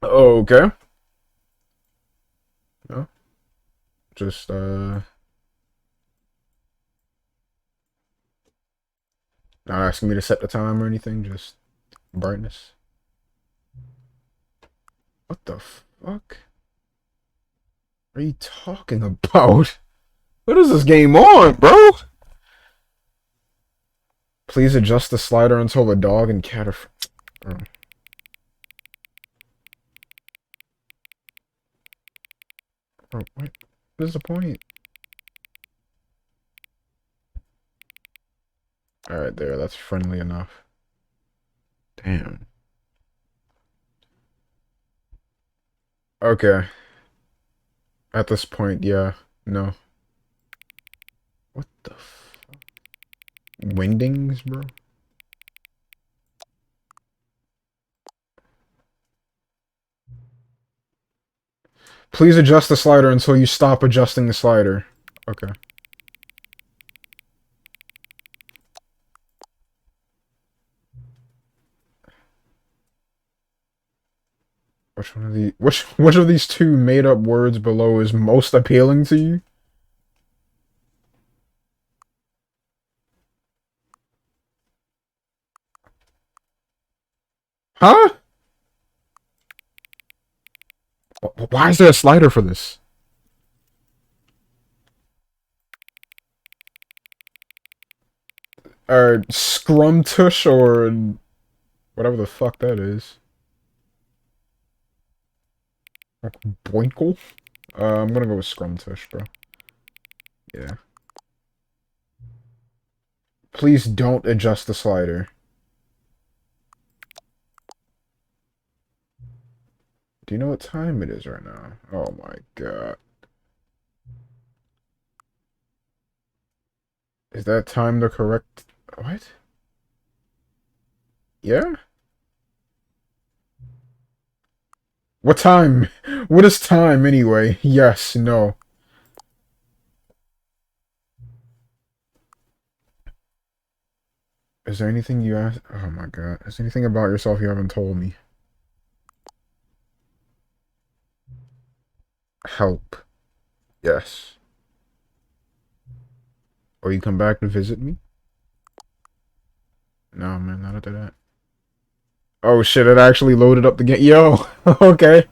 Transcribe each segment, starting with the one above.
Okay. No, just not asking me to set the time or anything, just brightness. What the fuck are you talking about? What is this game on, bro? Please adjust the slider until the dog and cat are. Oh. Oh, what is the point? Alright, there, that's friendly enough. Damn. Okay. At this point, yeah. No. What the windings, bro? Please adjust the slider until you stop adjusting the slider. Okay. Which of these two made up words below is most appealing to you? Huh? Why is there a slider for this? Scrumtush or whatever the fuck that is. Boinkle? I'm gonna go with Scrumtush, bro. Yeah. Please don't adjust the slider. Do you know what time it is right now? Oh my god. Is that time the correct... What? Yeah? What time? What is time anyway? Yes, no. Is there anything you asked? Oh my god. Is there anything about yourself you haven't told me? Help. Yes. Or you come back to visit me? No, man, not after that. Oh shit, it actually loaded up the game. Yo, okay.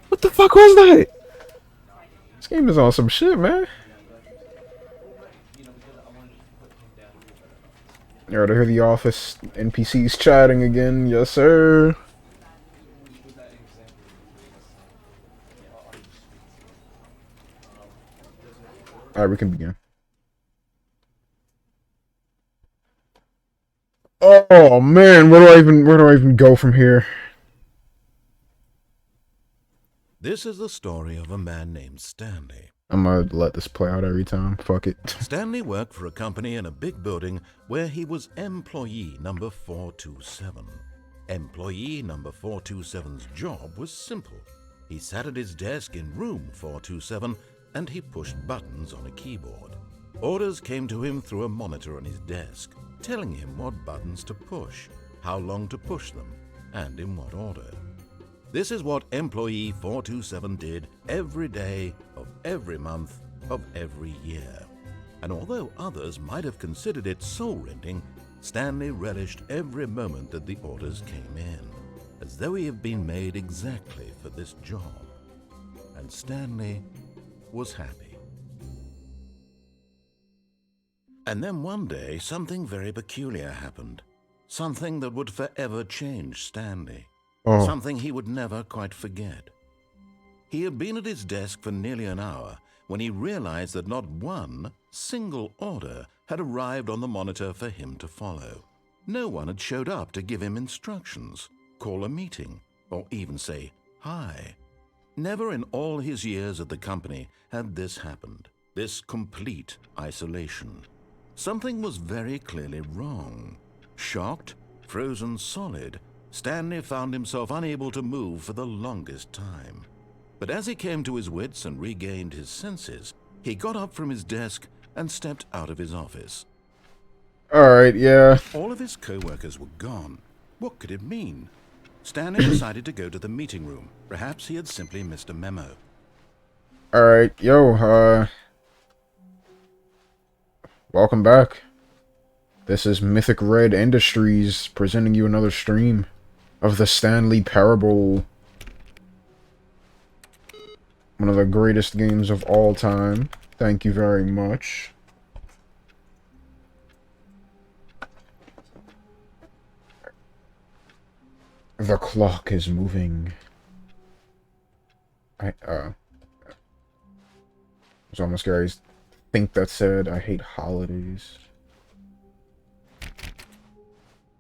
What the fuck was that? This game is on some shit, man. Alright, I hear the office NPCs chatting again. Yes, sir. Alright, we can begin. Oh man, where do I even go from here? This is the story of a man named Stanley. I'm gonna let this play out every time. Fuck it. Stanley worked for a company in a big building where he was employee number 427. Employee number 427's job was simple. He sat at his desk in room 427 and he pushed buttons on a keyboard. Orders came to him through a monitor on his desk, telling him what buttons to push, how long to push them, and in what order. This is what employee 427 did every day of every month of every year. And although others might have considered it soul-rending, Stanley relished every moment that the orders came in, as though he had been made exactly for this job. And Stanley was happy. And then one day, something very peculiar happened. Something that would forever change Stanley. Oh. Something he would never quite forget. He had been at his desk for nearly an hour when he realized that not one single order had arrived on the monitor for him to follow. No one had showed up to give him instructions, call a meeting, or even say hi. Never in all his years at the company had this happened, this complete isolation. Something was very clearly wrong. Shocked, frozen solid, Stanley found himself unable to move for the longest time. But as he came to his wits and regained his senses, he got up from his desk and stepped out of his office. Alright, yeah. All of his co-workers were gone. What could it mean? Stanley decided to go to the meeting room. Perhaps he had simply missed a memo. Alright, yo, welcome back. This is Mythic Red Industries presenting you another stream of the Stanley Parable. One of the greatest games of all time. Thank you very much. The clock is moving. It's almost scary. I think that said, I hate holidays.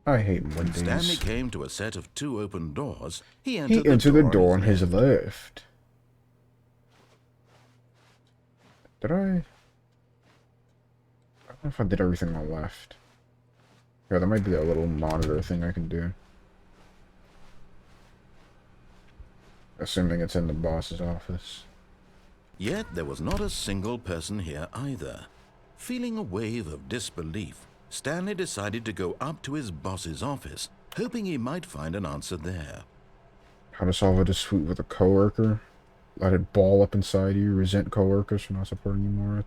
I hate Mondays. Stanley came to a set of 2 open doors. He He entered the door on his left. Did I? I don't know if I did everything on the left. Yeah, there might be a little monitor thing I can do. Assuming it's in the boss's office. Yet there was not a single person here either. Feeling a wave of disbelief, Stanley decided to go up to his boss's office, hoping he might find an answer there. How to solve a dispute with a coworker. Let it ball up inside you. Resent coworkers for not supporting you more.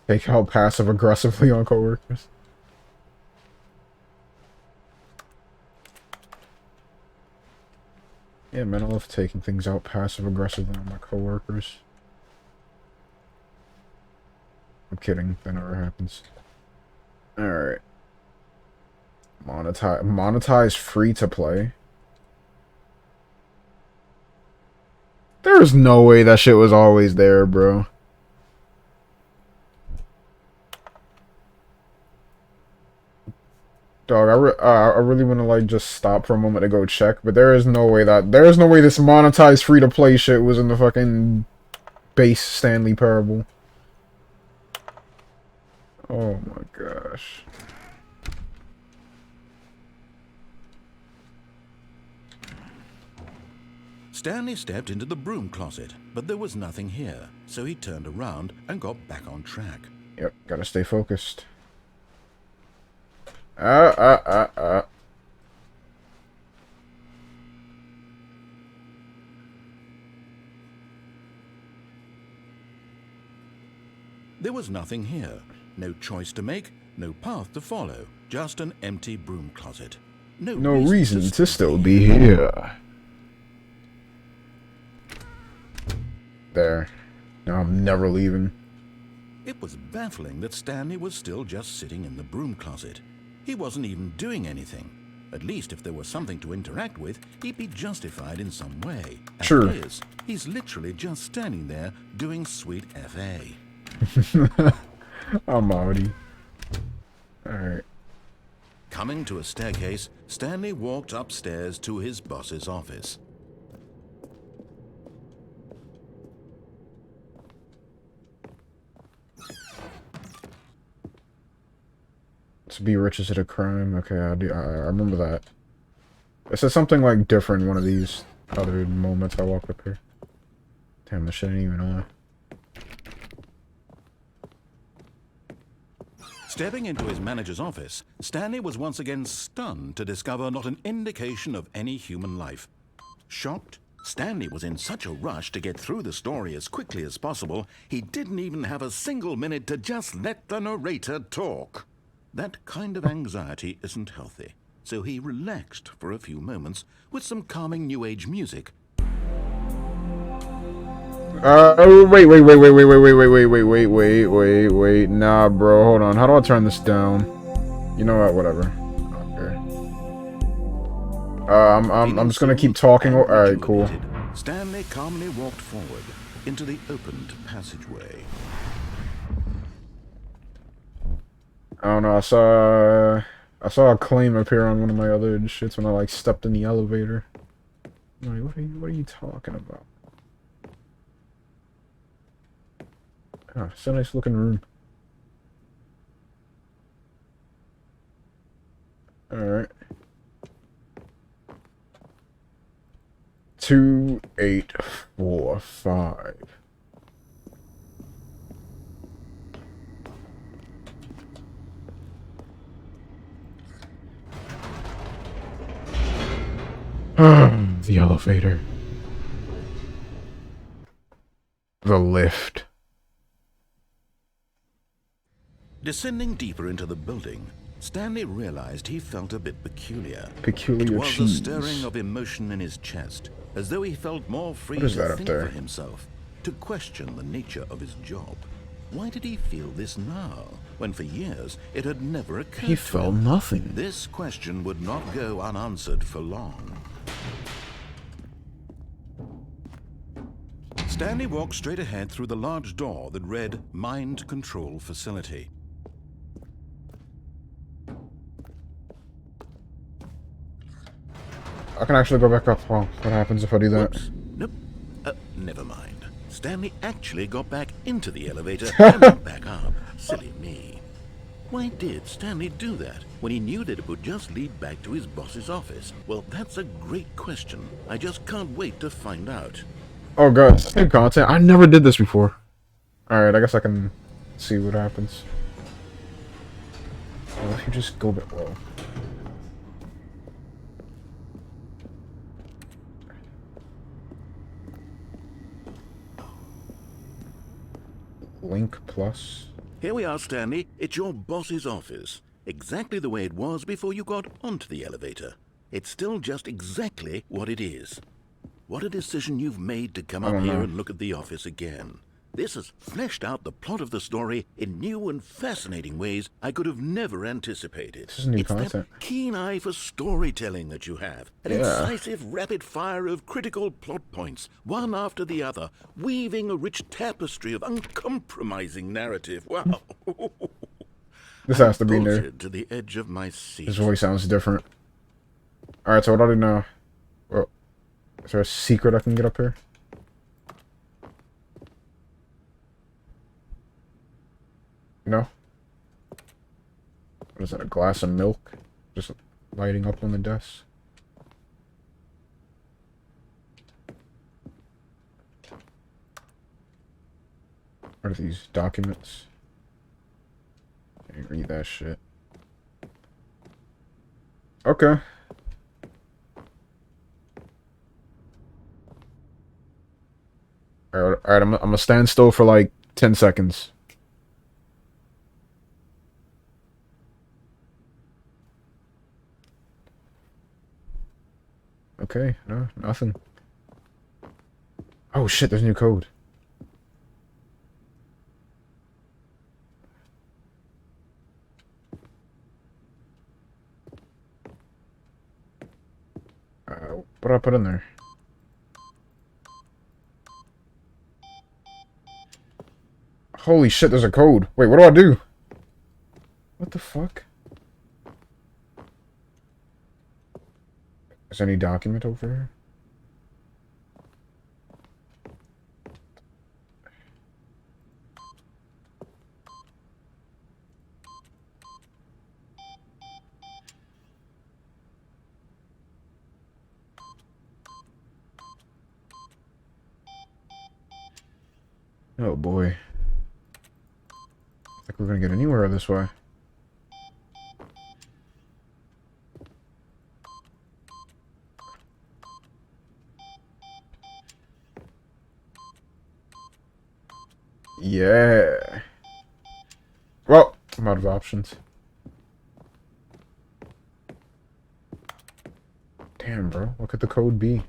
Take out passive-aggressively on coworkers. Yeah, man, I love taking things out passive-aggressively on my coworkers. I'm kidding. That never happens. Alright. Monetize free to play. There's no way that shit was always there, bro. Dog, I really want to like just stop for a moment to go check, but there's no way this monetized free to play shit was in the fucking base Stanley Parable. Oh my gosh. Stanley stepped into the broom closet, but there was nothing here, so he turned around and got back on track. Yep, gotta stay focused. There was nothing here. No choice to make, no path to follow, just an empty broom closet. No reason to still be here. There. Now I'm never leaving. It was baffling that Stanley was still just sitting in the broom closet. He wasn't even doing anything. At least if there was something to interact with, he'd be justified in some way. As sure. it is, he's literally just standing there doing sweet FA. I'm outie. Alright. Coming to a staircase, Stanley walked upstairs to his boss's office. To be rich is it a crime? Okay, I remember that. It said something like different one of these other moments I walked up here. Damn, this shit ain't even on. Stepping into his manager's office, Stanley was once again stunned to discover not an indication of any human life. Shocked, Stanley was in such a rush to get through the story as quickly as possible, he didn't even have a single minute to just let the narrator talk. That kind of anxiety isn't healthy, so he relaxed for a few moments with some calming New Age music. Wait. Nah, bro, hold on. How do I turn this down? You know what? Whatever. Okay. I'm just gonna keep talking. Alright, cool. Stanley calmly walked forward into the opened passageway. I don't know, I saw a claim appear on one of my other shits when I like stepped in the elevator. Wait, what are you talking about? Oh, it's a nice looking room. Alright. 2845. The elevator. The lift. Descending deeper into the building, Stanley realized he felt a bit peculiar. Peculiar It was cheese. a stirring of emotion in his chest, as though he felt more free What is to that up think there? for himself, to question the nature of his job. Why did he feel this now, when for years it had never occurred He to felt him? nothing. This question would not go unanswered for long. Stanley walked straight ahead through the large door that read Mind Control Facility. I can actually go back up. Well, what happens if I do that? Whoops. Nope. Never mind. Stanley actually got back into the elevator and went back up. Silly me. Why did Stanley do that when he knew that it would just lead back to his boss's office? Well, that's a great question. I just can't wait to find out. Oh god, new content. I never did this before. Alright, I guess I can see what happens. Well, if you just go back. Whoa. Link plus. Here we are, Stanley. It's your boss's office. Exactly the way it was before you got onto the elevator. It's still just exactly what it is. What a decision you've made to come up here and look at the office again. This has fleshed out the plot of the story in new and fascinating ways I could have never anticipated. This is new it's content. that keen eye for storytelling that you have. An incisive rapid fire of critical plot points, one after the other, weaving a rich tapestry of uncompromising narrative. Wow. This has to be I'm new. bolted to the edge of my seat. His voice sounds different. Alright, so what do I do now? Well, is there a secret I can get up here? No? What is that, a glass of milk? Just lighting up on the desk? What are these documents? Can't read that shit. Okay. Alright, I'm gonna stand still for like 10 seconds. Okay, no, nothing. Oh shit, there's a new code. What do I put in there? Holy shit, there's a code. Wait, what do I do? What the fuck? Is there any document over here? Oh boy. I think we're gonna get anywhere this way. Yeah. Well, I'm out of options. Damn, bro. What could the code be?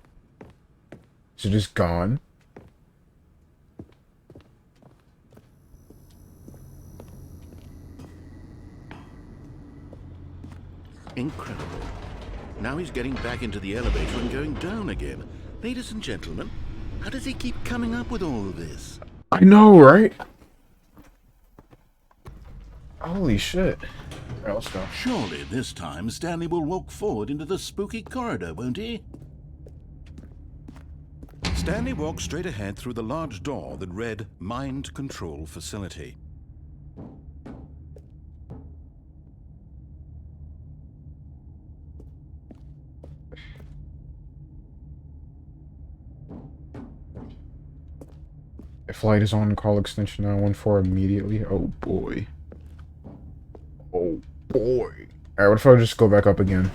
Is it just gone? Incredible. Now he's getting back into the elevator and going down again. Ladies and gentlemen, how does he keep coming up with all of this? I know, right? Holy shit. Alright, let's go. Surely this time Stanley will walk forward into the spooky corridor, won't he? Stanley walked straight ahead through the large door that read Mind Control Facility. If light is on, call extension 914 immediately. Oh boy. Oh boy. Alright, what if I just go back up again?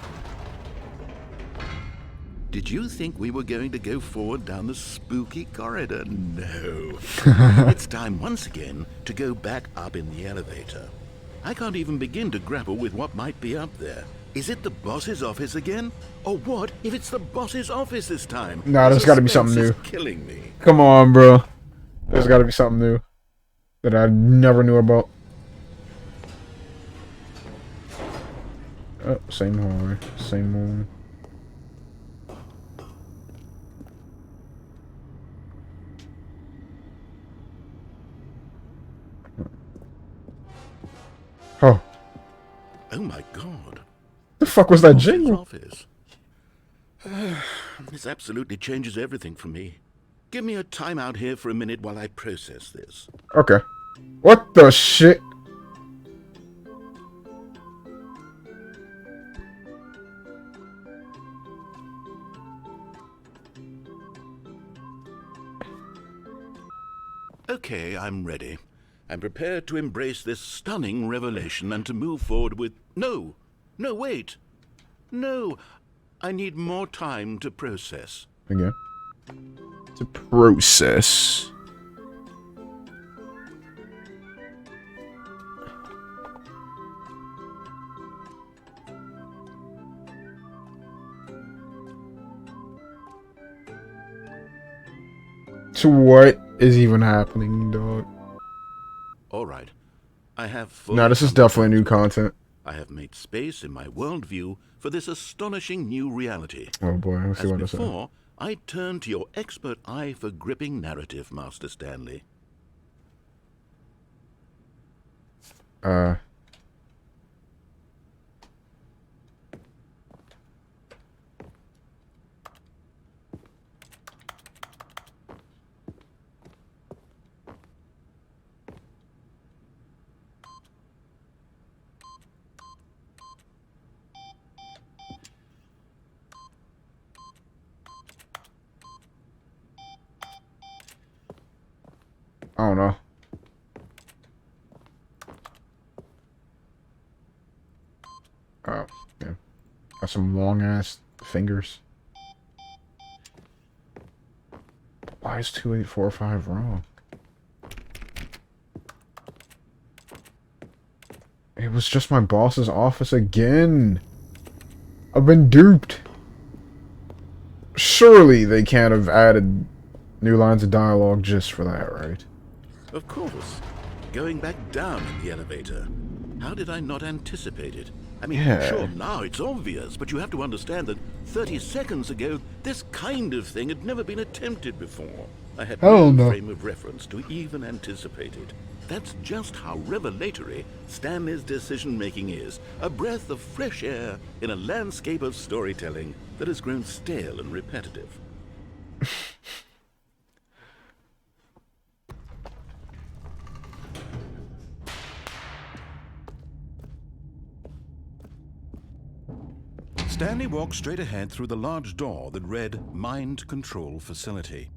Did Did you think we were going to go forward down the spooky corridor? No. It's time once again to go back up in the elevator. I can't even begin to grapple with what might be up there. Is it the boss's office again? Or what if it's the boss's office this time? Nah, there's gotta be something new. Suspense is killing me. Come on, bro. There's gotta be something new that I never knew about. Oh, same hallway. Same one. Oh. Oh my god. The fuck was that jingle? Office. This absolutely changes everything for me. Give me a timeout here for a minute while I process this. Okay. What the shit? Okay, I'm ready. I'm prepared to embrace this stunning revelation and to move forward with... No, wait. No, I need more time to process. Again. To process. To what is even happening, dog? Alright. I have full... No, this is definitely new content. I have made space in my worldview for this astonishing new reality. Oh boy, let's see As what this is. before, I turn to your expert eye for gripping narrative, Master Stanley. I don't know. Oh, yeah. Got some long ass fingers. Why is 2845 wrong? It was just my boss's office again. I've been duped. Surely they can't have added new lines of dialogue just for that, right? Of course. Going back down in the elevator. How did I not anticipate it? I mean, Yeah. sure, now it's obvious, but you have to understand that 30 seconds ago, this kind of thing had never been attempted before. I had Hell no no. frame of reference to even anticipate it. That's just how revelatory Stanley's decision-making is. A breath of fresh air in a landscape of storytelling that has grown stale and repetitive. Stanley walked straight ahead through the large door that read Mind Control Facility.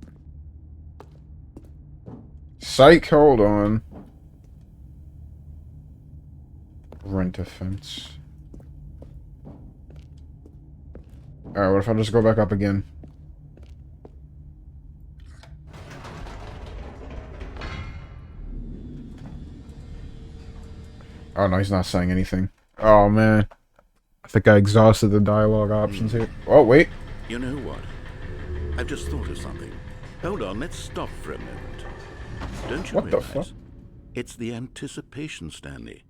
Psych, hold on. Rent a fence. Alright, what if I just go back up again? Oh no, he's not saying anything. Oh man. I think I exhausted the dialogue options here. Oh, wait. You know what? I've just thought of something. Hold on, let's stop for a moment. Don't you What the realize? fuck? It's the anticipation, Stanley.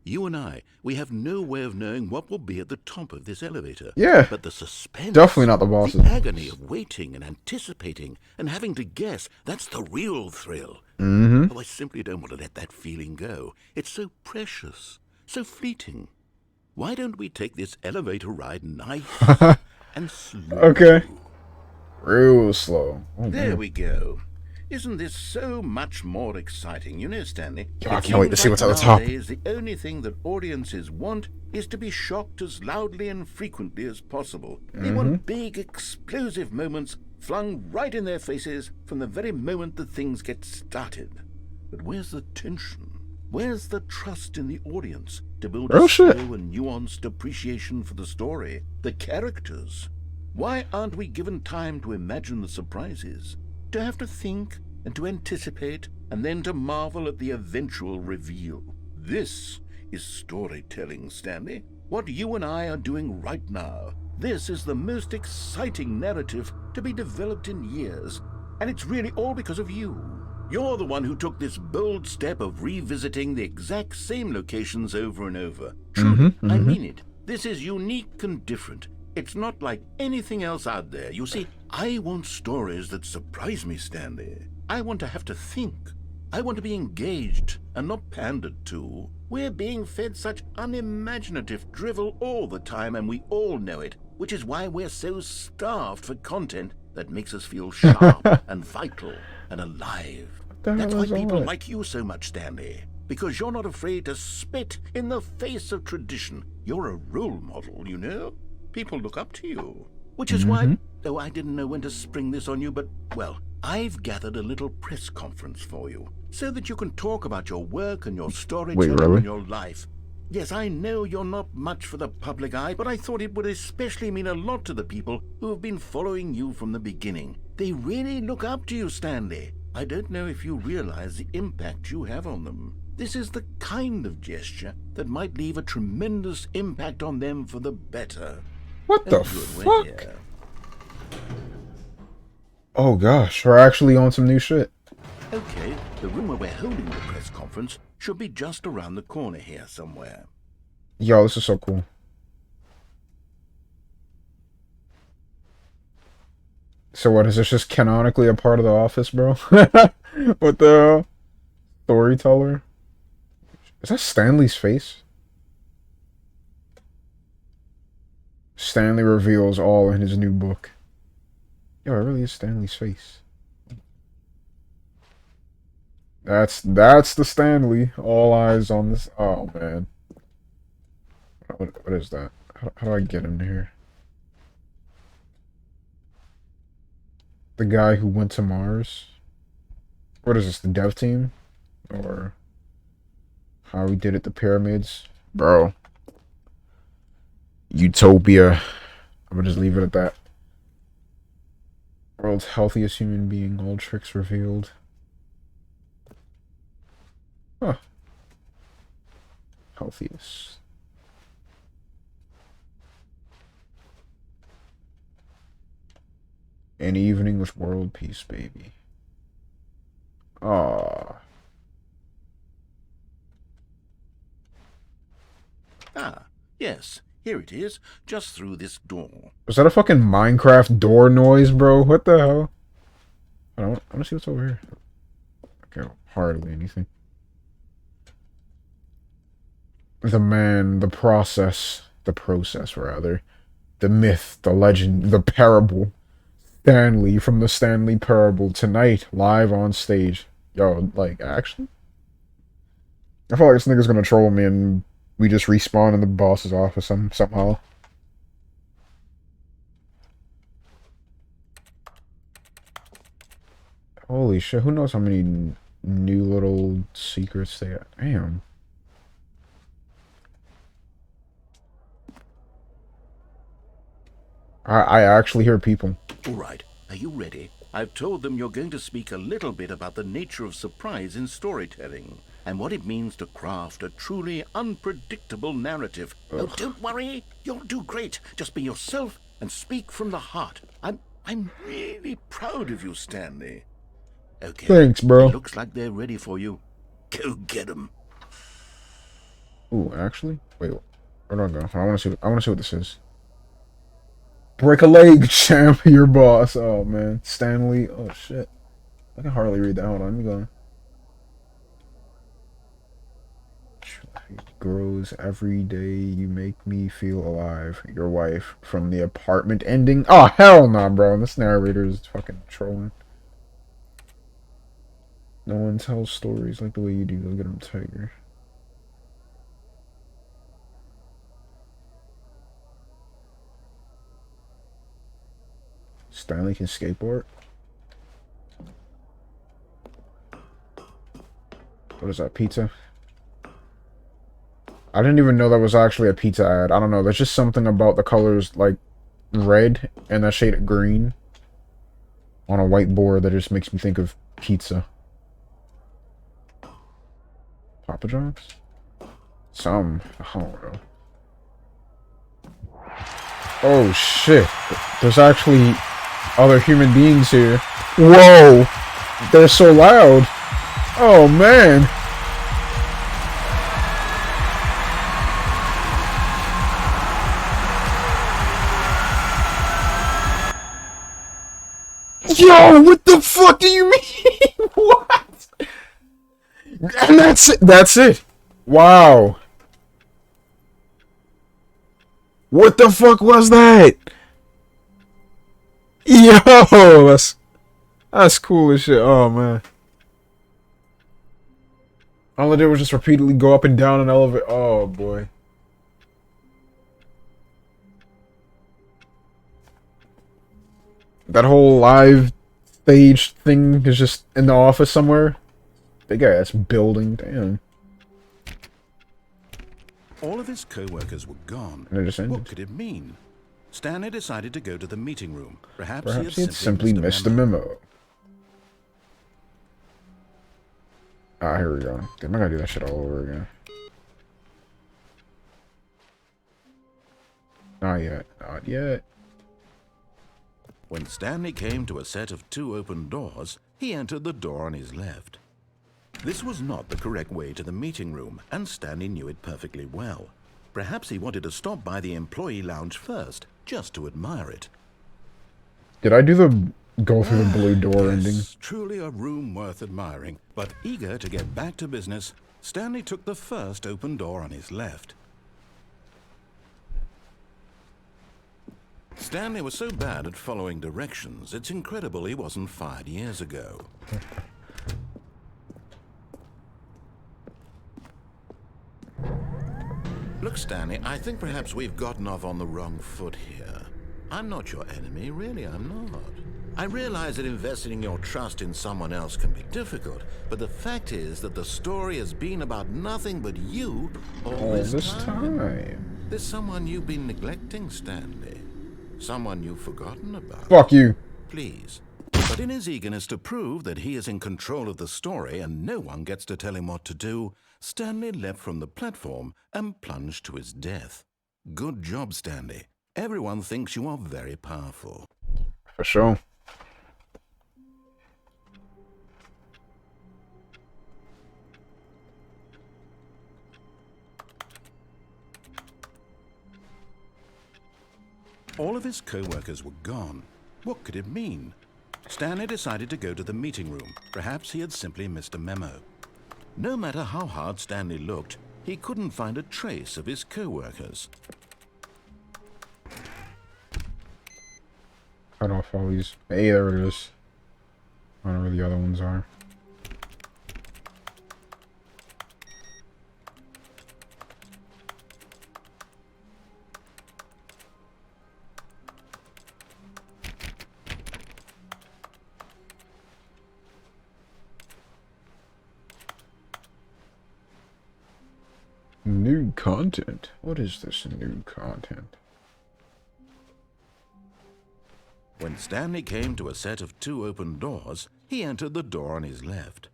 You and I, we have no way of knowing what will be at the top of this elevator. Yeah. But the suspense, Definitely not the bosses. the agony of waiting and anticipating and having to guess, that's the real thrill. Mm-hmm. Oh, I simply don't want to let that feeling go. It's so precious, so fleeting. Why don't we take this elevator ride nice and slow? Okay. Real slow. Oh, There man. we go. Isn't this so much more exciting? You know, Stanley, I it can't wait to seems see like what's at the top. nowadays the only thing that audiences want is to be shocked as loudly and frequently as possible. They want big, explosive moments flung right in their faces from the very moment that things get started. But where's the tension? Where's the trust in the audience to build Oh, a shit. slow and nuanced appreciation for the story, the characters, Why aren't we given time to imagine the surprises? To have to think and to anticipate and then to marvel at the eventual reveal. This is storytelling, Stanley. What you and I are doing right now. This is the most exciting narrative to be developed in years. And it's really all because of you. You're the one who took this bold step of revisiting the exact same locations over and over. Truly, I mean it. This is unique and different. It's not like anything else out there. You see, I want stories that surprise me, Stanley. I want to have to think. I want to be engaged and not pandered to. We're being fed such unimaginative drivel all the time, and we all know it, which is why we're so starved for content that makes us feel sharp and vital and alive. That's why people like you so much, Stanley. Because you're not afraid to spit in the face of tradition. You're a role model, you know? People look up to you. Which is why, though I didn't know when to spring this on you, but, well, I've gathered a little press conference for you, so that you can talk about your work and your storytelling and your life. Yes, I know you're not much for the public eye, but I thought it would especially mean a lot to the people who have been following you from the beginning. They really look up to you, Stanley. I don't know if you realize the impact you have on them. This is the kind of gesture that might leave a tremendous impact on them for the better. What the fuck? Oh gosh, we're actually on some new shit. Okay, the room where we're holding the press conference should be just around the corner here somewhere. Yo, this is so cool. So what, is this just canonically a part of The Office, bro? What the hell? Storyteller? Is that Stanley's face? Stanley reveals all in his new book. Yo, it really is Stanley's face. That's the Stanley. All eyes on this. Oh, man. What is that? How do I get him here? The guy who went to Mars? What is this, the dev team? Or how we did it, the pyramids? Bro. Utopia. I'm gonna just leave it at that. World's healthiest human being, all tricks revealed. Huh. Healthiest. An evening with world peace, baby. Ah. Ah, yes. Here it is, just through this door. Was that a fucking Minecraft door noise, bro? What the hell? I want to see what's over here. Okay, hardly anything. The man, the process rather. The myth, the legend, the parable. Stanley from the Stanley Parable tonight, live on stage. Yo, like, actually? I feel like this nigga's gonna troll me and we just respawn in the boss's office somehow. Holy shit, who knows how many new little secrets they got. Damn. I actually hear people. All right, are you ready? I've told them you're going to speak a little bit about the nature of surprise in storytelling and what it means to craft a truly unpredictable narrative. Ugh. Oh, don't worry. You'll do great. Just be yourself and speak from the heart. I'm really proud of you, Stanley. Okay. Thanks, bro. It looks like they're ready for you. Go get them. Ooh, actually? Wait, where do I go? I want to see what this is. Break a leg, champ, your boss. Oh, man. Stanley. Oh, shit. I can hardly read that. Hold on, let me go. Grows every day. You make me feel alive. Your wife from the apartment ending. Oh, hell no, bro. This narrator is fucking trolling. No one tells stories like the way you do. Look at him, Tiger. Stanley can skateboard? What is that, pizza? I didn't even know that was actually a pizza ad. I don't know, there's just something about the colors, like, red and that shade of green on a whiteboard that just makes me think of pizza. Papa John's? I don't know. Oh shit. There's actually other human beings here. Whoa! They're so loud. Oh man. Yo, what the fuck do you mean? What? And that's it. That's it. Wow. What the fuck was that? Yo, that's cool as shit. Oh man. All I did was just repeatedly go up and down an elevator. Oh boy. That whole live stage thing is just in the office somewhere. Big ass building, damn. All of his co-workers were gone. And it just ended. What could it mean? Stanley decided to go to the meeting room. Perhaps he had simply missed the memo. Ah, here we go. Damn, I gotta do that shit all over again. Not yet. Not yet. When Stanley came to a set of 2 open doors, he entered the door on his left. This was not the correct way to the meeting room, and Stanley knew it perfectly well. Perhaps he wanted to stop by the employee lounge first, just to admire it. Did I do the go through the blue door ending? Truly a room worth admiring. But eager to get back to business, Stanley took the first open door on his left. Stanley was so bad at following directions, it's incredible he wasn't fired years ago. Look, Stanley, I think perhaps we've gotten off on the wrong foot here. I'm not your enemy, really, I'm not. I realize that investing your trust in someone else can be difficult, but the fact is that the story has been about nothing but you all this time. There's someone you've been neglecting, Stanley. Someone you've forgotten about. Fuck you. Please. But in his eagerness to prove that he is in control of the story and no one gets to tell him what to do, Stanley leapt from the platform and plunged to his death. Good job, Stanley. Everyone thinks you are very powerful. For sure. All of his co-workers were gone. What could it mean? Stanley decided to go to the meeting room. Perhaps he had simply missed a memo. No matter how hard Stanley looked, he couldn't find a trace of his co-workers. I don't know if all these... Hey, there it is. I don't know where the other ones are. New content? What is this new content? When Stanley came to a set of 2 open doors, he entered the door on his left.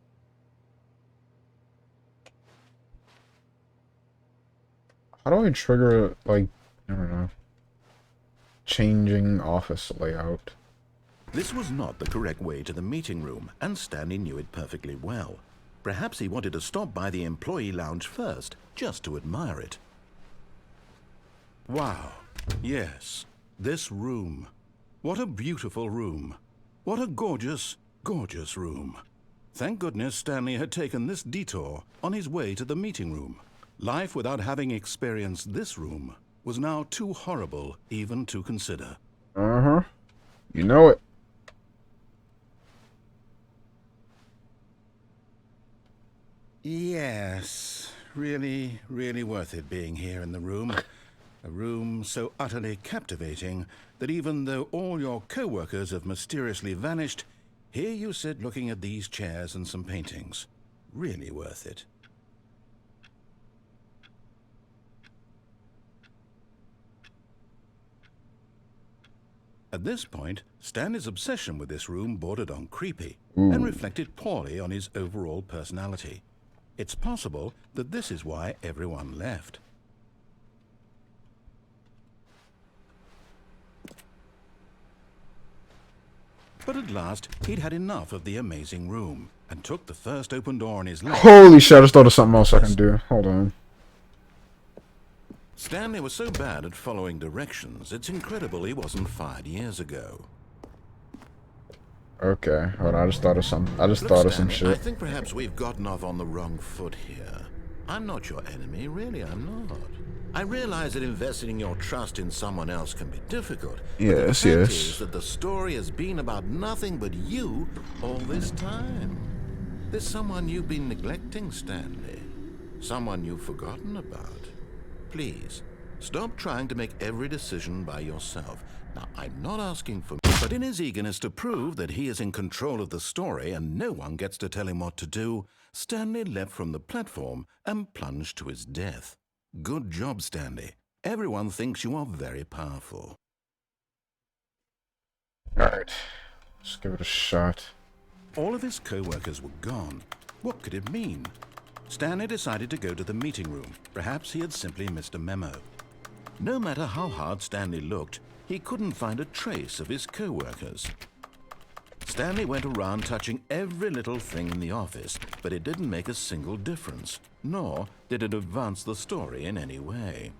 How do I trigger, like, I don't know, changing office layout? This was not the correct way to the meeting room, and Stanley knew it perfectly well. Perhaps he wanted to stop by the employee lounge first, just to admire it. Wow. Yes, this room. What a beautiful room. What a gorgeous, gorgeous room. Thank goodness Stanley had taken this detour on his way to the meeting room. Life without having experienced this room was now too horrible even to consider. Uh-huh. You know it. Yes, really, really worth it being here in the room. A room so utterly captivating that even though all your co-workers have mysteriously vanished, here you sit looking at these chairs and some paintings. Really worth it. At this point, Stanley's obsession with this room bordered on creepy Ooh. and reflected poorly on his overall personality. It's possible that this is why everyone left. But at last, he'd had enough of the amazing room and took the first open door in his life. Holy shit, I just thought of something else I can do. Hold on. Stanley was so bad at following directions, it's incredible he wasn't fired years ago. Okay, hold on, I just thought of some Look, some Stanley, shit. I think perhaps we've gotten off on the wrong foot here. I'm not your enemy, really, I'm not. I realize that investing your trust in someone else can be difficult. Yes, but the fact yes. is that the story has been about nothing but you all this time. There's someone you've been neglecting, Stanley. Someone you've forgotten about. Please, stop trying to make every decision by yourself. Now, I'm not asking for much, but in his eagerness to prove that he is in control of the story and no one gets to tell him what to do, Stanley leapt from the platform and plunged to his death. Good job, Stanley. Everyone thinks you are very powerful. Alright, let's give it a shot. All of his co-workers were gone. What could it mean? Stanley decided to go to the meeting room. Perhaps he had simply missed a memo. No matter how hard Stanley looked, he couldn't find a trace of his co-workers. Stanley went around touching every little thing in the office, but it didn't make a single difference, nor did it advance the story in any way.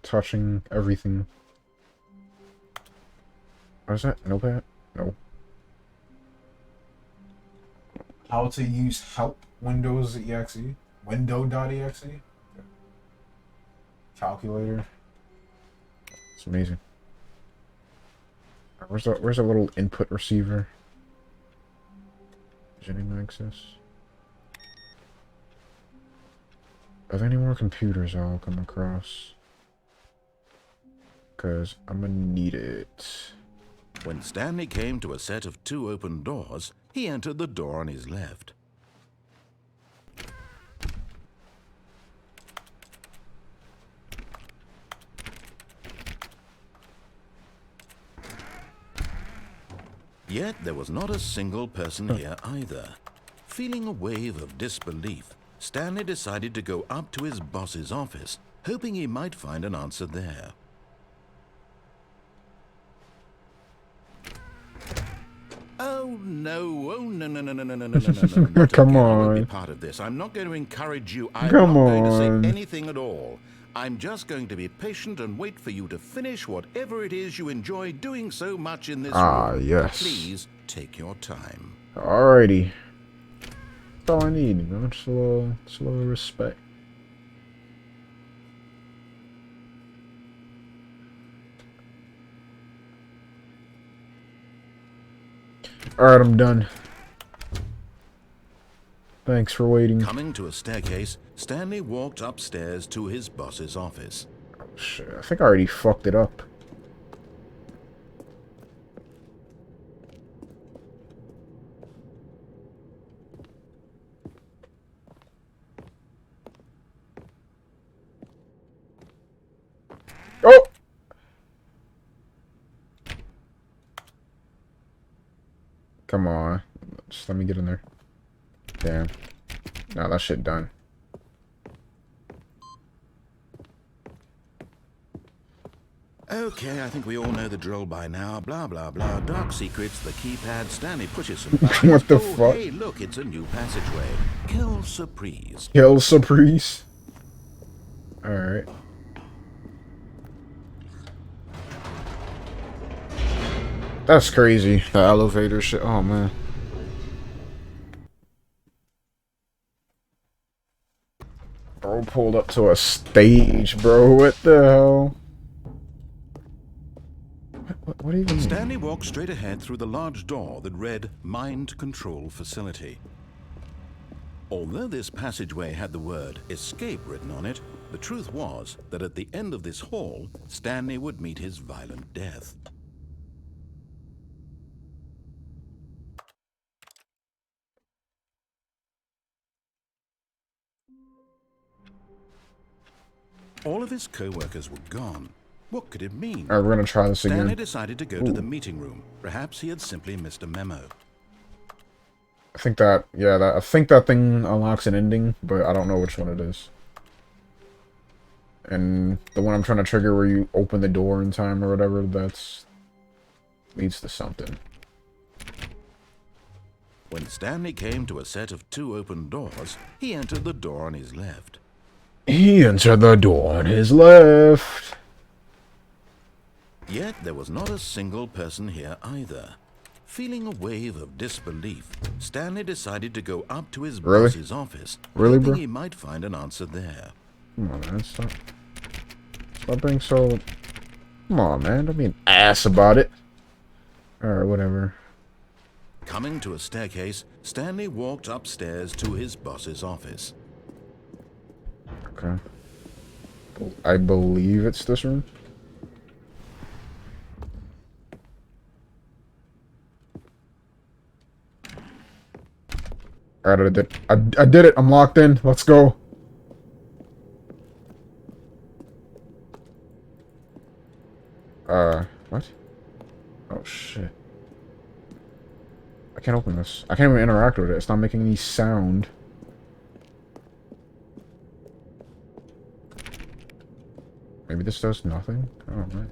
Touching everything. What is that? Notepad? No. How to use help Windows.exe? Window.exe? Calculator. It's amazing. Where's the little input receiver? Visioning access. Are there any more computers I'll come across? Because I'm gonna need it. When Stanley came to a set of 2 open doors, he entered the door on his left. Yet there was not a single person here either. Feeling a wave of disbelief, Stanley decided to go up to his boss's office, hoping he might find an answer there. Oh no, no, no, no, no, no, no, no, no, no, no. Come I won't be on. part of this. I'm not going to encourage you. I'm Come not going to on. say anything at all. I'm just going to be patient and wait for you to finish whatever it is you enjoy doing so much in this room. Yes. Please take your time. Alrighty. That's all I need, you know? Just a little respect. Alright, I'm done. Thanks for waiting. Coming to a staircase, Stanley walked upstairs to his boss's office. Oh, shit, I think I already fucked it up. Oh! Come on. Just let me get in there. Damn. Nah, that shit done. Okay, I think we all know the drill by now. Blah, blah, blah. Dark secrets, the keypad. Stanley pushes some buttons. What the Oh, fuck? Hey, look, it's a new passageway. Kill surprise. Kill surprise. Alright. That's crazy. The elevator shit. Oh, man. Bro pulled up to a stage, bro. What the hell? What even? Stanley walked straight ahead through the large door that read Mind Control Facility. Although this passageway had the word escape written on it, the truth was that at the end of this hall, Stanley would meet his violent death. All of his co-workers were gone. What could it mean? Alright, we're gonna try this Stanley again. decided to go to the meeting room. Perhaps he had simply missed a memo. I think that, yeah, I think that thing unlocks an ending, but I don't know which one it is. And the one I'm trying to trigger where you open the door in time or whatever, that's leads to something. When Stanley came to a set of 2 open doors, he entered the door on his left. He entered the door on his left. Yet there was not a single person here either. Feeling a wave of disbelief, Stanley decided to go up to his boss's office, Really, hoping bro? he might find an answer there. Come on, man. Stop being so... Come on, man. Don't be an ass about it. Alright, whatever. Coming to a staircase, Stanley walked upstairs to his boss's office. Okay. I believe it's this room. Alright, I did it. I'm locked in. Let's go. What? Oh, shit. I can't open this. I can't even interact with it. It's not making any sound. Maybe this does nothing? Oh, man.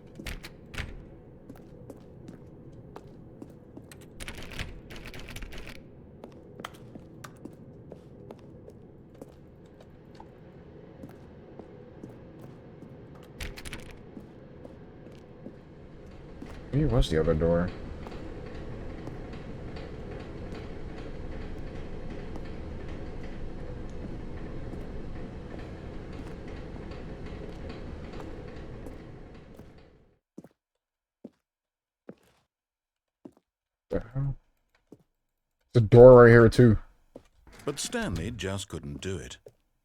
Maybe it was the other door. The hell? There's a door right here too. But Stanley just couldn't do it.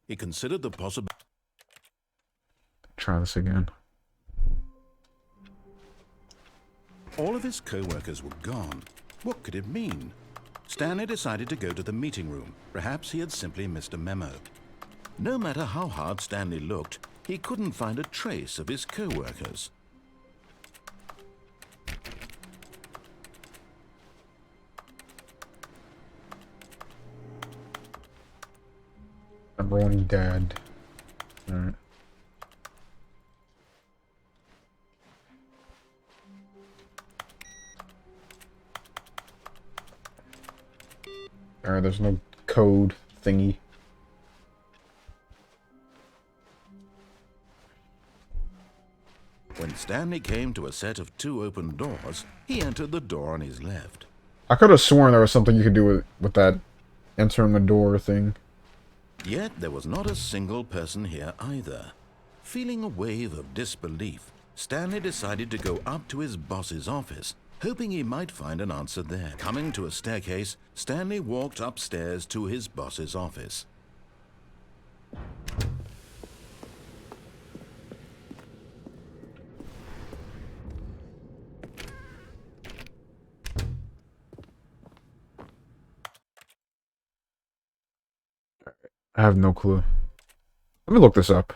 He considered the possibility. Try this again. All of his co-workers were gone. What could it mean? Stanley decided to go to the meeting room. Perhaps he had simply missed a memo. No matter how hard Stanley looked, he couldn't find a trace of his co-workers. Number one dad. Alright. Alright, there's no code thingy. When Stanley came to a set of 2 open doors, he entered the door on his left. I could have sworn there was something you could do with that entering the door thing. Yet there was not a single person here either. Feeling a wave of disbelief, Stanley decided to go up to his boss's office, hoping he might find an answer there. Coming to a staircase, Stanley walked upstairs to his boss's office. I have no clue. Let me look this up.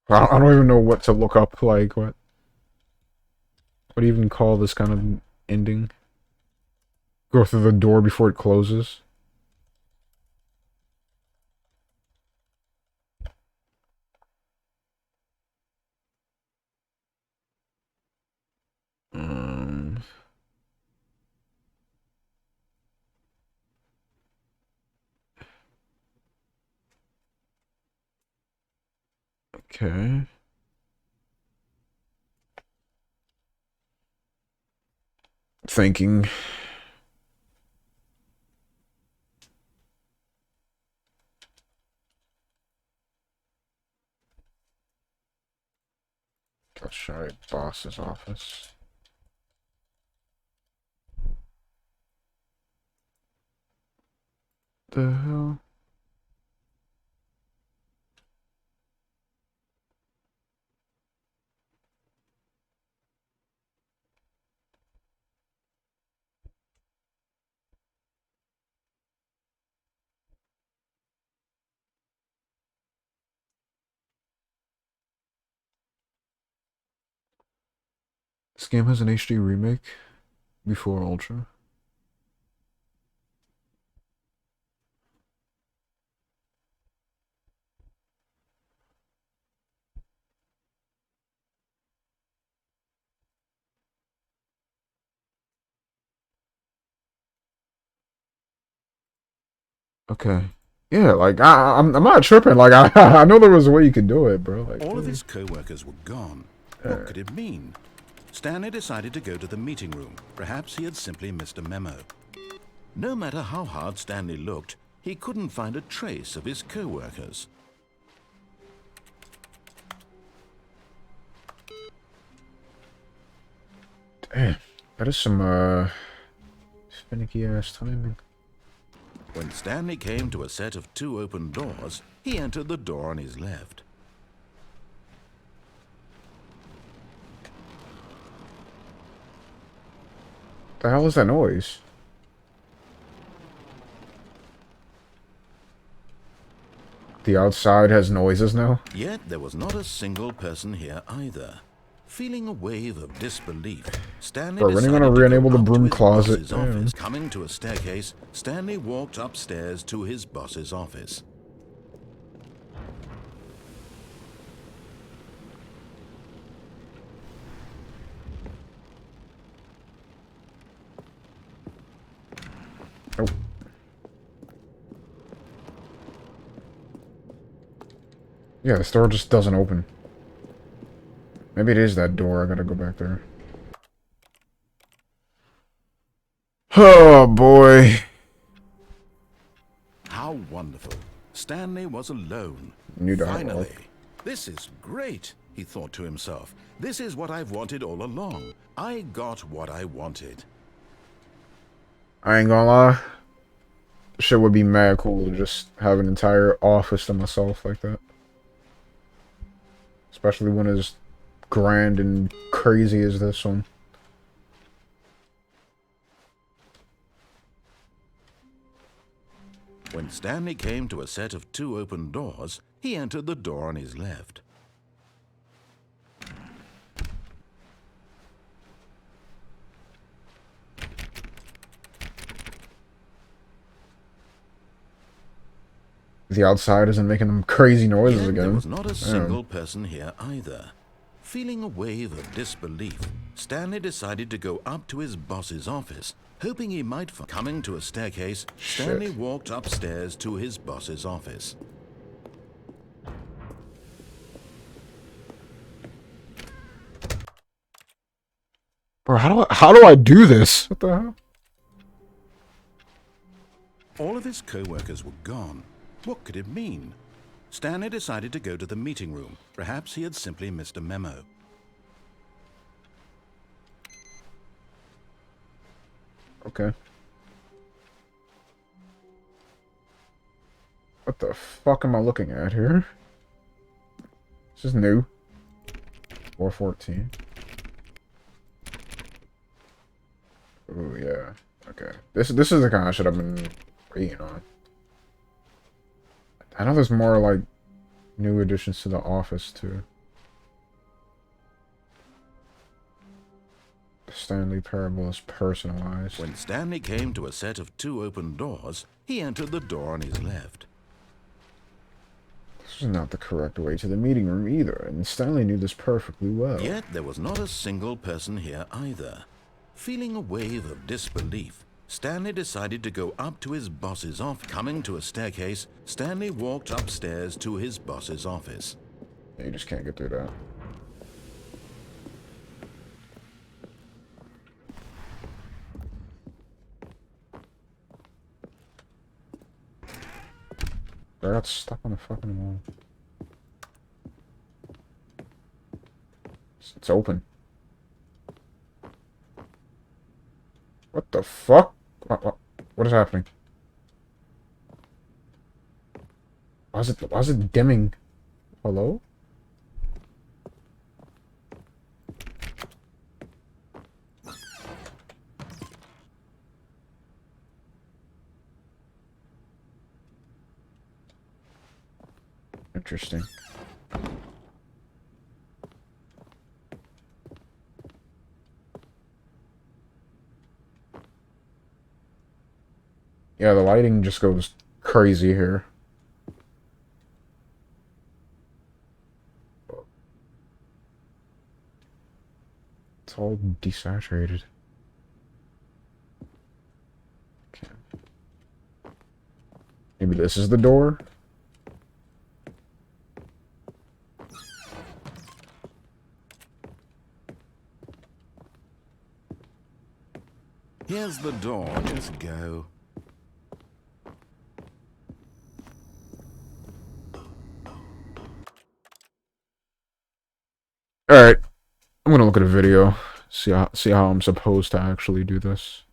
I don't even know what to look up. Like, what do you even call this kind of ending? Go through the door before it closes? Um, okay. Thinking. Let's try boss's office. The hell? This game has an HD remake before Ultra. Okay. Yeah, like I'm not tripping. Like I know there was a way you could do it, bro. Like All of his co-workers were gone. What could it mean? Stanley decided to go to the meeting room. Perhaps he had simply missed a memo. No matter how hard Stanley looked, he couldn't find a trace of his co-workers. damn, that is some finicky ass timing. When Stanley came to a set of 2 open doors, he entered the door on his left. The hell is that noise? The outside has noises now? Yet there was not a single person here either. Feeling a wave of disbelief, Stanley Bro, when are you decided gonna to re-enable go the up to broom his closet? boss's office. Coming to a staircase, Stanley walked upstairs to his boss's office. Oh. Yeah, this door just doesn't open. Maybe it is that door. I gotta go back there. Oh, boy. How wonderful. Stanley was alone. New dialogue. Finally. This is great, he thought to himself. This is what I've wanted all along. I got what I wanted. I ain't gonna lie. Shit would be mad cool to just have an entire office to myself like that. Especially when it's grand and crazy as this one. When Stanley came to a set of 2 open doors, he entered the door on his left. The outside isn't making them crazy noises Yet again. there was not a single person here either. Feeling a wave of disbelief, Stanley decided to go up to his boss's office, hoping he might find. Coming to a staircase, Stanley walked upstairs to his boss's office. Bro, how do I do this? What the hell? All of his co-workers were gone. What could it mean? Stanley decided to go to the meeting room. Perhaps he had simply missed a memo. Okay. What the fuck am I looking at here? This is new. 414. Oh yeah. Okay. This is the kind of shit I've been waiting on. I know there's more like new additions to the office too. The Stanley Parable is personalized. When Stanley came to a set of 2 open doors, he entered the door on his left. This is not the correct way to the meeting room either, and Stanley knew this perfectly well. Yet there was not a single person here either. Feeling a wave of disbelief, Stanley decided to go up to his boss's office. Coming to a staircase, Stanley walked upstairs to his boss's office. Yeah, you just can't get through that. I got stuck on the fucking wall. It's open. What the fuck? What is happening? Why is it dimming? Hello? Interesting. Yeah, the lighting just goes crazy here. It's all desaturated. Okay. Maybe this is the door? Here's the door, just go. Alright, I'm gonna look at a video. See how I'm supposed to actually do this.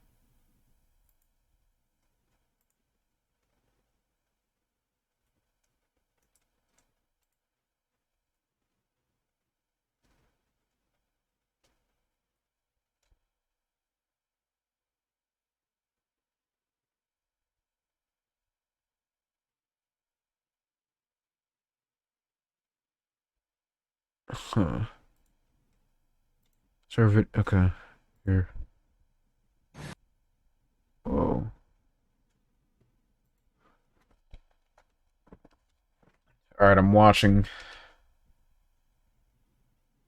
Huh. Serve it. Okay. Here. Whoa. Alright, I'm watching.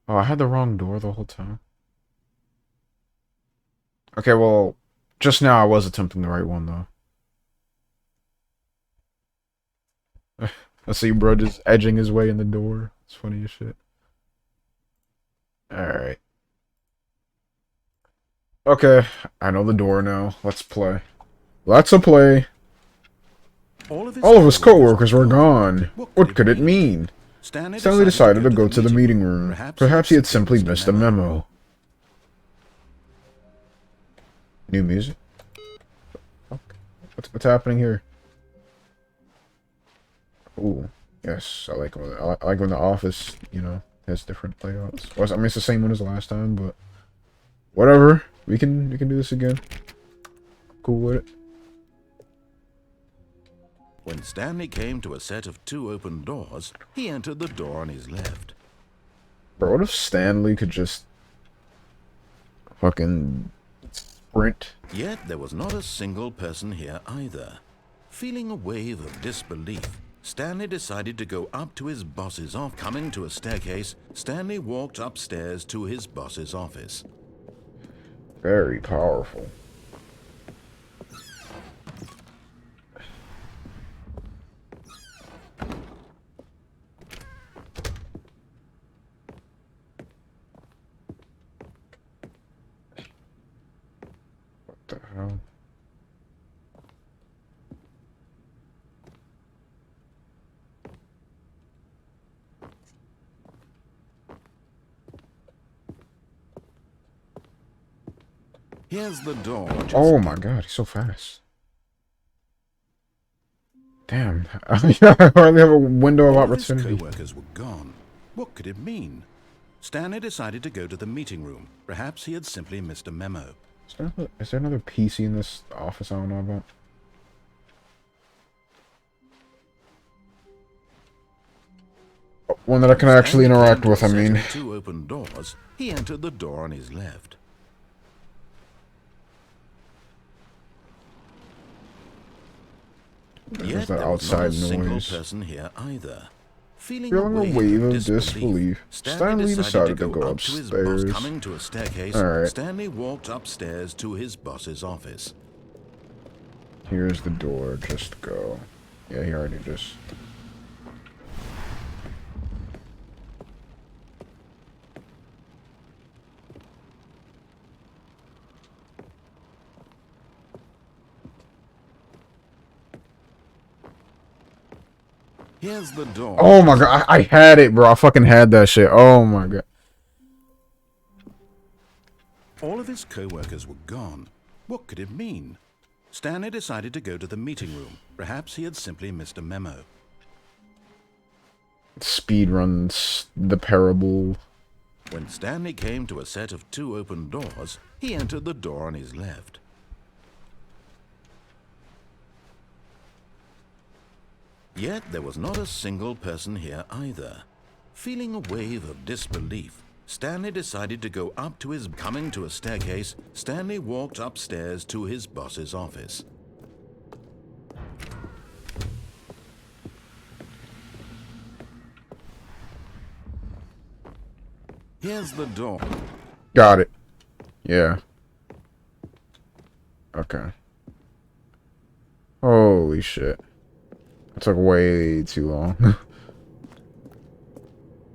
Oh, I had the wrong door the whole time. Okay, well, just now I was attempting the right one, though. I see bro just edging his way in the door. It's funny as shit. Alright. Okay, I know the door now. Let's play. Let's play. All of his co-workers were gone. What could it mean? Stanley decided to go to the meeting room. Perhaps he had simply missed a memo. New music? What's happening here? Ooh, yes, I like when the office, you know, has different layouts. Well, I mean, it's the same one as last time, but whatever. We can do this again. Cool with it. When Stanley came to a set of 2 open doors, he entered the door on his left. Bro, what if Stanley could just fucking sprint? Yet there was not a single person here either. Feeling a wave of disbelief, Stanley decided to go up to his boss's office. Coming to a staircase, Stanley walked upstairs to his boss's office. Very powerful. What the hell? Here's the door. Oh my god, he's so fast. Damn. I hardly have a window of opportunity. His co-workers were gone. What could it mean? Stanley decided to go to the meeting room. Perhaps he had simply missed a memo. Is there another PC in this office I don't know about? Oh, one that I can actually interact with, I mean. 2 open doors, he entered the door on his left. Yet there was not a single person here either. Feeling a wave of disbelief, Stanley decided to go upstairs. Coming to a staircase, Stanley walked upstairs to his boss's office. Here's the door, just go. Yeah, he already just... Here's the door. Oh my god, I had it, bro. I fucking had that shit. Oh my god. All of his co-workers were gone. What could it mean? Stanley decided to go to the meeting room. Perhaps he had simply missed a memo. Speedruns the parable. When Stanley came to a set of 2 open doors, he entered the door on his left. Yet there was not a single person here either. Feeling a wave of disbelief, Stanley decided to go up to his... Coming to a staircase, Stanley walked upstairs to his boss's office. Here's the door. Got it. Yeah. Okay. Holy shit. That took way too long.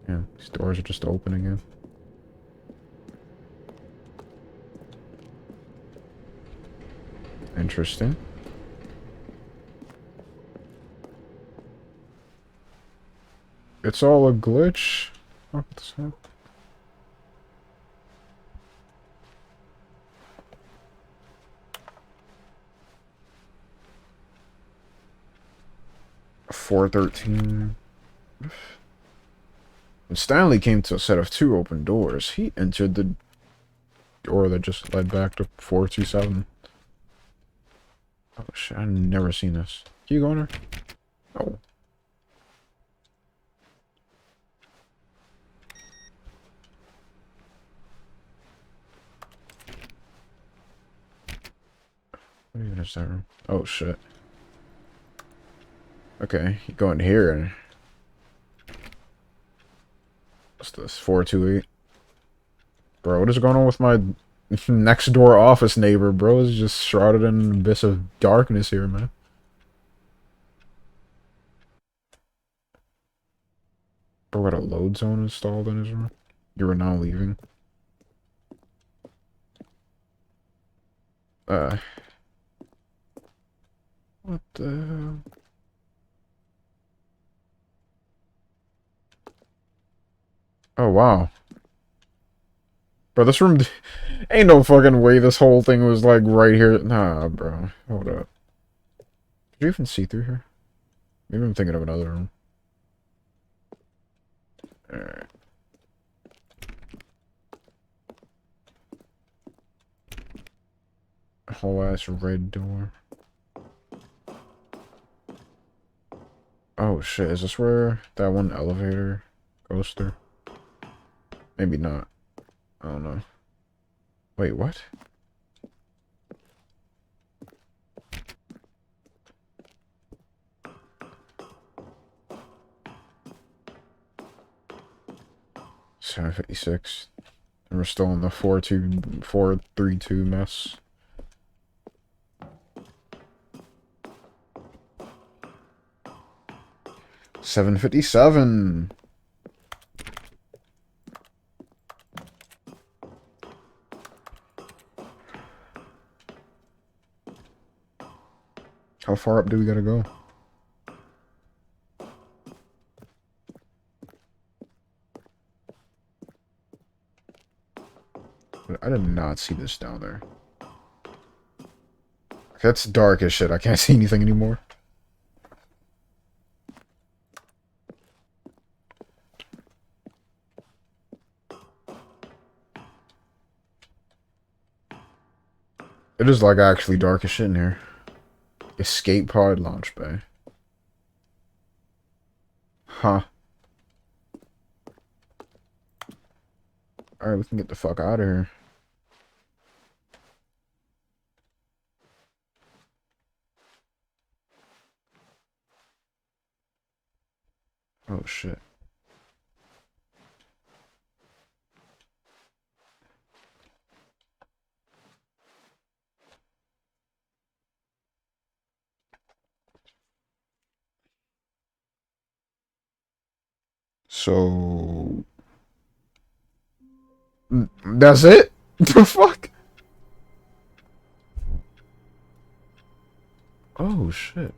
Yeah, these doors are just open again. Interesting. It's all a glitch? What the heck? $413. When Stanley came to a set of 2 open doors, he entered the door that just led back to 427. Oh shit, I've never seen this. Can you go in there? Oh. What even is that room? Oh shit. Okay, you go in here and... What's this? 428? Bro, what is going on with my next door office neighbor, bro? Is just shrouded in an abyss of darkness here, man. Bro, got a load zone installed in his room? You are now leaving. What the hell? Oh, wow. Bro, this room... Ain't no fucking way this whole thing was, like, right here. Nah, bro. Hold up. Did you even see through here? Maybe I'm thinking of another room. Alright. Whole ass red door. Oh shit, is this where that one elevator goes through? Maybe not. I don't know. Wait, what? $756. And we're still in the 432 mess. $757. How far up do we gotta go? I did not see this down there. That's dark as shit. I can't see anything anymore. It is like actually dark as shit in here. Escape pod launch bay. Huh. Alright, we can get the fuck out of here. Oh shit. So... That's it? The fuck? Oh shit.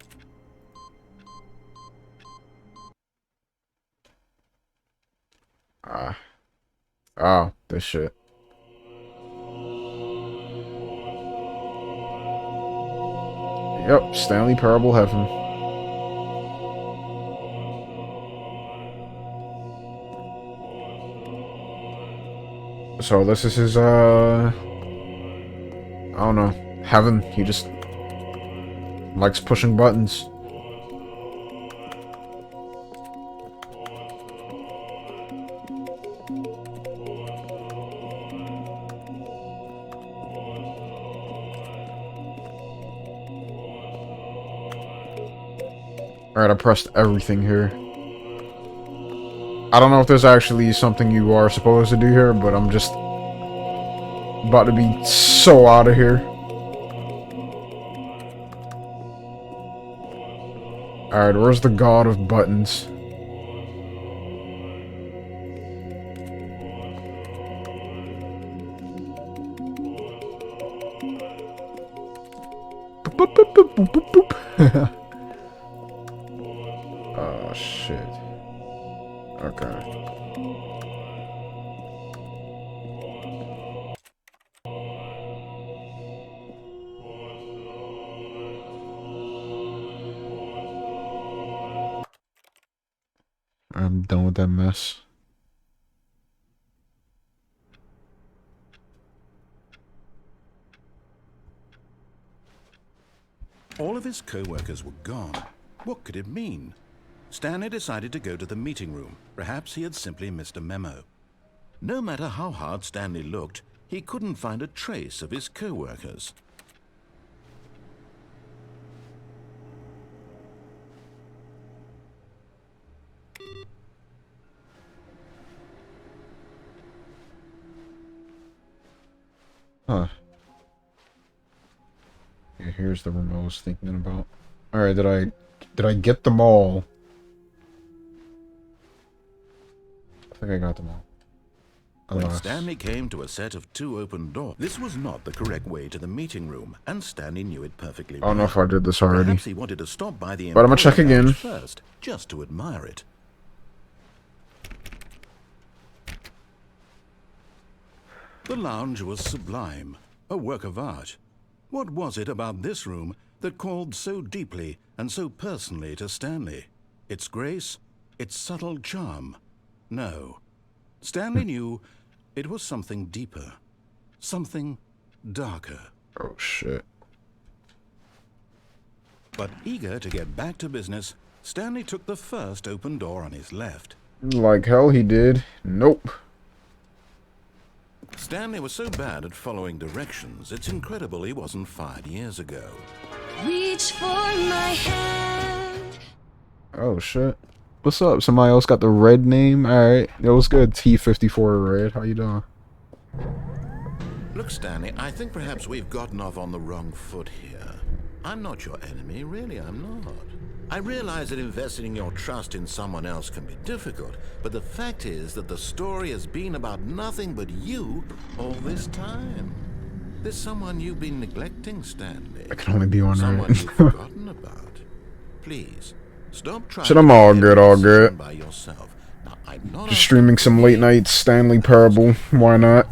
Ah. Oh, this shit. Yep, Stanley Parable Heaven. So this is his, I don't know, heaven. He just likes pushing buttons. Alright, I pressed everything here. I don't know if there's actually something you are supposed to do here, but I'm just about to be so out of here. Alright, where's the god of buttons? Boop, boop, boop, boop, boop, boop. Oh, shit. Okay. I'm done with that mess. All of his co-workers were gone. What could it mean? Stanley decided to go to the meeting room. Perhaps he had simply missed a memo. No matter how hard Stanley looked, he couldn't find a trace of his co-workers. Huh. Okay, here's the room I was thinking about. Alright, did I get them all? I think I got them all. When Alas. Stanley came to a set of 2 open doors, this was not the correct way to the meeting room, and Stanley knew it perfectly I don't know well. if I did this already. Perhaps he wanted to stop by the But I'm gonna check employee again. lounge first, just to admire it. The lounge was sublime, a work of art. What was it about this room that called so deeply and so personally to Stanley? Its grace? Its subtle charm? No. Stanley knew it was something deeper. Something darker. Oh, shit. But eager to get back to business, Stanley took the first open door on his left. Like hell he did. Nope. Stanley was so bad at following directions, it's incredible he wasn't fired years ago. Reach for my hand. Oh, shit. What's up? Somebody else got the red name? Alright. It was good. T54 Red. How you doing? Look, Stanley, I think perhaps we've gotten off on the wrong foot here. I'm not your enemy, really, I'm not. I realize that investing your trust in someone else can be difficult, but the fact is that the story has been about nothing but you all this time. There's someone you've been neglecting, Stanley. I can only be one Someone right. you've forgotten about. Please, stop trying Shit, to I'm all make good, every all decision good. by yourself. Now, I'm not Just asking streaming for some late me. night Stanley Parable. Why not?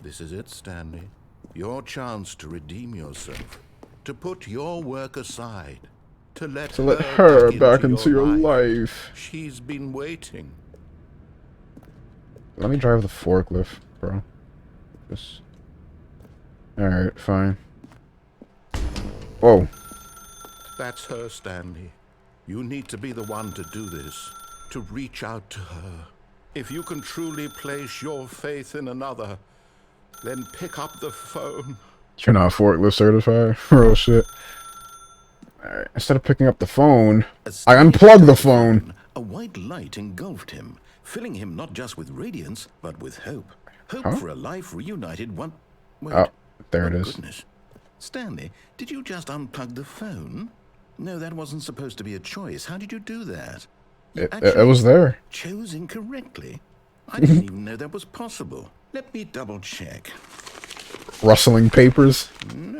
This is it, Stanley. Your chance to redeem yourself. To put your work aside. To let her back into your life. She's been waiting. Let me drive the forklift, bro. Just... Alright, fine. Whoa. That's her, Stanley. You need to be the one to do this. To reach out to her. If you can truly place your faith in another, then pick up the phone. You're not forklift certified? Real shit. Alright, instead of picking up the phone, I unplugged the phone. A white light engulfed him, filling him not just with radiance, but with hope. Hope Huh? for a life reunited one... Wait. Oh, there it Oh, is. Goodness. Stanley, did you just unplug the phone? No, that wasn't supposed to be a choice. How did you do that? You It was there. chose incorrectly. I didn't even know that was possible. Let me double check. Rustling papers. No,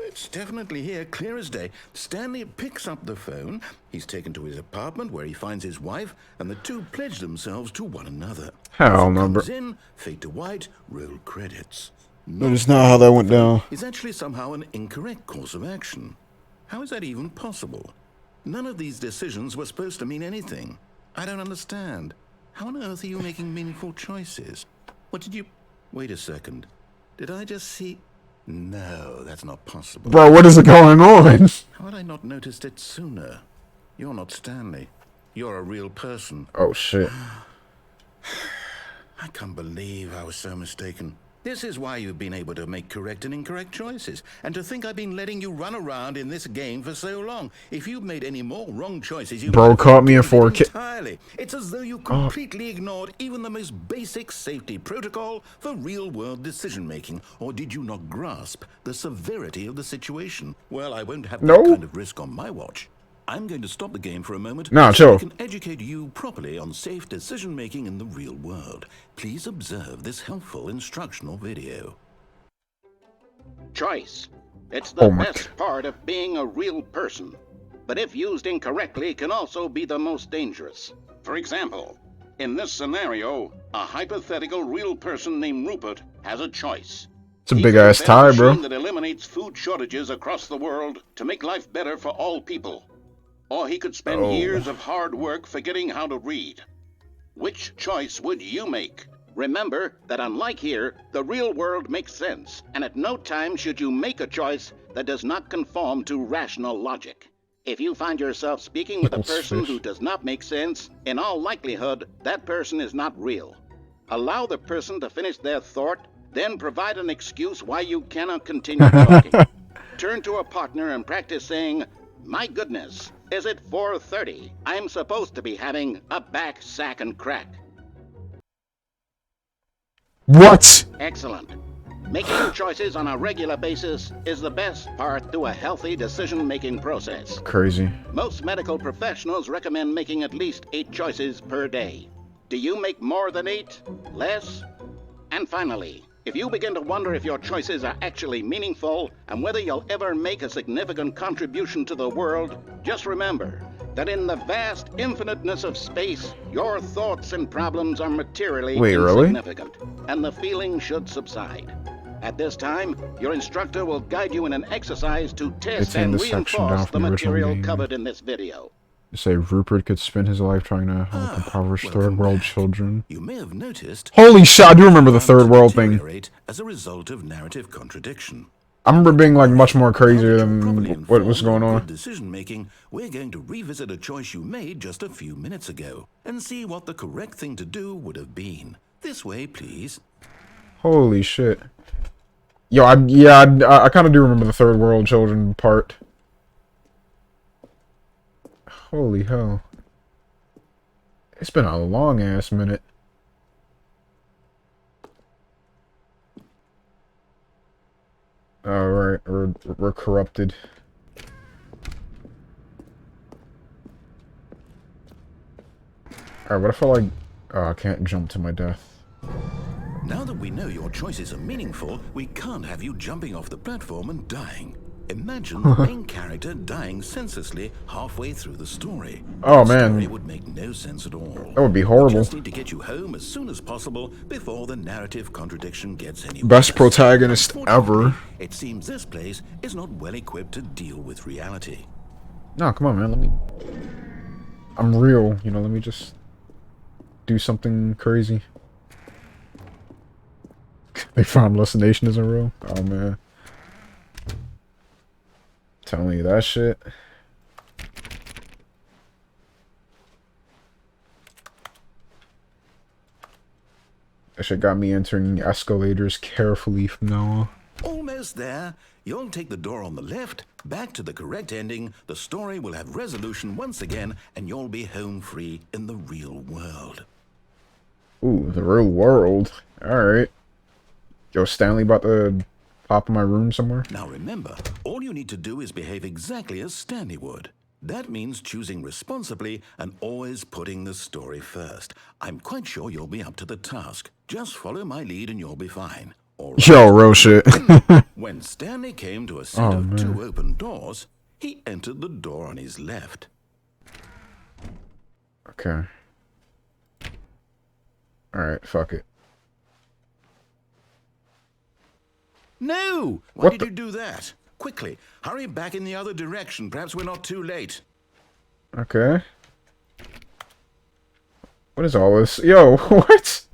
it's definitely here, clear as day. Stanley picks up the phone. He's taken to his apartment where he finds his wife, and the two pledge themselves to one another. Hell Music no, bro. comes in, fade to white, roll credits. That is not how that went down. Is actually somehow an incorrect course of action. How is that even possible? None of these decisions were supposed to mean anything. I don't understand. How on earth are you making meaningful choices? What did you... Wait a second. Did I just see... No, that's not possible. Bro, what is going on? How had I not noticed it sooner? You're not Stanley. You're a real person. Oh, shit. I can't believe I was so mistaken. This is why you've been able to make correct and incorrect choices. And to think I've been letting you run around in this game for so long. If you've made any more wrong choices, you Bro caught me in 4K. entirely. It's as though you completely ignored even the most basic safety protocol for real-world decision-making. Or did you not grasp the severity of the situation? Well, I won't have that kind of risk on my watch. I'm going to stop the game for a moment Nah, so chill. I can educate you properly on safe decision-making in the real world. Please observe this helpful instructional video. Choice. It's the best part of being a real person. But if used incorrectly, can also be the most dangerous. For example, in this scenario, a hypothetical real person named Rupert has a choice. It's a big-ass tie, bro. That eliminates food shortages across the world to make life better for all people. Or he could spend years of hard work forgetting how to read. Which choice would you make? Remember that unlike here, the real world makes sense, and at no time should you make a choice that does not conform to rational logic. If you find yourself speaking with a person who does not make sense, in all likelihood, that person is not real. Allow the person to finish their thought, then provide an excuse why you cannot continue talking. Turn to a partner and practice saying, "My goodness, is it 4:30? I'm supposed to be having a back, sack, and crack." What? Excellent. Making choices on a regular basis is the best part to a healthy decision-making process. Crazy. Most medical professionals recommend making at least 8 choices per day. Do you make more than 8? Less? And finally, if you begin to wonder if your choices are actually meaningful and whether you'll ever make a significant contribution to the world, just remember that in the vast infiniteness of space, your thoughts and problems are materially insignificant, and the feeling should subside. At this time, your instructor will guide you in an exercise to test and reinforce the material covered in this video. You say Rupert could spend his life trying to help impoverished third world children. You may have noticed. Holy shit, I do remember the third world thing. As a result of narrative contradiction. I remember being like much more crazier than what was going on. Decision making, we're going to revisit a choice you made just a few minutes ago and see what the correct thing to do would have been. This way, please. Holy shit. Yo, I kind of do remember the third world children part. Holy hell. It's been a long ass minute. Alright, we're corrupted. Alright, what if I like... Oh, I can't jump to my death. Now that we know your choices are meaningful, we can't have you jumping off the platform and dying. Imagine the main character dying senselessly halfway through the story. Oh man, it would make no sense at all. That would be horrible. We just need to get you home as soon as possible before the narrative contradiction gets any worse. Best protagonist ever. It seems this place is not well equipped to deal with reality. No, come on, man. I'm real. You know, let me just do something crazy. They found hallucination isn't real. Oh man. Telling you that shit. That shit got me entering escalators carefully from now on. Almost there. You'll take the door on the left, back to the correct ending, the story will have resolution once again, and you'll be home free in the real world. Ooh, the real world. Alright. Yo, Stanley about to pop in my room somewhere? Now remember, all you need to do is behave exactly as Stanley would. That means choosing responsibly and always putting the story first. I'm quite sure you'll be up to the task. Just follow my lead and you'll be fine. Right. Yo, real shit. When Stanley came to a set of 2 open doors, he entered the door on his left. Okay. Alright, fuck it. No! Why did you do that? Quickly, hurry back in the other direction. Perhaps we're not too late. Okay. What is all this? Yo, what?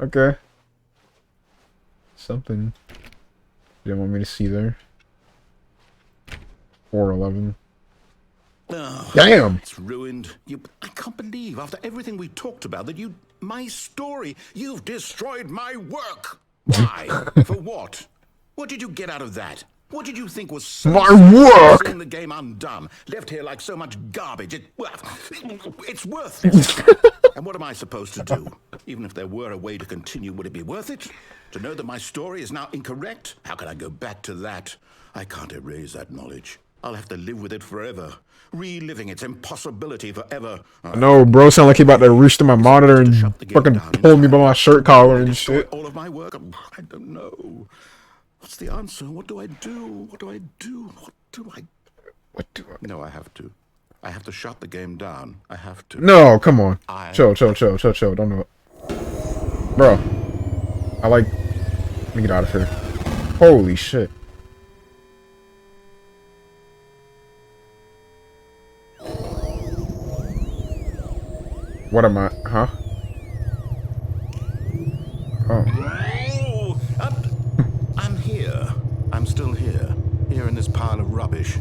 Okay. Something. You didn't want me to see there. 411. Oh, Damn. It's ruined. I can't believe, after everything we talked about, that my story, you've destroyed my work. Why? For what? What did you get out of that? What did you think was so My special, work! seeing the game undone, left here like so much garbage? It's worthless. And what am I supposed to do? Even if there were a way to continue, would it be worth it? To know that my story is now incorrect? How can I go back to that? I can't erase that knowledge. I'll have to live with it forever, reliving its impossibility forever. No, bro, sound like he about to reach to my monitor and fucking pull me by my shirt collar and shit. All of my work? I don't know. What's the answer? What do I do? What do I do? What do I... No, I have to. I have to shut the game down. I have to. No, come on. Chill. Don't do it. Bro. Let me get out of here. Holy shit. What am I? Huh? Oh. I'm here. I'm still here. Here in this pile of rubbish.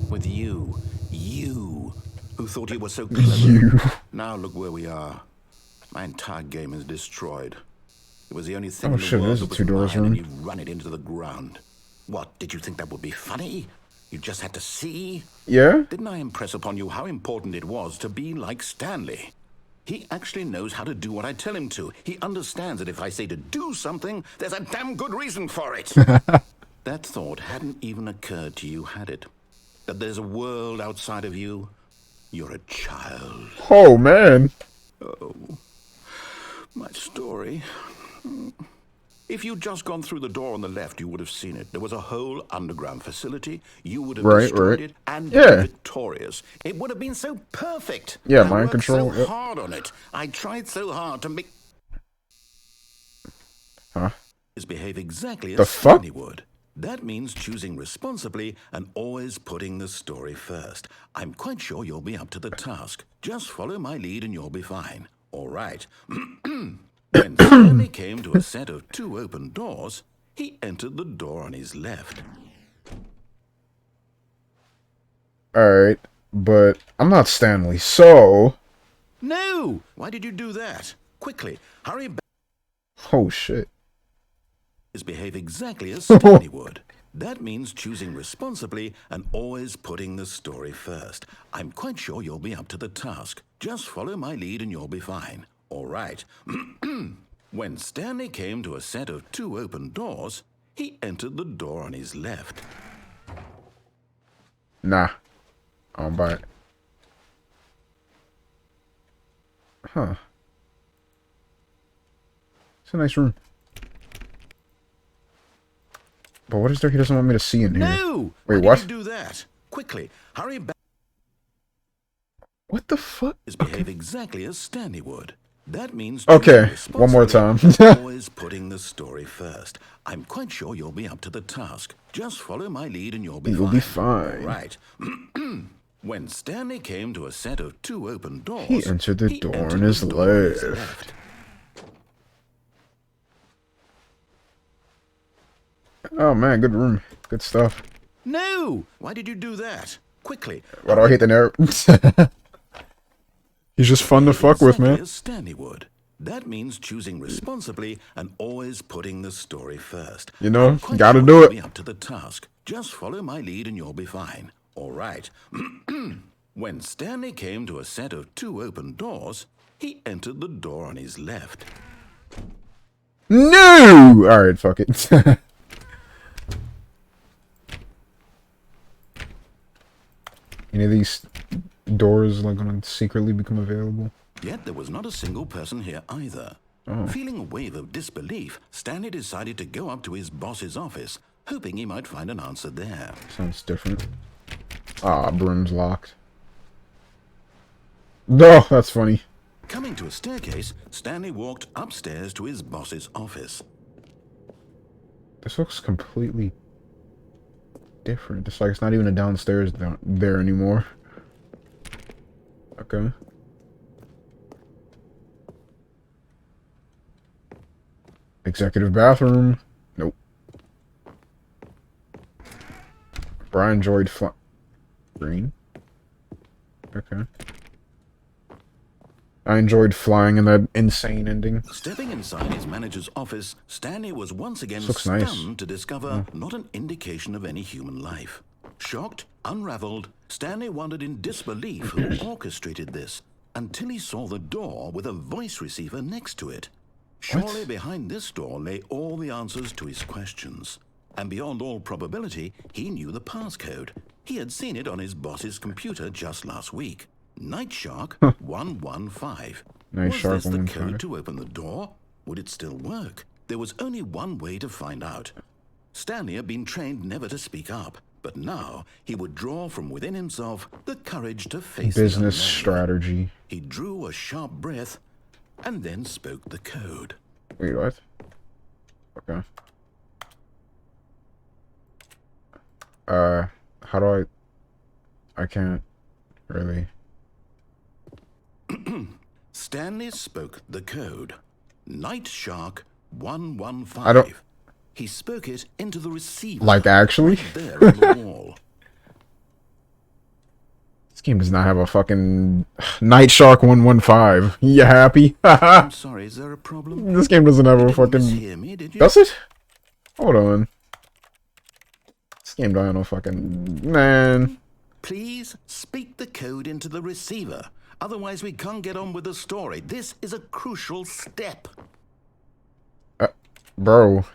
With you. You. Who thought you were so clever. You. Now look where we are. My entire game is destroyed. It was the only thing in the shit, world there's that a was two-doors mine, room. and you run it into the ground. What, did you think that would be funny? You just had to see? Yeah? Didn't I impress upon you how important it was to be like Stanley? He actually knows how to do what I tell him to. He understands that if I say to do something, there's a damn good reason for it. That thought hadn't even occurred to you, had it? That there's a world outside of you? You're a child. Oh, man. Oh, my story. If you'd just gone through the door on the left, you would have seen it. There was a whole underground facility. You would have destroyed it and been victorious. It would have been so perfect. Yeah, I mind worked control. so hard on it. I tried so hard to make... Huh? Behave exactly The as fuck? Stanley would. That means choosing responsibly and always putting the story first. I'm quite sure you'll be up to the task. Just follow my lead and you'll be fine. All right. When Stanley came to a set of 2 open doors, he entered the door on his left. Alright, but I'm not Stanley, so... No! Why did you do that? Quickly, hurry back. Oh, shit. Behave exactly as Stanley would. That means choosing responsibly and always putting the story first. I'm quite sure you'll be up to the task. Just follow my lead and you'll be fine. All right. When Stanley came to a set of 2 open doors, he entered the door on his left. Nah. I don't buy it. Huh. It's a nice room. But what is there he doesn't want me to see in here? No! Wait, Why what? did you do that? Quickly, hurry back. What the fuck? Behave exactly as Stanley would. That means Okay, one more time. always putting the story first. I'm quite sure you'll be up to the task. Just follow my lead and you'll be fine. You'll be fine. Right. When Stanley came to a set of 2 open doors, He entered the door on his left. Oh man, good room. Good stuff. No! Why did you do that? Quickly. Why do I hate the narrative? He's just fun to fuck with, man. As Stanley would. That means choosing responsibly and always putting the story first. You know, I'm quite gotta sure do you'll it. Be up to the task. Just follow my lead and you'll be fine. All right. When Stanley came to a set of 2 open doors, he entered the door on his left. No! Alright, fuck it. Any of these doors like gonna secretly become available? Yet there was not a single person here either. Feeling a wave of disbelief, Stanley decided to go up to his boss's office, hoping he might find an answer there. Sounds different. Ah, broom's locked. No, that's funny. Coming to a staircase, Stanley walked upstairs to his boss's office. This looks completely different. It's like it's not even a downstairs down there anymore. Okay. Executive bathroom. Nope. Brian enjoyed green. Okay. I enjoyed flying in that insane ending. Stepping inside his manager's office, Stanley was once again This looks stunned nice. to discover not an indication of any human life. Shocked, unraveled, Stanley wondered in disbelief who orchestrated this until he saw the door with a voice receiver next to it. Surely behind this door lay all the answers to his questions. And beyond all probability, he knew the passcode. He had seen it on his boss's computer just last week. Night Shark 115. Night Was Shark this the 115. code to open the door? Would it still work? There was only one way to find out. Stanley had been trained never to speak up, but now he would draw from within himself the courage to face the Business unknown. strategy. He drew a sharp breath and then spoke the code. Wait, what? Okay. How do I can't really. Stanley spoke the code. Night Shark 115. I don't- He spoke it into the receiver. Like, actually? There on the wall. This game does not have a fucking Night Shark 115. You happy? I'm sorry, is there a problem? This game doesn't have You a didn't fucking. mishear me, did you? Does it? Hold on. This game don't have no fucking. Man. Please speak the code into the receiver. Otherwise, we can't get on with the story. This is a crucial step. Bro.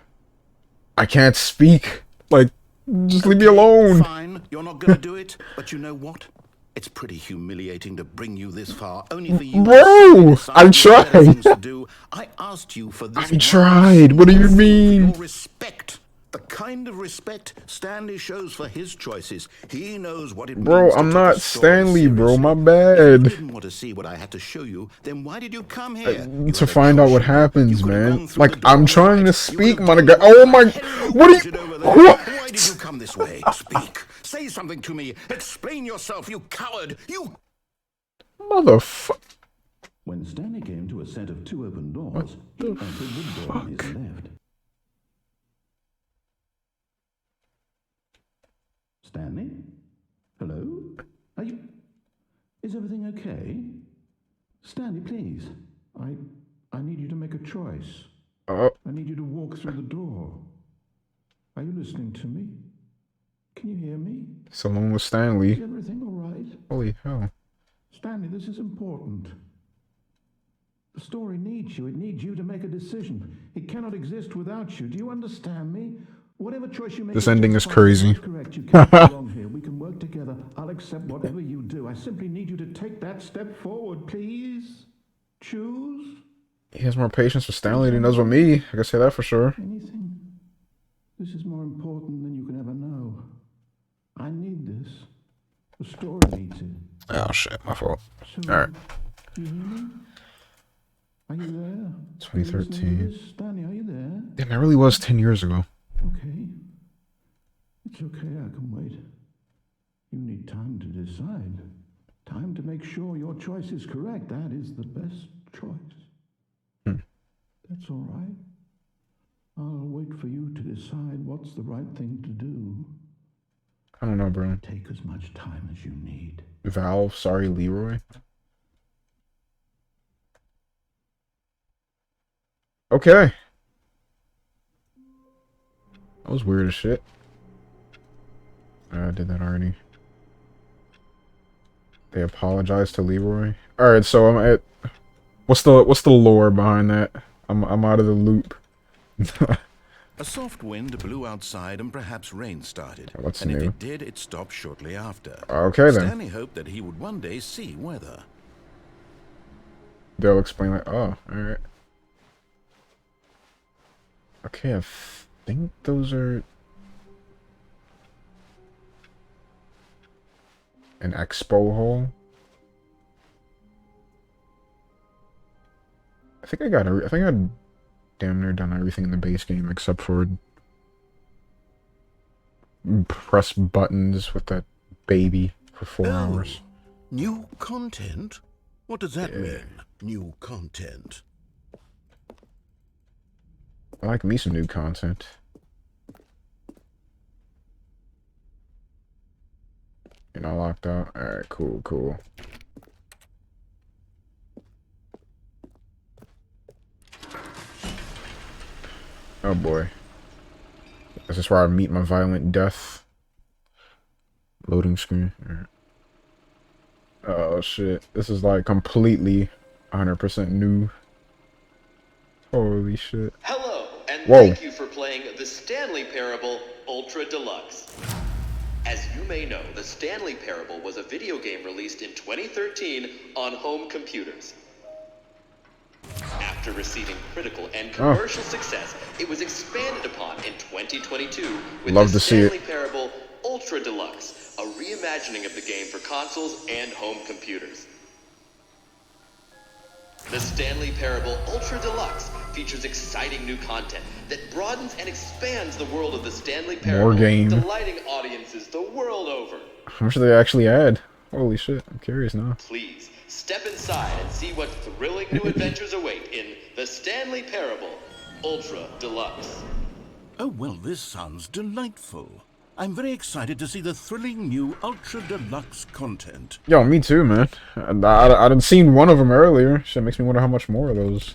I can't speak. Like, just leave me alone. Fine, you're not going to do it. But you know what? It's pretty humiliating to bring you this far, only for you. Bro, I tried. To do. I asked you for this. I tried. What do you for mean? your respect. The kind of respect Stanley shows for his choices. He knows what it means. Bro, to I'm take not a story Stanley, bro. seriously. My If you bad. didn't want to see what I had to show you, then why did you come here? You To had a find out choice. what You happens, could have man. gone through Like, the door I'm on the trying right. to You speak, would my have nigga. gone Oh through my. the head What exit are over you. there. What? Why did you come this way? Speak. Say something to me. Explain yourself, you coward. You. Motherfucker. When Stanley came to a set of two open doors, he entered the door on his left. Stanley? Hello? Are you... Is everything okay? Stanley, please. I need you to make a choice. Oh, I need you to walk through the door. Are you listening to me? Can you hear me? it's alone with Stanley. Is everything all right? Holy hell. Stanley, this is important. The story needs you. It needs you to make a decision. It cannot exist without you. Do you understand me? Whatever choice you make... This ending is just fine. crazy. That's correct. You can't belong here. We can work together. I'll accept whatever you do. I simply need you to take that step forward, please. Choose He has more patience with Stanley than he does with me. I can say that for sure. anything. This is more important than you can ever know. I need this. The story needs it. Oh shit, my fault. So, Alright. do you hear me? Are you there? 2013. Are you listening to this? Danny, are you there? Damn, that really was 10 years ago. Okay. It's okay, I can wait. You need time to decide. Time to make sure your choice is correct. That is the best choice. That's all right. I'll wait for you to decide what's the right thing to do. I don't know, bro. Take as much time as you need. Valve, sorry, Leroy. Okay. That was weird as shit. I did that already. They apologized to Leroy. All right, so I'm at. What's the lore behind that? I'm out of the loop. A soft wind blew outside and perhaps rain started. What's and if new? it did, it stopped shortly after. Okay then. Stanley hoped that he would one day see weather. They'll explain like, oh, all right. Okay, I think those are an expo hall. I think I got. I think I damn near done everything in the base game except for press buttons with that baby for 4 hours. New content? What does that mean? New content. I like me some new content. You're not locked out? Alright, cool, cool. Oh boy. Is this where I meet my violent death? Loading screen. Alright. Oh shit. This is like completely 100% new. Holy shit. Hello, and Whoa. thank you for playing the Stanley Parable Ultra Deluxe. As you may know, the Stanley Parable was a video game released in 2013 on home computers. After receiving critical and commercial success, it was expanded upon in 2022 with Love the to see it. Stanley Parable Ultra Deluxe, a reimagining of the game for consoles and home computers. The Stanley Parable Ultra Deluxe features exciting new content that broadens and expands the world of the Stanley Parable, More game. delighting audiences the world over. How much do they actually add? Holy shit, I'm curious now. Please, step inside and see what thrilling new adventures await in the Stanley Parable Ultra Deluxe. Oh, well, this sounds delightful. I'm very excited to see the thrilling new Ultra Deluxe content. Yo, me too, man. I done seen one of them earlier. Shit makes me wonder how much more of those.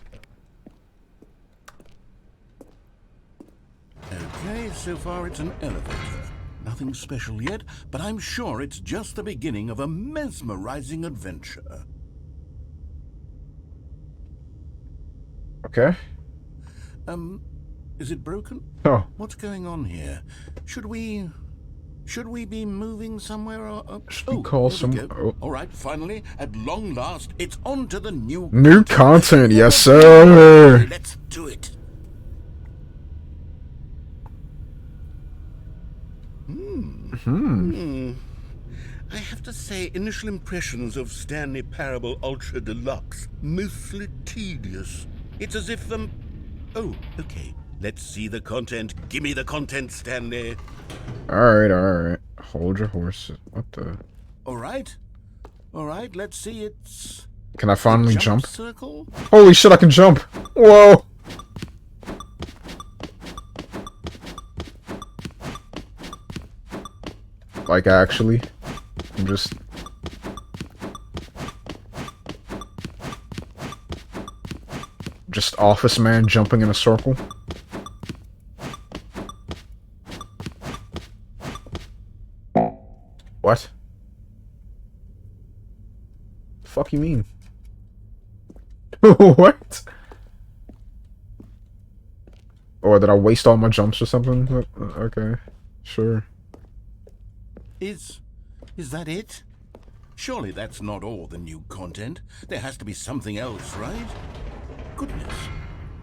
Okay, so far it's an elevator. Nothing special yet, but I'm sure it's just the beginning of a mesmerizing adventure. Okay. Is it broken? Oh. What's going on here? Should we be moving somewhere or... Should we call here we some... go. Oh. All right, finally, at long last, it's on to the new... New content, yes sir! Let's do it. I have to say, initial impressions of Stanley Parable Ultra Deluxe, mostly tedious. It's as if, oh, okay. Let's see the content. Give me the content, Stanley. Alright. Hold your horses. What the... Alright, let's see it's... Can I finally jump? Circle? Holy shit, I can jump! Whoa! Like, actually. I'm just office man jumping in a circle. What? The fuck you mean? What? Or did I waste all my jumps or something? Okay, sure. Is that it? Surely that's not all the new content. There has to be something else, right? Goodness.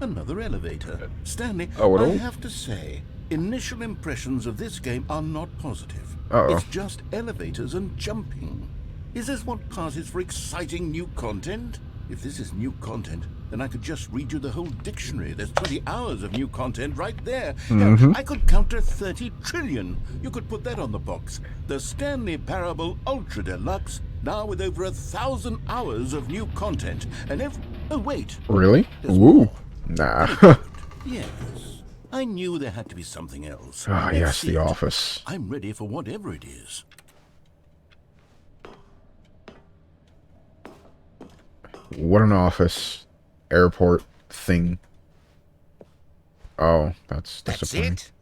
Another elevator. Stanley, I have to say, initial impressions of this game are not positive. Uh-oh. It's just elevators and jumping. Is this what passes for exciting new content? If this is new content, then I could just read you the whole dictionary. There's 20 hours of new content right there. Hell, I could count to 30 trillion. You could put that on the box. The Stanley Parable Ultra Deluxe, now with over 1,000 hours of new content. And oh, wait. Really? There's Woo. more. Nah. Yes. I knew there had to be something else. Ah, Let's yes, see The it. Office. I'm ready for whatever it is. What an office. Airport thing. Oh, that's disappointing. That's it?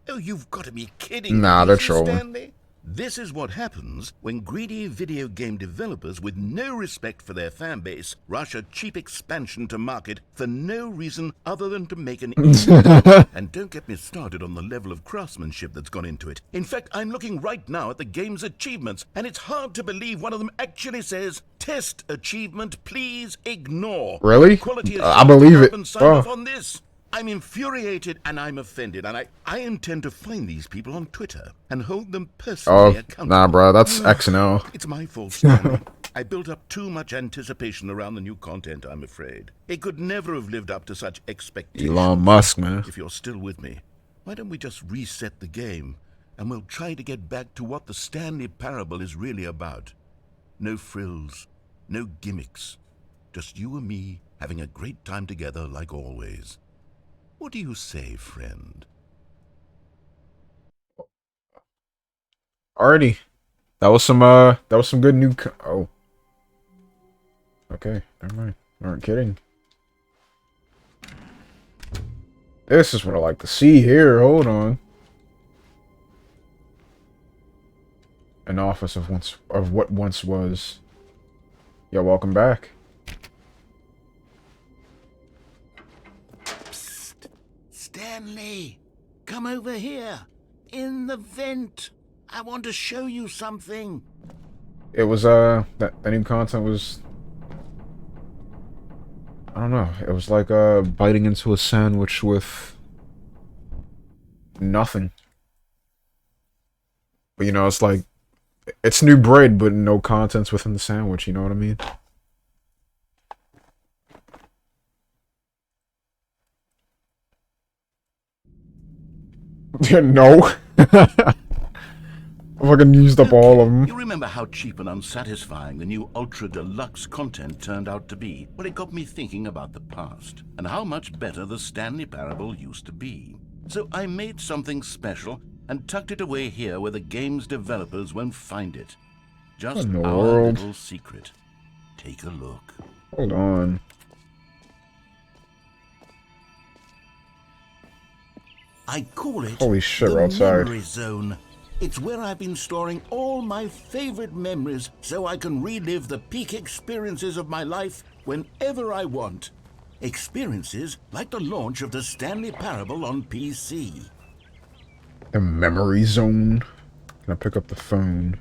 Oh, you've got to be kidding Nah, me, they're Mrs. trolling. Stanley. This is what happens when greedy video game developers with no respect for their fan base rush a cheap expansion to market for no reason other than to make an easy dollar. And don't get me started on the level of craftsmanship that's gone into it. In fact, I'm looking right now at the game's achievements, and it's hard to believe one of them actually says, "Test achievement, please ignore." Really? Quality I believe it. and sign Oh. off on this. I'm infuriated and I'm offended, and I intend to find these people on Twitter and hold them personally Oh, accountable. nah, bro. That's X and O. It's my fault, Stanley. I built up too much anticipation around the new content, I'm afraid. It could never have lived up to such expectations. Elon Musk, man. If you're still with me, why don't we just reset the game, and we'll try to get back to what the Stanley Parable is really about. No frills, no gimmicks. Just you and me having a great time together like always. What do you say, friend? Alrighty. That was some good new. Oh, okay, never mind. Aren't kidding. This is what I like to see here. Hold on. An office of what once was. Yo, welcome back. Psst. Stanley, come over here. In the vent. I want to show you something. It was that new content was, I don't know. It was like biting into a sandwich with nothing. But you know, it's like it's new bread but no contents within the sandwich, you know what I mean? No. I fucking used up all of them. You remember how cheap and unsatisfying the new Ultra Deluxe content turned out to be? Well, it got me thinking about the past and how much better the Stanley Parable used to be. So I made something special and tucked it away here where the game's developers won't find it. Just In the our world? little secret. Take a look. Hold on. I call it Holy shit, the we're outside. Memory Zone. It's where I've been storing all my favorite memories so I can relive the peak experiences of my life whenever I want. Experiences like the launch of the Stanley Parable on PC. The memory zone. Can I pick up the phone?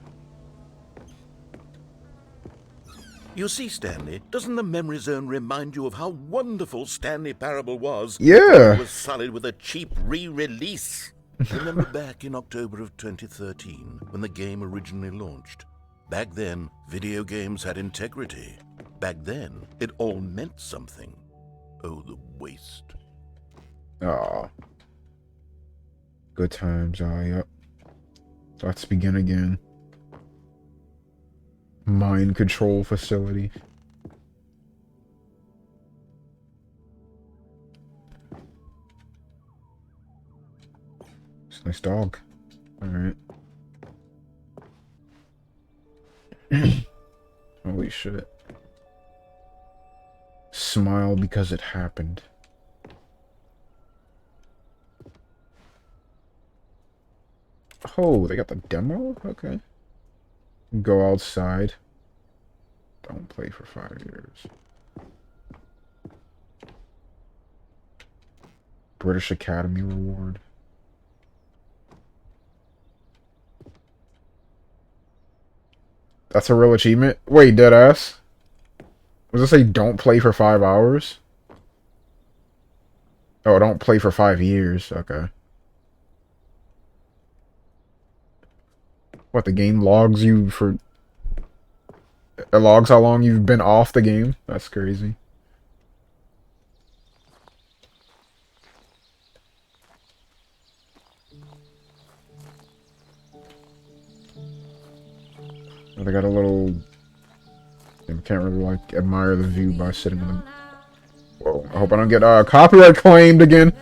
You see, Stanley, doesn't the Memory Zone remind you of how wonderful Stanley Parable was? Yeah. It was solid with a cheap re-release. Remember back in October of 2013, when the game originally launched? Back then, video games had integrity. Back then, it all meant something. Oh, the waste. Aw. Good times, yep. Let's begin again. Mind control facility. It's a nice dog. Alright. Holy shit. Smile because it happened. Oh, they got the demo? Okay. Go outside. Don't play for 5 years. British Academy Award. That's a real achievement? Wait, deadass? Does it say don't play for 5 hours? Oh, don't play for 5 years. Okay. What, the game logs you for... It logs how long you've been off the game? That's crazy. Oh, they got a little... I can't really, like, admire the view by sitting in the... Whoa, I hope I don't get copyright claimed again.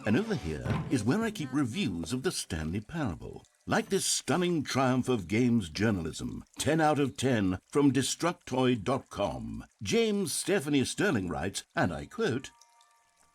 And over here is where I keep reviews of the Stanley Parable. Like this stunning triumph of games journalism, 10 out of 10 from Destructoid.com. James Stephanie Sterling writes, and I quote,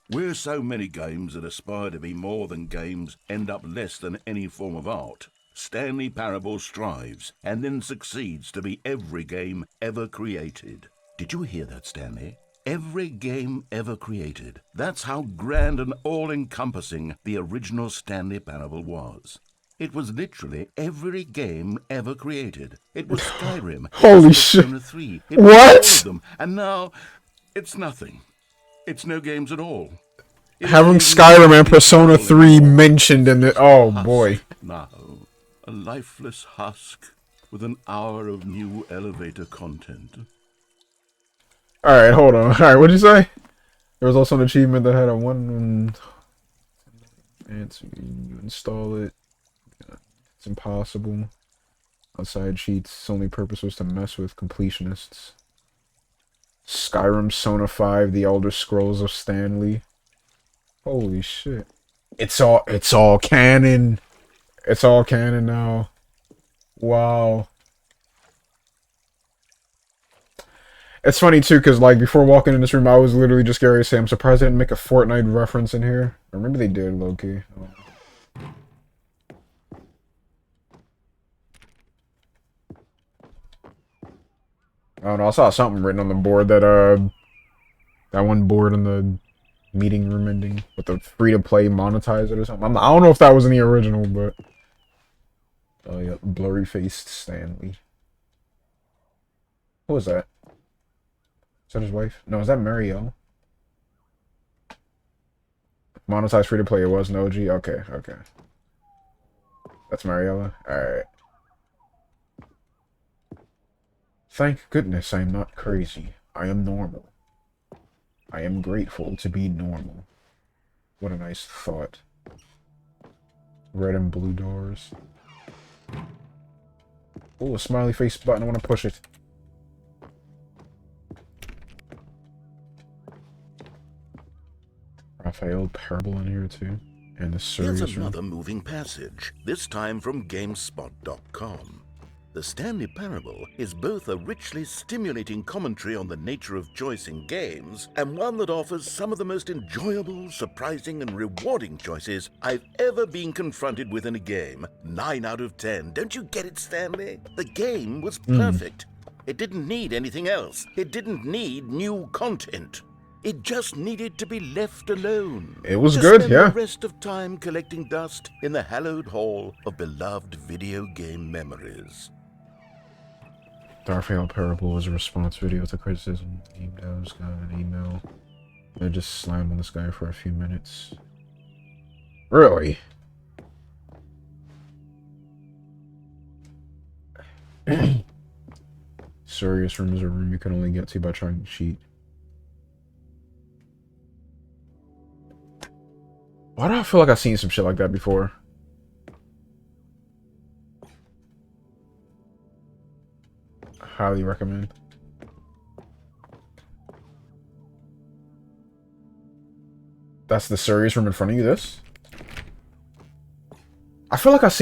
"Where so many games that aspire to be more than games end up less than any form of art, Stanley Parable strives and then succeeds to be every game ever created." Did you hear that, Stanley? Every game ever created. That's how grand and all-encompassing the original Stanley Parable was. It was literally every game ever created. It was Skyrim. Holy it was shit. Persona 3. It was What? all of them. And now, it's nothing. It's no games at all. It Having isn't Skyrim even and Persona Parable 3 anymore. mentioned in it. Oh, boy. Now, a lifeless husk with an hour of new elevator content. Alright, hold on. Alright, what'd you say? There was also an achievement that had a one... Fancy. You install it. It's impossible. Outside cheats. Its only purpose was to mess with completionists. Skyrim, Sona 5, The Elder Scrolls of Stanley. Holy shit. It's all canon. It's all canon now. Wow. It's funny too, because like before walking in this room, I was literally just curious to say, I'm surprised they didn't make a Fortnite reference in here. Or maybe they did, low-key. I don't know, I saw something written on the board that one board in the meeting room ending with the free-to-play monetize it or something. I don't know if that was in the original, but... Oh yeah, blurry-faced Stanley. Who was that? Is that his wife? No, is that Marielle? Monetize free-to-play, it was an OG? Okay, okay. That's Mariella? Alright. Thank goodness I am not crazy. I am normal. I am grateful to be normal. What a nice thought. Red and blue doors. Oh, a smiley face button. I want to push it. Raphael Parable in here too. And the serious Here's room. another moving passage, this time from GameSpot.com. The Stanley Parable is both a richly stimulating commentary on the nature of choice in games, and one that offers some of the most enjoyable, surprising, and rewarding choices I've ever been confronted with in a game. 9 out of 10. Don't you get it, Stanley? The game was perfect. It didn't need anything else. It didn't need new content. It just needed to be left alone. It was to good, spend yeah. the rest of time collecting dust in the hallowed hall of beloved video game memories. Raphael Parable was a response video to criticism. Game devs got an email. They just slammed on this guy for a few minutes. Really? Serious room is a room you can only get to by trying to cheat. Why do I feel like I've seen some shit like that before? Highly recommend. That's the serious room in front of you, this? I feel like I've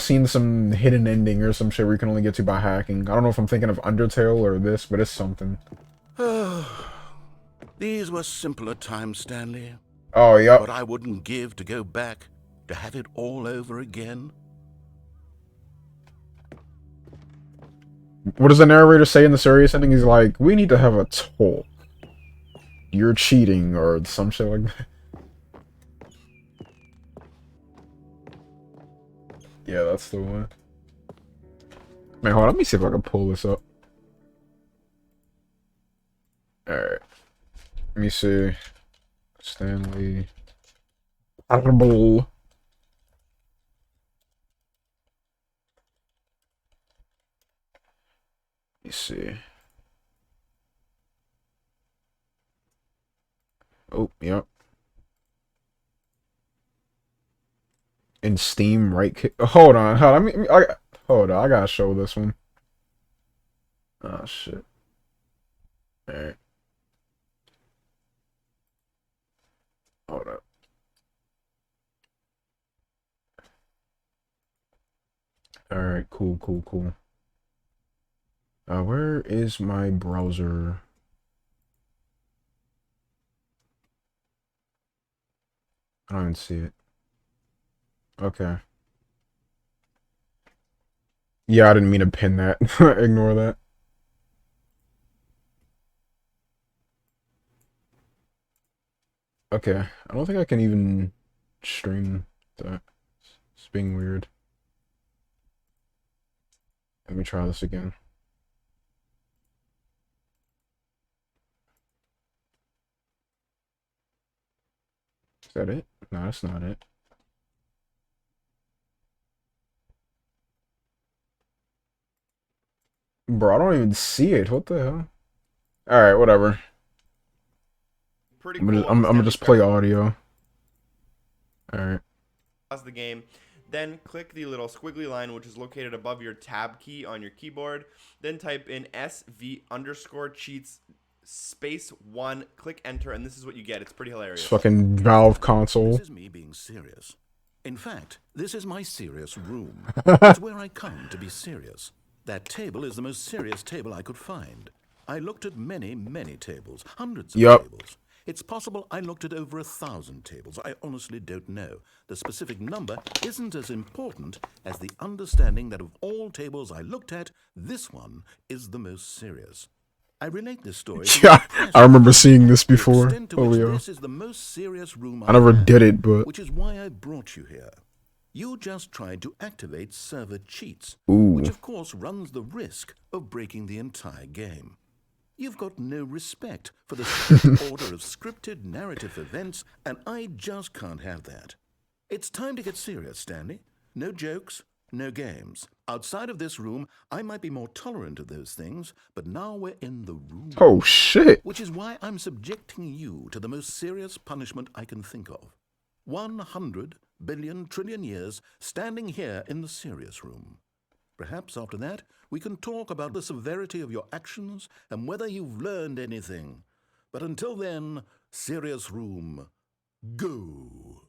seen some hidden ending or some shit where you can only get to by hacking. I don't know if I'm thinking of Undertale or this, but it's something. These were simpler times, Stanley. Oh, yep. What I wouldn't give to go back, to have it all over again. What does the narrator say in the serious ending? He's like, we need to have a talk. You're cheating, or some shit like that. Yeah, that's the one. Man, hold on, let me see if I can pull this up. Alright. Let me see. Stanley Parable. Let me see. Oh, yep. In Steam, right? Hold on, hold on. I gotta show this one. Oh shit. Alright. Hold up. Alright, cool. Where is my browser? I don't even see it. Okay. Yeah, I didn't mean to pin that. Ignore that. Okay. I don't think I can even stream that. It's being weird. Let me try this again. Is that it? No, that's not it. Bro, I don't even see it. What the hell? Alright, whatever. Pretty I'm cool. gonna just play audio. Alright. Pause the game. Then click the little squiggly line which is located above your tab key on your keyboard. Then type in SV_cheats space 1. Click enter, and this is what you get. It's pretty hilarious. It's fucking Valve console. This is me being serious. In fact, this is my serious room. It's where I come to be serious. That table is the most serious table I could find. I looked at many, many tables, hundreds of Yup. tables. It's possible I looked at over 1,000 tables. I honestly don't know. The specific number isn't as important as the understanding that of all tables I looked at, this one is the most serious. I relate this story. Yeah, I remember seeing this before. The extent to which Julio. this is the most serious room I never have, did it, but which is why I brought you here. You just tried to activate server cheats, ooh. which of course runs the risk of breaking the entire game. You've got no respect for the strict order of scripted narrative events, and I just can't have that. It's time to get serious, Stanley. No jokes, no games. Outside of this room, I might be more tolerant of those things, but now we're in the room. Oh shit. Which is why I'm subjecting you to the most serious punishment I can think of. 100 billion trillion years standing here in the serious room. Perhaps after that, we can talk about the severity of your actions and whether you've learned anything. But until then, serious room, go.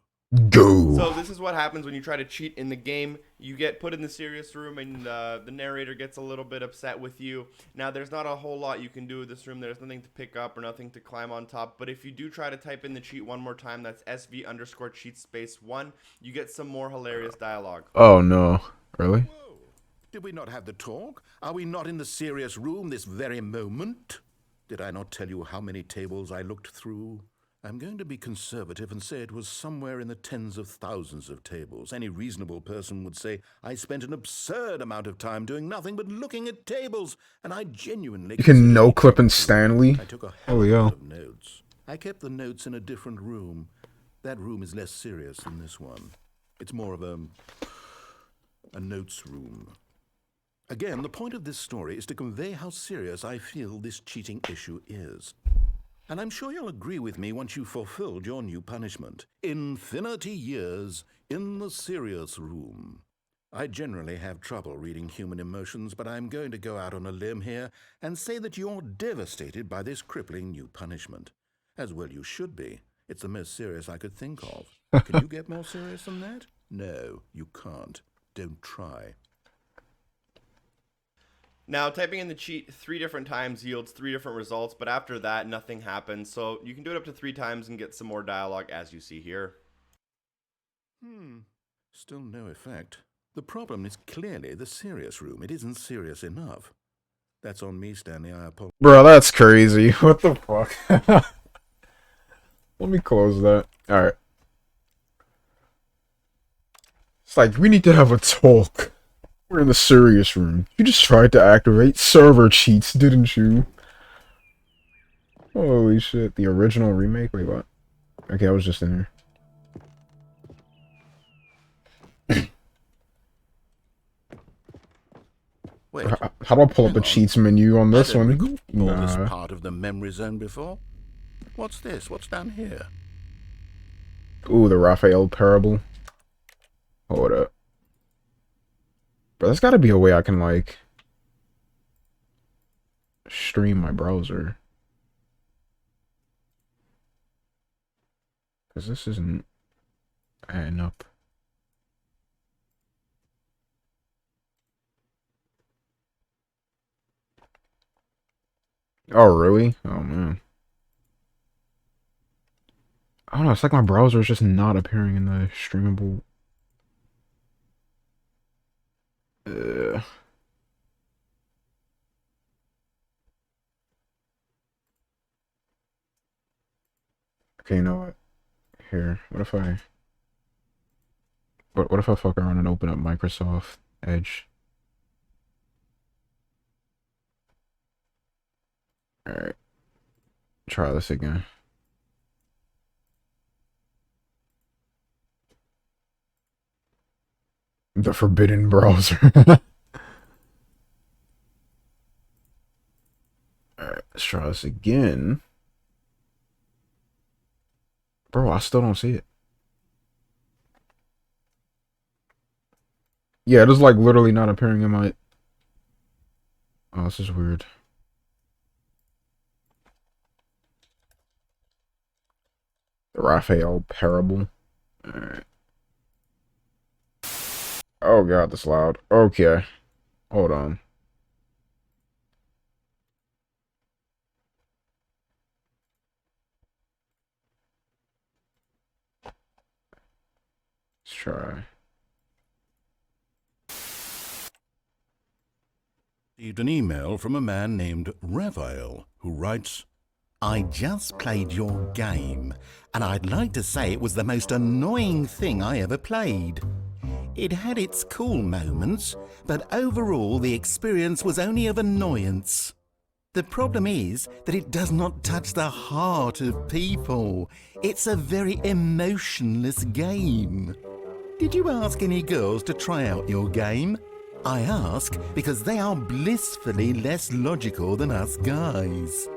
Go. So this is what happens when you try to cheat in the game. You get put in the serious room, and the narrator gets a little bit upset with you. Now, there's not a whole lot you can do with this room. There's nothing to pick up or nothing to climb on top. But if you do try to type in the cheat one more time, that's SV_cheat space 1, you get some more hilarious dialogue. Oh no. Really? Whoa. Did we not have the talk? Are we not in the serious room this very moment? Did I not tell you how many tables I looked through? I'm going to be conservative and say it was somewhere in the tens of thousands of tables. Any reasonable person would say I spent an absurd amount of time doing nothing but looking at tables, and I genuinely... You can no clip in Stanley. I took a hell of a lot of notes. I kept the notes in a different room. That room is less serious than this one. It's more of a notes room. Again, the point of this story is to convey how serious I feel this cheating issue is. And I'm sure you'll agree with me once you've fulfilled your new punishment. Infinity years in the serious room. I generally have trouble reading human emotions, but I'm going to go out on a limb here and say that you're devastated by this crippling new punishment. As well you should be. It's the most serious I could think of. Can you get more serious than that? No, you can't. Don't try. Now, typing in the cheat 3 different times yields 3 different results, but after that, nothing happens. So you can do it up to 3 times and get some more dialogue, as you see here. Still no effect. The problem is clearly the serious room. It isn't serious enough. That's on me, Stanley. I apologize. Bro, that's crazy. What the fuck? Let me close that. Alright. It's like, we need to have a talk. We're in the serious room. You just tried to activate server cheats, didn't you? Holy shit. The original remake? Wait, what? Okay, I was just in here. Wait, How do I pull up the hang on. cheats menu on this I don't one? recall this Nah. part of the memory zone before. What's this? What's down here? Ooh, the Raphael Parable. Hold up. But there's gotta be a way I can, like, stream my browser. Because this isn't adding up. Oh, really? Oh, man. I don't know, it's like my browser is just not appearing in the streamable... Okay, you know what? Here, what if I... What if I fuck around and open up Microsoft Edge? Alright. Try this again. The forbidden browser. Alright, let's try this again. Bro, I still don't see it. Yeah, it is like literally not appearing in my... Oh, this is weird. The Raphael Parable. Alright. Oh god, that's loud. Okay. Hold on. Let's try. Received an email from a man named Raphael, who writes, I just played your game, and I'd like to say it was the most annoying thing I ever played. It had its cool moments, but overall the experience was only of annoyance. The problem is that it does not touch the heart of people. It's a very emotionless game. Did you ask any girls to try out your game? I ask because they are blissfully less logical than us guys.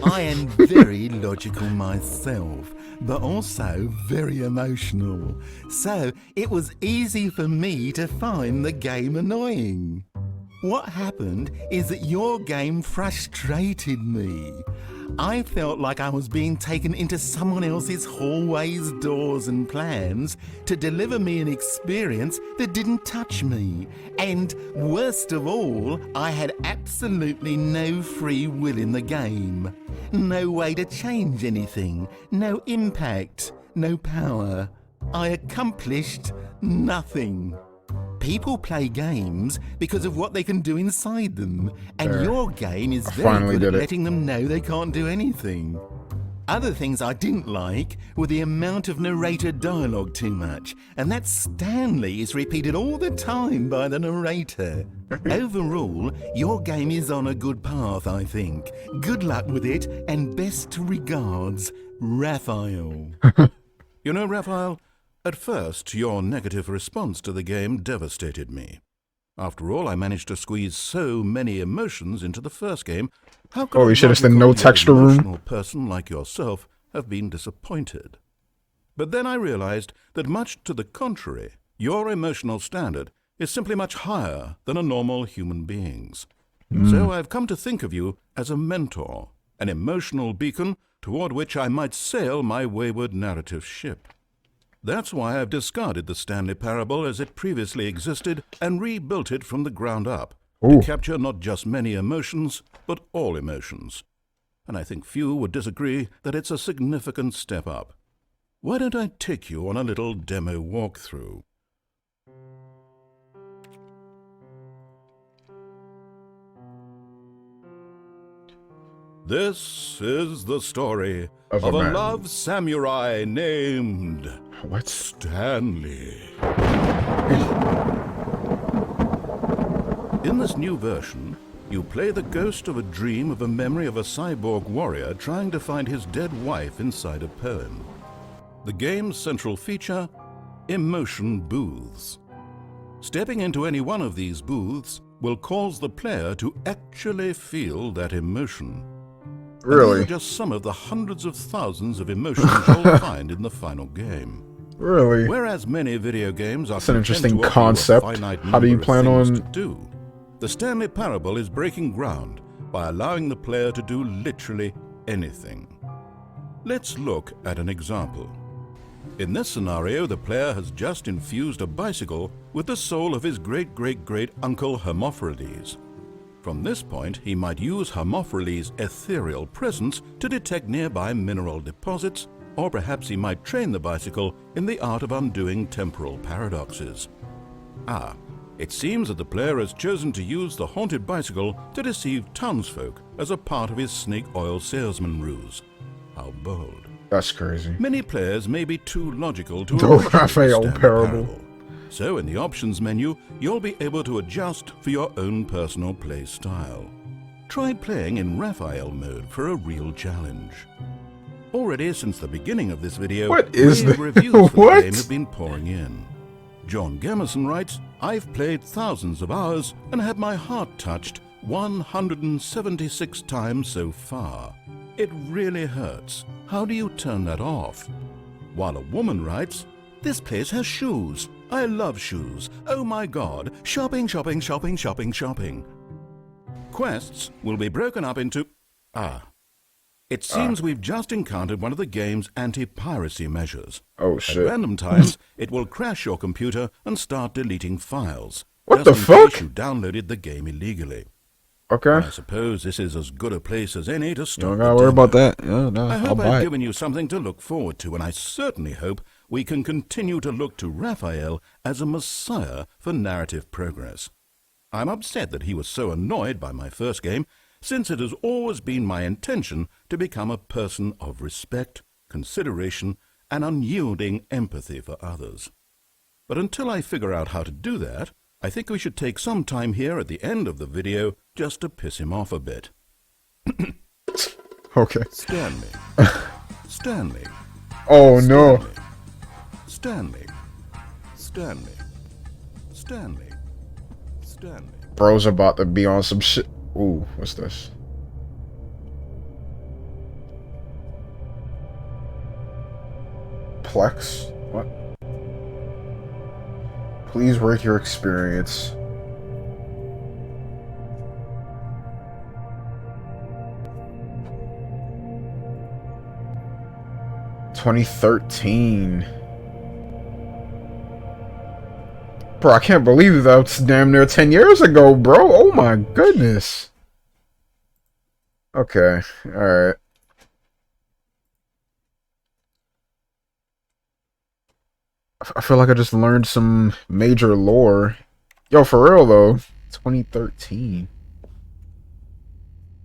I am very logical myself, but also very emotional. So it was easy for me to find the game annoying. What happened is that your game frustrated me. I felt like I was being taken into someone else's hallways, doors and plans to deliver me an experience that didn't touch me. And worst of all, I had absolutely no free will in the game. No way to change anything, no impact, no power. I accomplished nothing. People play games because of what they can do inside them, and There. your game is I very finally good at did it. letting them know they can't do anything. Other things I didn't like were the amount of narrator dialogue too much, and that Stanley is repeated all the time by the narrator. Overall, your game is on a good path, I think. Good luck with it, and best regards, Raphael. You know, Raphael, at first, your negative response to the game devastated me. After all, I managed to squeeze so many emotions into the first game. How could Holy a shit, it's the logical no yet texture room. emotional person like yourself have been disappointed? But then I realized that much to the contrary, your emotional standard is simply much higher than a normal human being's. So I've come to think of you as a mentor, an emotional beacon toward which I might sail my wayward narrative ship. That's why I've discarded the Stanley Parable as it previously existed and rebuilt it from the ground up Ooh. to capture not just many emotions, but all emotions. And I think few would disagree that it's a significant step up. Why don't I take you on a little demo walkthrough? This is the story Of of a a man. love samurai named What? Stanley. In this new version, you play the ghost of a dream of a memory of a cyborg warrior trying to find his dead wife inside a poem. The game's central feature, emotion booths. Stepping into any one of these booths will cause the player to actually feel that emotion. And these Really? are just some of the hundreds of thousands of emotions you'll find in the final game. Really? Whereas many video games are That's an content interesting to offer you a concept. finite How do you number of plan things on- to do, the Stanley Parable is breaking ground by allowing the player to do literally anything. Let's look at an example. In this scenario, the player has just infused a bicycle with the soul of his great-great-great-uncle Hermophrides. From this point, he might use Hermophrides' ethereal presence to detect nearby mineral deposits, or perhaps he might train the bicycle in the art of undoing temporal paradoxes. It seems that the player has chosen to use the haunted bicycle to deceive townsfolk as a part of his snake oil salesman ruse. How bold. That's crazy. Many players may be too logical to The appreciate Raphael Stanley Parable. So in the options menu, you'll be able to adjust for your own personal play style. Try playing in Raphael mode for a real challenge. Already since the beginning of this video, What is rave the- reviews for what? the game have been pouring in. John Gamerson writes, I've played thousands of hours and had my heart touched 176 times so far. It really hurts. How do you turn that off? While a woman writes, this place has shoes. I love shoes. Oh my god. Shopping, shopping, shopping, shopping, shopping. Quests will be broken up into... It seems we've just encountered one of the game's anti-piracy measures. Oh, At shit. random times, it will crash your computer and start deleting files. What just the in fuck? case you downloaded the game illegally. Okay. I suppose this is as good a place as any to You stop don't the gotta worry about demo. that. Yeah, no, I I'll hope buy I've it. given you something to look forward to, and I certainly hope we can continue to look to Raphael as a messiah for narrative progress. I'm upset that he was so annoyed by my first game, since it has always been my intention to become a person of respect, consideration, and unyielding empathy for others. But until I figure out how to do that, I think we should take some time here at the end of the video just to piss him off a bit. Okay. Stanley. Stanley. Oh, no. Stanley. Stanley. Stanley. Stanley. Bro's about to be on some shit. Ooh, what's this? Plex? What? Please rate your experience. "2013." Bro, I can't believe that's damn near 10 years ago, bro. Oh my goodness. Okay, alright. I feel like I just learned some major lore. Yo, for real though. 2013.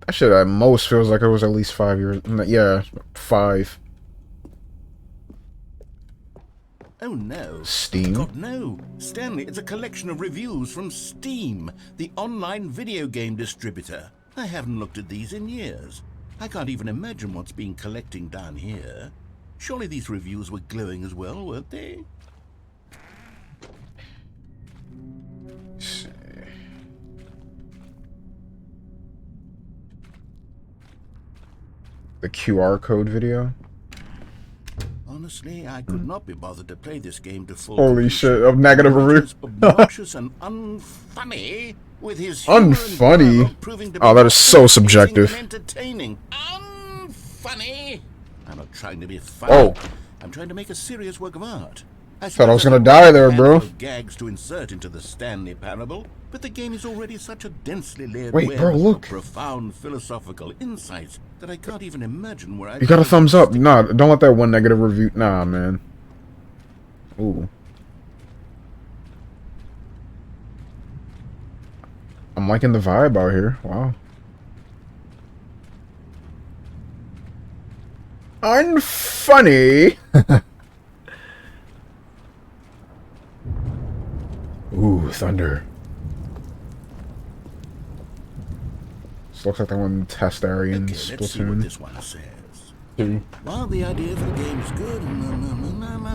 That shit at most feels like it was at least 5 years. Yeah, 5. Oh no. Steam? God no. Stanley, it's a collection of reviews from Steam, the online video game distributor. I haven't looked at these in years. I can't even imagine what's been collecting down here. Surely these reviews were glowing as well, weren't they? The QR code video? Honestly, I could not be bothered to play this game to full Holy completion. shit, of negative It review. is obnoxious and unfunny, with his humor and Unfunny? dialogue proving to be Oh, that is so both subjective. amusing and entertaining. Unfunny. I'm not trying to be funny. Oh. I'm trying to make a serious work of art. Thought I was suppose gonna could die write a there, bro. handful of gags to insert into the Stanley Parable, but the game is already such a densely layered Wait, web bro, of look. profound philosophical insights that I can't even imagine where I. You got a thumbs up. Nah, don't let that one negative review. Nah, man. Ooh. I'm liking the vibe out here. Wow. Unfunny. Ooh, thunder. This looks like that one test area in Okay, let's see what Splatoon this one says. 2. While the idea for the game is good,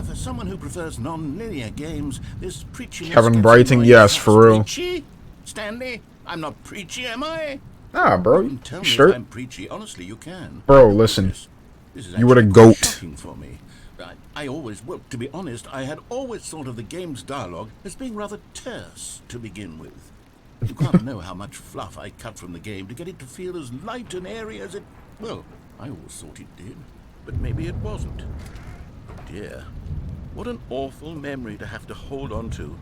for someone who prefers non-linear games, this preachiness Kevin gets Brighton, annoying yes, fast. for real. Preachy? Stanley, I'm not preachy, am I? Nah, bro. You can tell me Sure. if I'm preachy. Honestly, you can. Bro, listen. This is You were the actually quite goat. shocking for me. I always, well, to be honest, I had always thought of the game's dialogue as being rather terse to begin with. You can't know how much fluff I cut from the game to get it to feel as light and airy as it... Well, I always thought it did, but maybe it wasn't. Dear, what an awful memory to have to hold on to.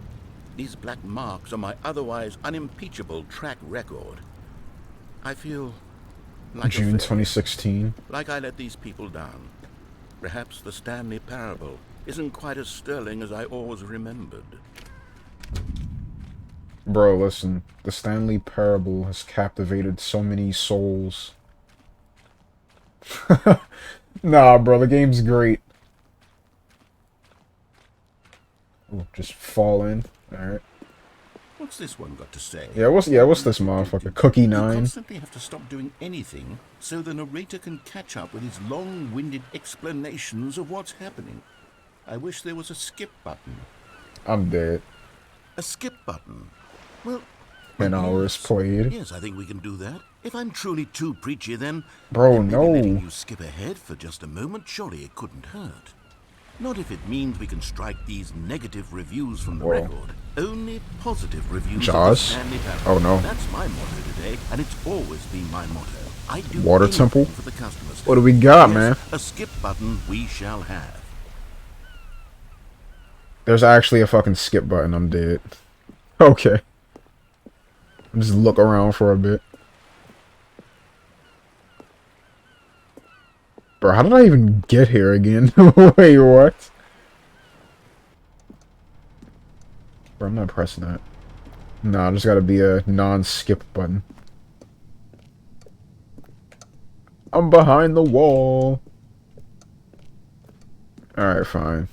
These black marks on my otherwise unimpeachable track record. I feel like a June failure. 2016. Like I let these people down. Perhaps the Stanley Parable isn't quite as sterling as I always remembered. Bro, listen. The Stanley Parable has captivated so many souls. Nah, bro, the game's great. Ooh, just fall in. Alright. What's this one got to say? Yeah, what's this motherfucker? Cookie You 9? constantly have to stop doing anything so the narrator can catch up with his long-winded explanations of what's happening. I wish there was a skip button. I'm dead. A skip button? Well... 10 hours played. Yes, I think we can do that. If I'm truly too preachy, then... Bro, then maybe letting no. you skip ahead for just a moment, surely it couldn't hurt. Not if it means we can strike these negative reviews from the Whoa. record. Only positive reviews Jaws? of the Stanley Parable. Oh, no. That's my motto today, and it's always been my motto. I'd do Water anything temple? for the customers. What do we got, Yes, man? a skip button we shall have. There's actually a fucking skip button. I'm dead. Okay. Just look around for a bit. Bro, how did I even get here again? Wait, what? Bro, I'm not pressing that. No, there's gotta be a non-skip button. I'm behind the wall. Alright, fine.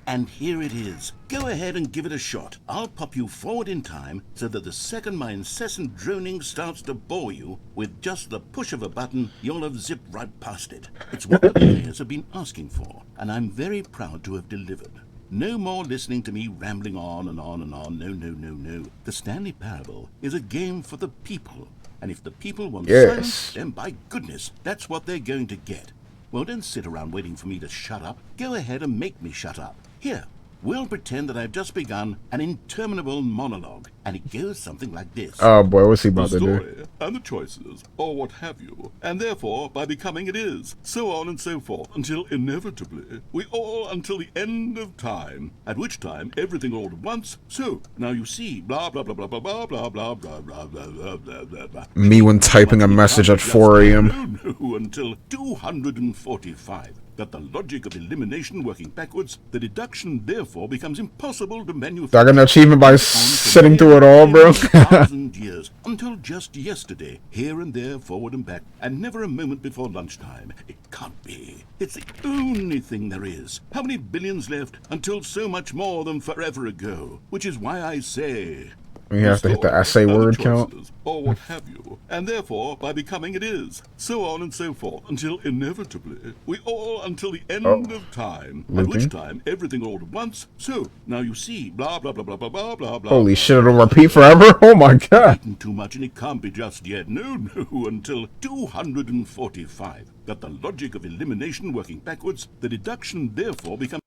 And here it is. Go ahead and give it a shot. I'll pop you forward in time so that the second my incessant droning starts to bore you, with just the push of a button, you'll have zipped right past it. It's what the players have been asking for, and I'm very proud to have delivered. No more listening to me rambling on and on and on. No, no, no, no. The Stanley Parable is a game for the people. And if the people want silence, then by goodness, that's what they're going to get. Well, don't sit around waiting for me to shut up. Go ahead and make me shut up. Here, we'll pretend that I've just begun an interminable monologue, and it goes something like this. Oh boy, what's he about The to do? story and the choices, or what have you, and therefore by becoming it is, so on and so forth, until inevitably we all until the end of time, at which time everything all at once. So now you see, blah blah blah blah blah blah blah blah blah blah blah blah blah blah blah. Me when typing a message at 4 a.m. No, until 245. That the logic of elimination working backwards, the deduction therefore becomes impossible to manufacture. I got an achievement by sitting through it all, bro. 1,000 years, until just yesterday, here and there, forward and back, and never a moment before lunchtime. It can't be. It's the only thing there is. How many billions left until so much more than forever ago? Which is why I say... We have to hit the essay word count. Or what have you, and therefore by becoming it is, so on and so forth, until inevitably we all until the end of time, at which time everything all at once. So now you see, blah blah blah blah blah blah blah blah. Holy shit, it'll repeat forever? Oh my god. Eaten too much and it can't be just yet. No, no, until 245. That the logic of elimination working backwards, the deduction therefore becomes.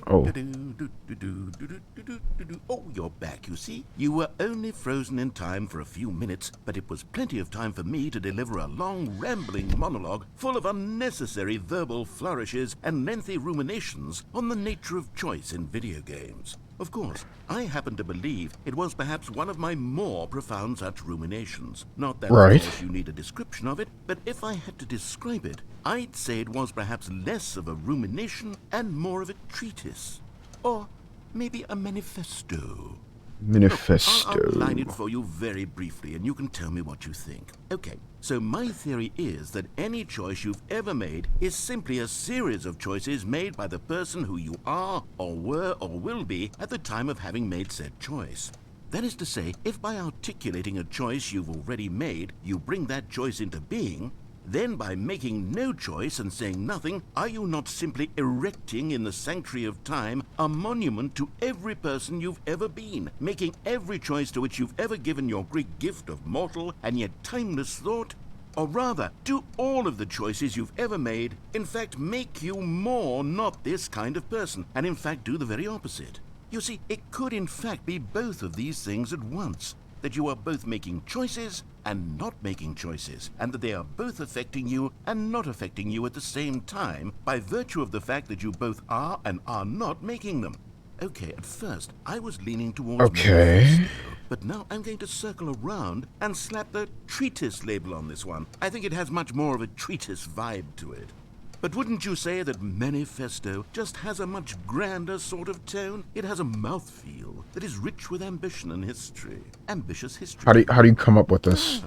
Oh. Oh, you're back, you see. You were only frozen in time for a few minutes, but it was plenty of time for me to deliver a long, rambling monologue full of unnecessary verbal flourishes and lengthy ruminations on the nature of choice in video games. Of course, I happen to believe it was perhaps one of my more profound such ruminations. Not that, Right. of course, you need a description of it, but if I had to describe it, I'd say it was perhaps less of a rumination and more of a treatise. Or maybe a manifesto. I'll outline it Manifesto. for you very briefly, and you can tell me what you think. Okay, so my theory is that any choice you've ever made is simply a series of choices made by the person who you are, or were, or will be at the time of having made said choice. That is to say, if by articulating a choice you've already made, you bring that choice into being, then by making no choice and saying nothing, are you not simply erecting in the sanctuary of time a monument to every person you've ever been, making every choice to which you've ever given your great gift of mortal and yet timeless thought? Or rather, do all of the choices you've ever made, in fact, make you more not this kind of person, and in fact do the very opposite? You see, it could in fact be both of these things at once. That you are both making choices and not making choices, and that they are both affecting you and not affecting you at the same time by virtue of the fact that you both are and are not making them. Okay, at first, I was leaning towards manifesto, but now I'm going to circle around and slap the treatise label on this one. I think it has much more of a treatise vibe to it. But wouldn't you say that manifesto just has a much grander sort of tone? It has a mouthfeel that is rich with ambition and history. Ambitious history. How do you come up with this?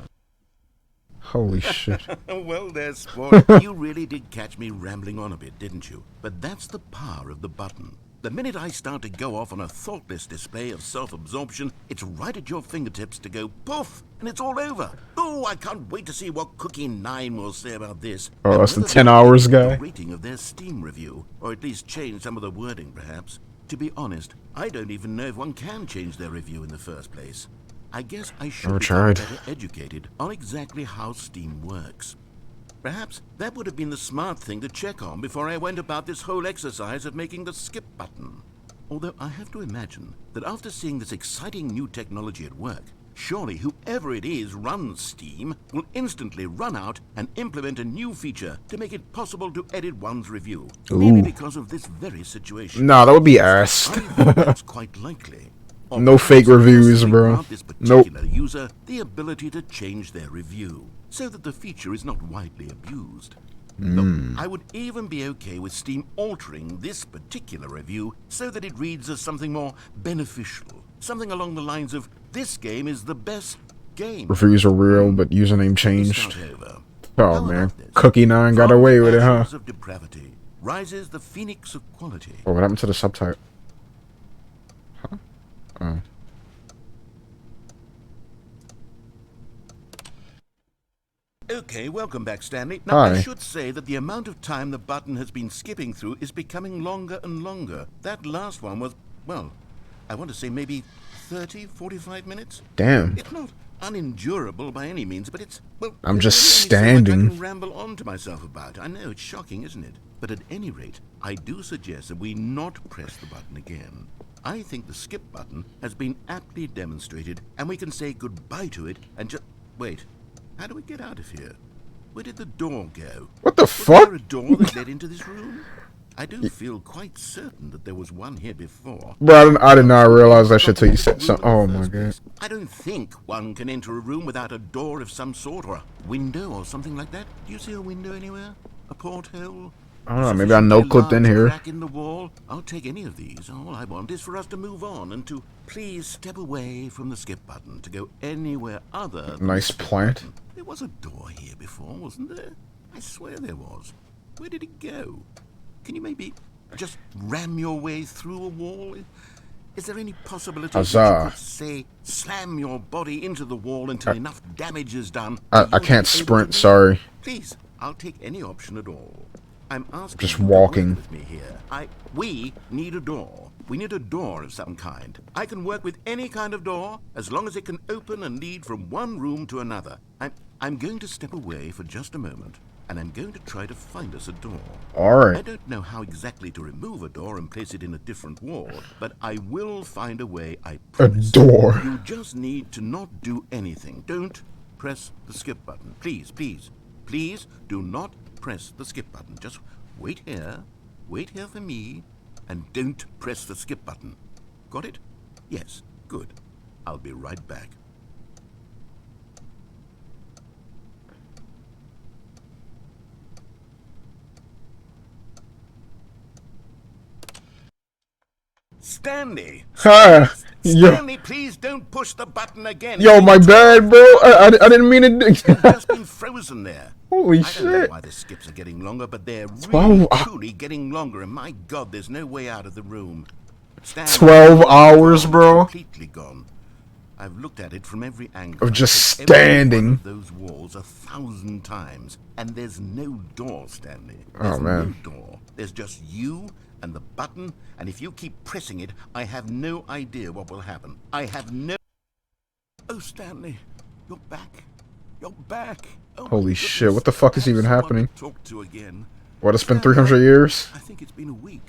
Holy shit. Well, there, sport. You really did catch me rambling on a bit, didn't you? But that's the power of the button. The minute I start to go off on a thoughtless display of self-absorption, it's right at your fingertips to go poof, and it's all over. Oh, I can't wait to see what Cookie 9 will say about this. Oh, that's the Whether 10 they'll hours change guy? the rating of their Steam review, or at least change some of the wording, perhaps. To be honest, I don't even know if one can change their review in the first place. I guess I should Never become tried. better educated on exactly how Steam works. Perhaps that would have been the smart thing to check on before I went about this whole exercise of making the skip button. Although I have to imagine that after seeing this exciting new technology at work, Surely whoever it is runs Steam will instantly run out and implement a new feature to make it possible to edit one's review. Merely because of this very situation. Nah, that would be ass. I think that's quite likely. Or No fake perhaps reviews, possibly bro. grant this Nope. particular user the ability to change their review so that the feature is not widely abused. Look, I would even be okay with Steam altering this particular review so that it reads as something more beneficial. Something along the lines of, this game is the best game. Reviews are real, but username Let me changed. start over. Oh How man, about this? Cookie9 got From away the with it, huh? ashes of depravity rises the phoenix of quality. Oh, what happened to the subtitle? Huh? Oh. Okay, welcome back, Stanley. Now, I Hi. should say that the amount of time the button has been skipping through is becoming longer and longer. That last one was, well, I want to say maybe 30, 45 minutes. Damn. It's not unendurable by any means, but it's, well... I'm there's just really only so much standing. I can ramble on to myself about. I know, it's shocking, isn't it? But at any rate, I do suggest that we not press the button again. I think the skip button has been aptly demonstrated, and we can say goodbye to it and just... Wait, how do we get out of here? Where did the door go? What the Was fuck? there a door that led into this room? I do feel quite certain that there was one here before. Bro, I did not realize that shit till you said something. Oh my god. I don't think one can enter a room without a door of some sort, or a window, or something like that. Do you see a window anywhere? A porthole? I don't know, maybe I no-clipped in here. Crack in the wall? I'll take any of these. All I want is for us to move on and to please step away from the skip button to go anywhere other than Nice the skip plant. button. There was a door here before, wasn't there? I swear there was. Where did it go? Can you maybe just ram your way through a wall? Is there any possibility that you Huzzah. could, say, slam your body into the wall until enough damage is done? I that you'll can't be able sprint, to sorry. Please, I'll take any option at all. I'm asking Just you to work walking. with me here. We need a door. We need a door of some kind. I can work with any kind of door as long as it can open and lead from one room to another. I'm going to step away for just a moment, and I'm going to try to find us a door. I Alright. don't know how exactly to remove a door and place it in a different ward, but I will find a way, I A promise. door. You just need to not do anything. Don't press the skip button. Please, please, please do not press the skip button. Just wait here for me, and don't press the skip button. Got it? Yes, good. I'll be right back. Stanley! Ha! Yo, Stanley, please don't push the button again. yo, my bad, bro. I didn't mean to You've do just been frozen there. Holy I don't know shit. why the skips are getting longer, but they're really, 12 truly getting longer. And my God, there's no way out of the room. Stanley, 12 it's hours, gone, bro. Completely gone. I've looked at it from every angle. Of just I've checked every one standing. of those walls 1,000 times, and there's no door, Stanley. There's Oh, man. no door. There's just you and the button, and if you keep pressing it, I have no idea what will happen. I have no... Oh, Stanley, you're back. You're back. Oh, my Holy shit, what the goodness. fuck is I have even someone happening? to talk to again. What, it's been 300 years? I think it's been a week.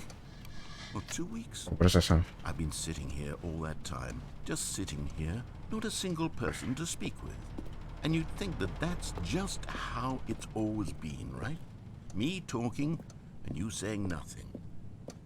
Or 2 weeks. What does that sound? I've been sitting here all that time. Just sitting here. Not a single person to speak with. And you'd think that that's just how it's always been, right? Me talking and you saying nothing.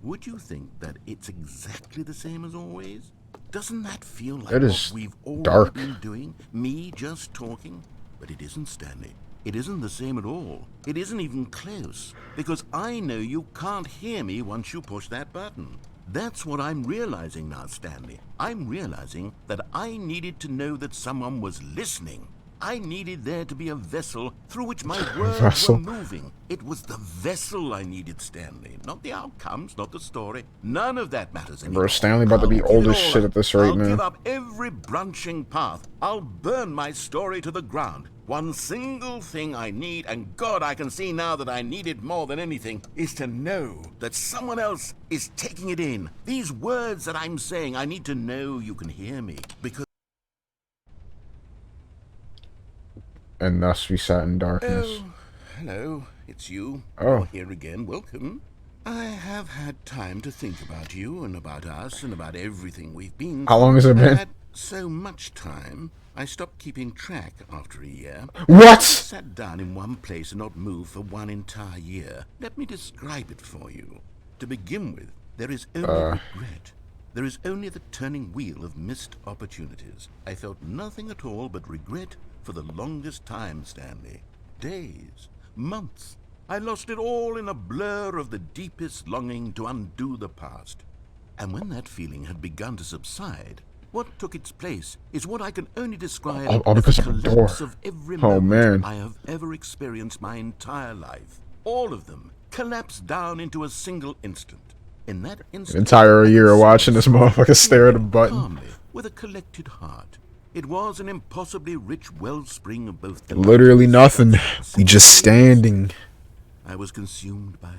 Would you think that it's exactly the same as always? Doesn't that feel like It what is we've always dark. been doing? Me just talking? But it isn't, Stanley. It isn't the same at all. It isn't even close. Because I know you can't hear me once you push that button. That's what I'm realizing now, Stanley. I'm realizing that I needed to know that someone was listening. I needed there to be a vessel through which my words Vessel. were moving. It was the vessel I needed, Stanley. Not the outcomes, not the story. None of that matters anymore. Bro, Stanley about to be I'll old give as it all shit up. at this rate I'll give now. up every branching path. I'll burn my story to the ground. One single thing I need, and God, I can see now that I need it more than anything, is to know that someone else is taking it in. These words that I'm saying, I need to know you can hear me. Because... And thus we sat in darkness. Oh, hello, it's you. Oh. You're here again, welcome. I have had time to think about you and about us and about everything we've been How long has it through. been? I've had so much time I stopped keeping track after a year. What? Sat down in one place and not moved for one entire year. Let me describe it for you. To begin with, there is only regret. There is only the turning wheel of missed opportunities. I felt nothing at all but regret for the longest time, Stanley. Days, months. I lost it all in a blur of the deepest longing to undo the past. And when that feeling had begun to subside, what took its place is what I can only describe All as because the of a door. collapse of every Oh, moment man. I have ever experienced my entire life. All of them collapsed down into a single instant. In that instant, Entire I could year see watching this myself motherfucker stare at a button. calmly, with a collected heart. It was an impossibly rich wellspring of both delight Literally and nothing. distress. You just standing. I was consumed by it.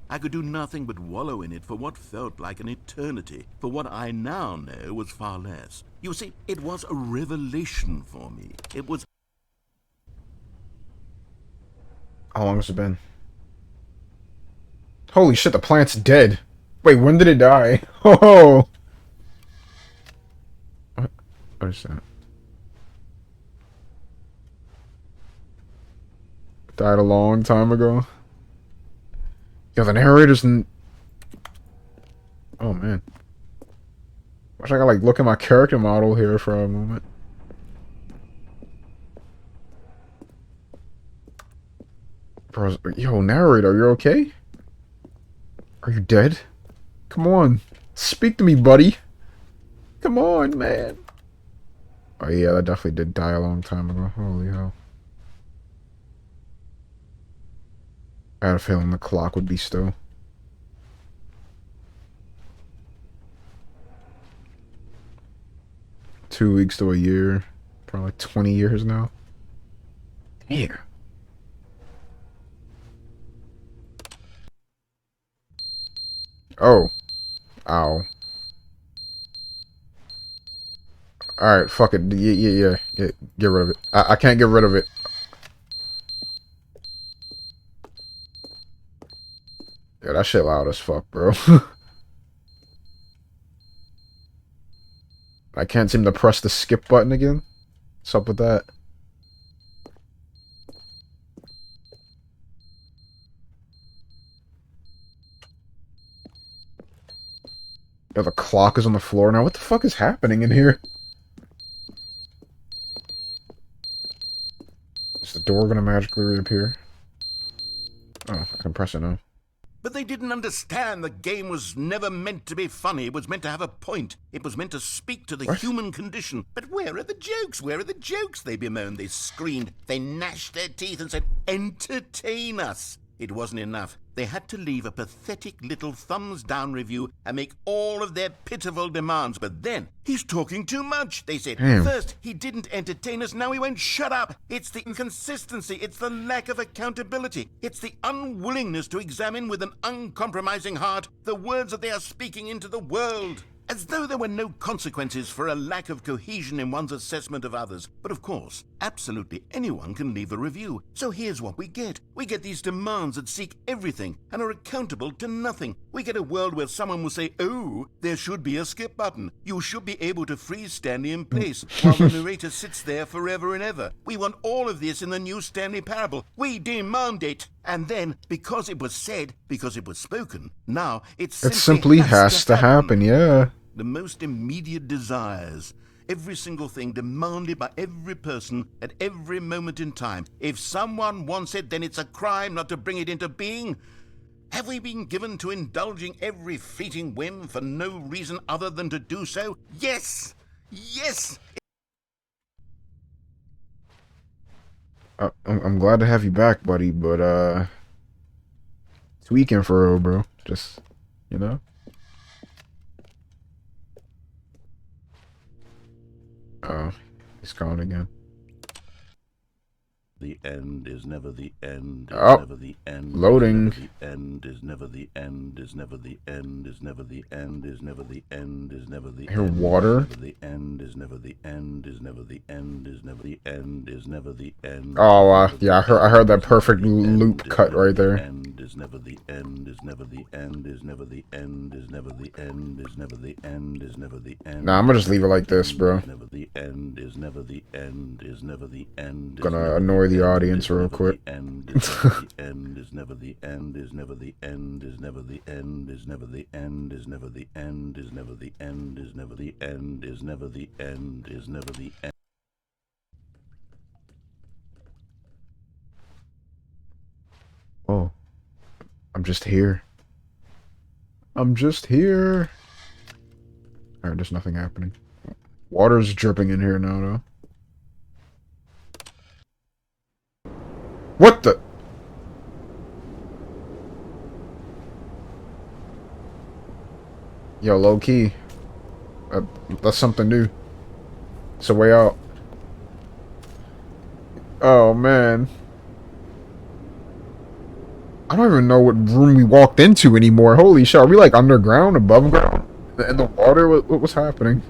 I could do nothing but wallow in it for what felt like an eternity, for what I now know was far less. You see, it was a revelation for me. It was... How long has it been? Holy shit, the plant's dead. Wait, when did it die? Oh! What is that? Died a long time ago. Yeah, the narrator's oh man. Wish I could like look at my character model here for a moment. Bro, yo, narrator, are you okay? Are you dead? Come on. Speak to me, buddy. Come on, man. Oh yeah, that definitely did die a long time ago. Holy hell. I had a feeling the clock would be still. Two weeks to a year. Probably like 20 years now. Damn. Oh. Ow. Alright, fuck it. Yeah. Get rid of it. I can't get rid of it. Yeah, that shit loud as fuck, bro. I can't seem to press the skip button again. What's up with that? Yeah, the clock is on the floor now. What the fuck is happening in here? Is the door gonna magically reappear? Oh, I can press it now. But they didn't understand the game was never meant to be funny. It was meant to have a point. It was meant to speak to the What? human condition. But where are the jokes? Where are the jokes? They bemoaned, they screamed, they gnashed their teeth and said, entertain us. It wasn't enough. They had to leave a pathetic little thumbs-down review and make all of their pitiful demands. But then, he's talking too much, they said. Damn. First, he didn't entertain us, now he won't shut up. It's the inconsistency, it's the lack of accountability, it's the unwillingness to examine with an uncompromising heart the words that they are speaking into the world. As though there were no consequences for a lack of cohesion in one's assessment of others. But of course, absolutely anyone can leave a review. So here's what we get. We get these demands that seek everything and are accountable to nothing. We get a world where someone will say, oh, there should be a skip button. You should be able to freeze Stanley in place while the narrator sits there forever and ever. We want all of this in the new Stanley Parable. We demand it. And then, because it was said, because it was spoken, now it Simply has to happen, yeah. The most immediate desires. Every single thing demanded by every person at every moment in time. If someone wants it, then it's a crime not to bring it into being. Have we been given to indulging every fleeting whim for no reason other than to do so? Yes! Yes! I'm glad to have you back, buddy, but it's weekend for real, bro. Just, you know. Oh, he's gone again. The end is never the end, is Oh, never the end. loading. The end is never the end, is never the end, is never the end, is never the end, is never the Here, end. water. Never the end is never the end, is never the end, is never the end, is never the end. Oh, yeah, I heard that perfect loop cut right there. End is is never the end, is never the end, is never the end, is never the end, is never the end, is never the end. Nah, I'm gonna just leave it like this, bro. Is never the end, is never the end, is never the end. Gonna annoy the audience real quick. End is never the end, is never the end, is never the end, is never the end, is never the end, is never the end, is never the end, is never the end, is never the end, is never the end. Oh, I'm just here. I'm just here. Alright, there's nothing happening. Water's dripping in here now, though. What the? Yo, low key. That's something new. It's a way out. Oh, man. I don't even know what room we walked into anymore. Holy shit, are we like underground, above ground? In the water? What was happening?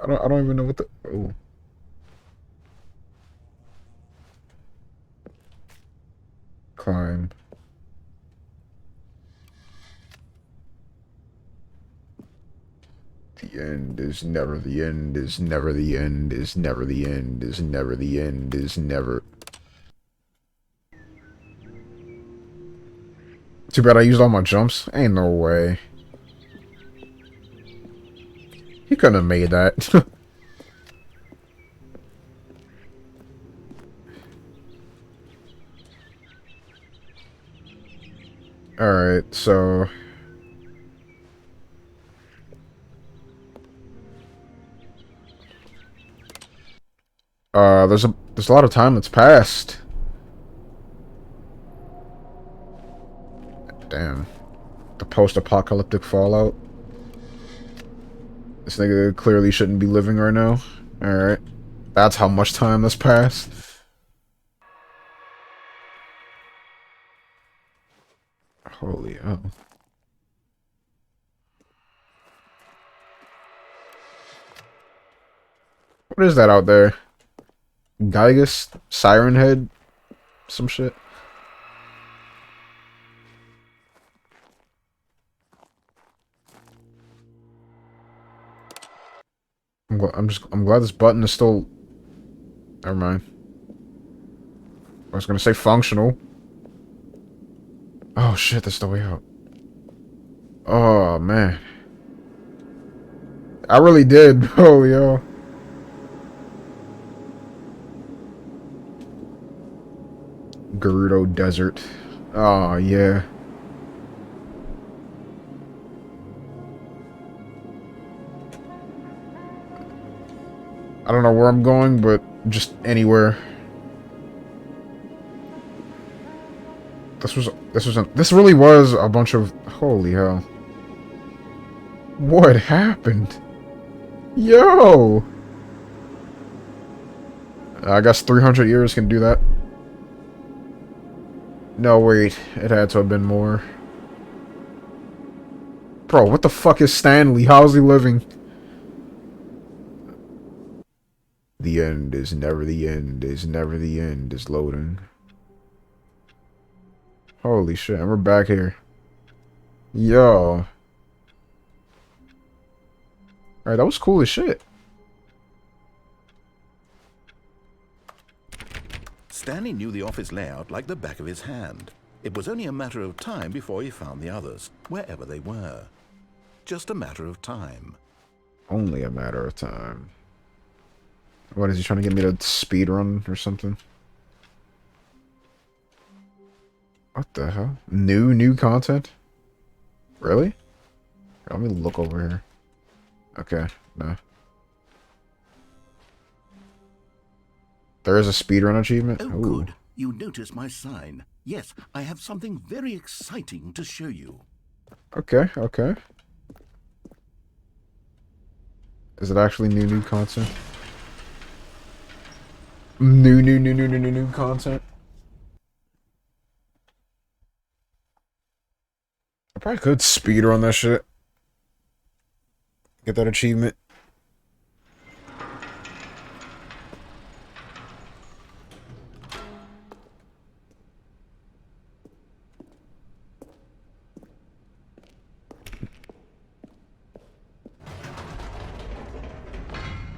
I don't even know what the... Oh. Climb. The end is never the end, is never the end, is never the end, is never the end, is never... Too bad I used all my jumps. Ain't no way. He couldn't have made that. Alright, so... there's a lot of time that's passed. Damn. The post-apocalyptic fallout. This nigga clearly shouldn't be living right now. Alright. That's how much time that's passed. Holy hell. What is that out there? Gygus? Siren Head? Some shit? I'm glad this button is still... Never mind. I was gonna say functional. Oh shit, that's the way out. Oh man. I really did, bro, yo. Gerudo Desert. Oh yeah. I don't know where I'm going, but just anywhere. This really was a bunch of... Holy hell. What happened? Yo! I guess 300 years can do that. No, wait. It had to have been more. Bro, what the fuck is Stanley? How's he living? The end is never the end, is never the end, is loading. Holy shit, and we're back here. Yo. Alright, that was cool as shit. Stanley knew the office layout like the back of his hand. It was only a matter of time before he found the others, wherever they were. Just a matter of time. Only a matter of time. What, is he trying to get me to speedrun or something? What the hell? New content? Really? Let me look over here. Okay, no. There is a speedrun achievement? Oh, Ooh. good. You noticed my sign. Yes, I have something very exciting to show you. Okay, okay. Is it actually new content? New content? I probably could speedrun that shit. Get that achievement.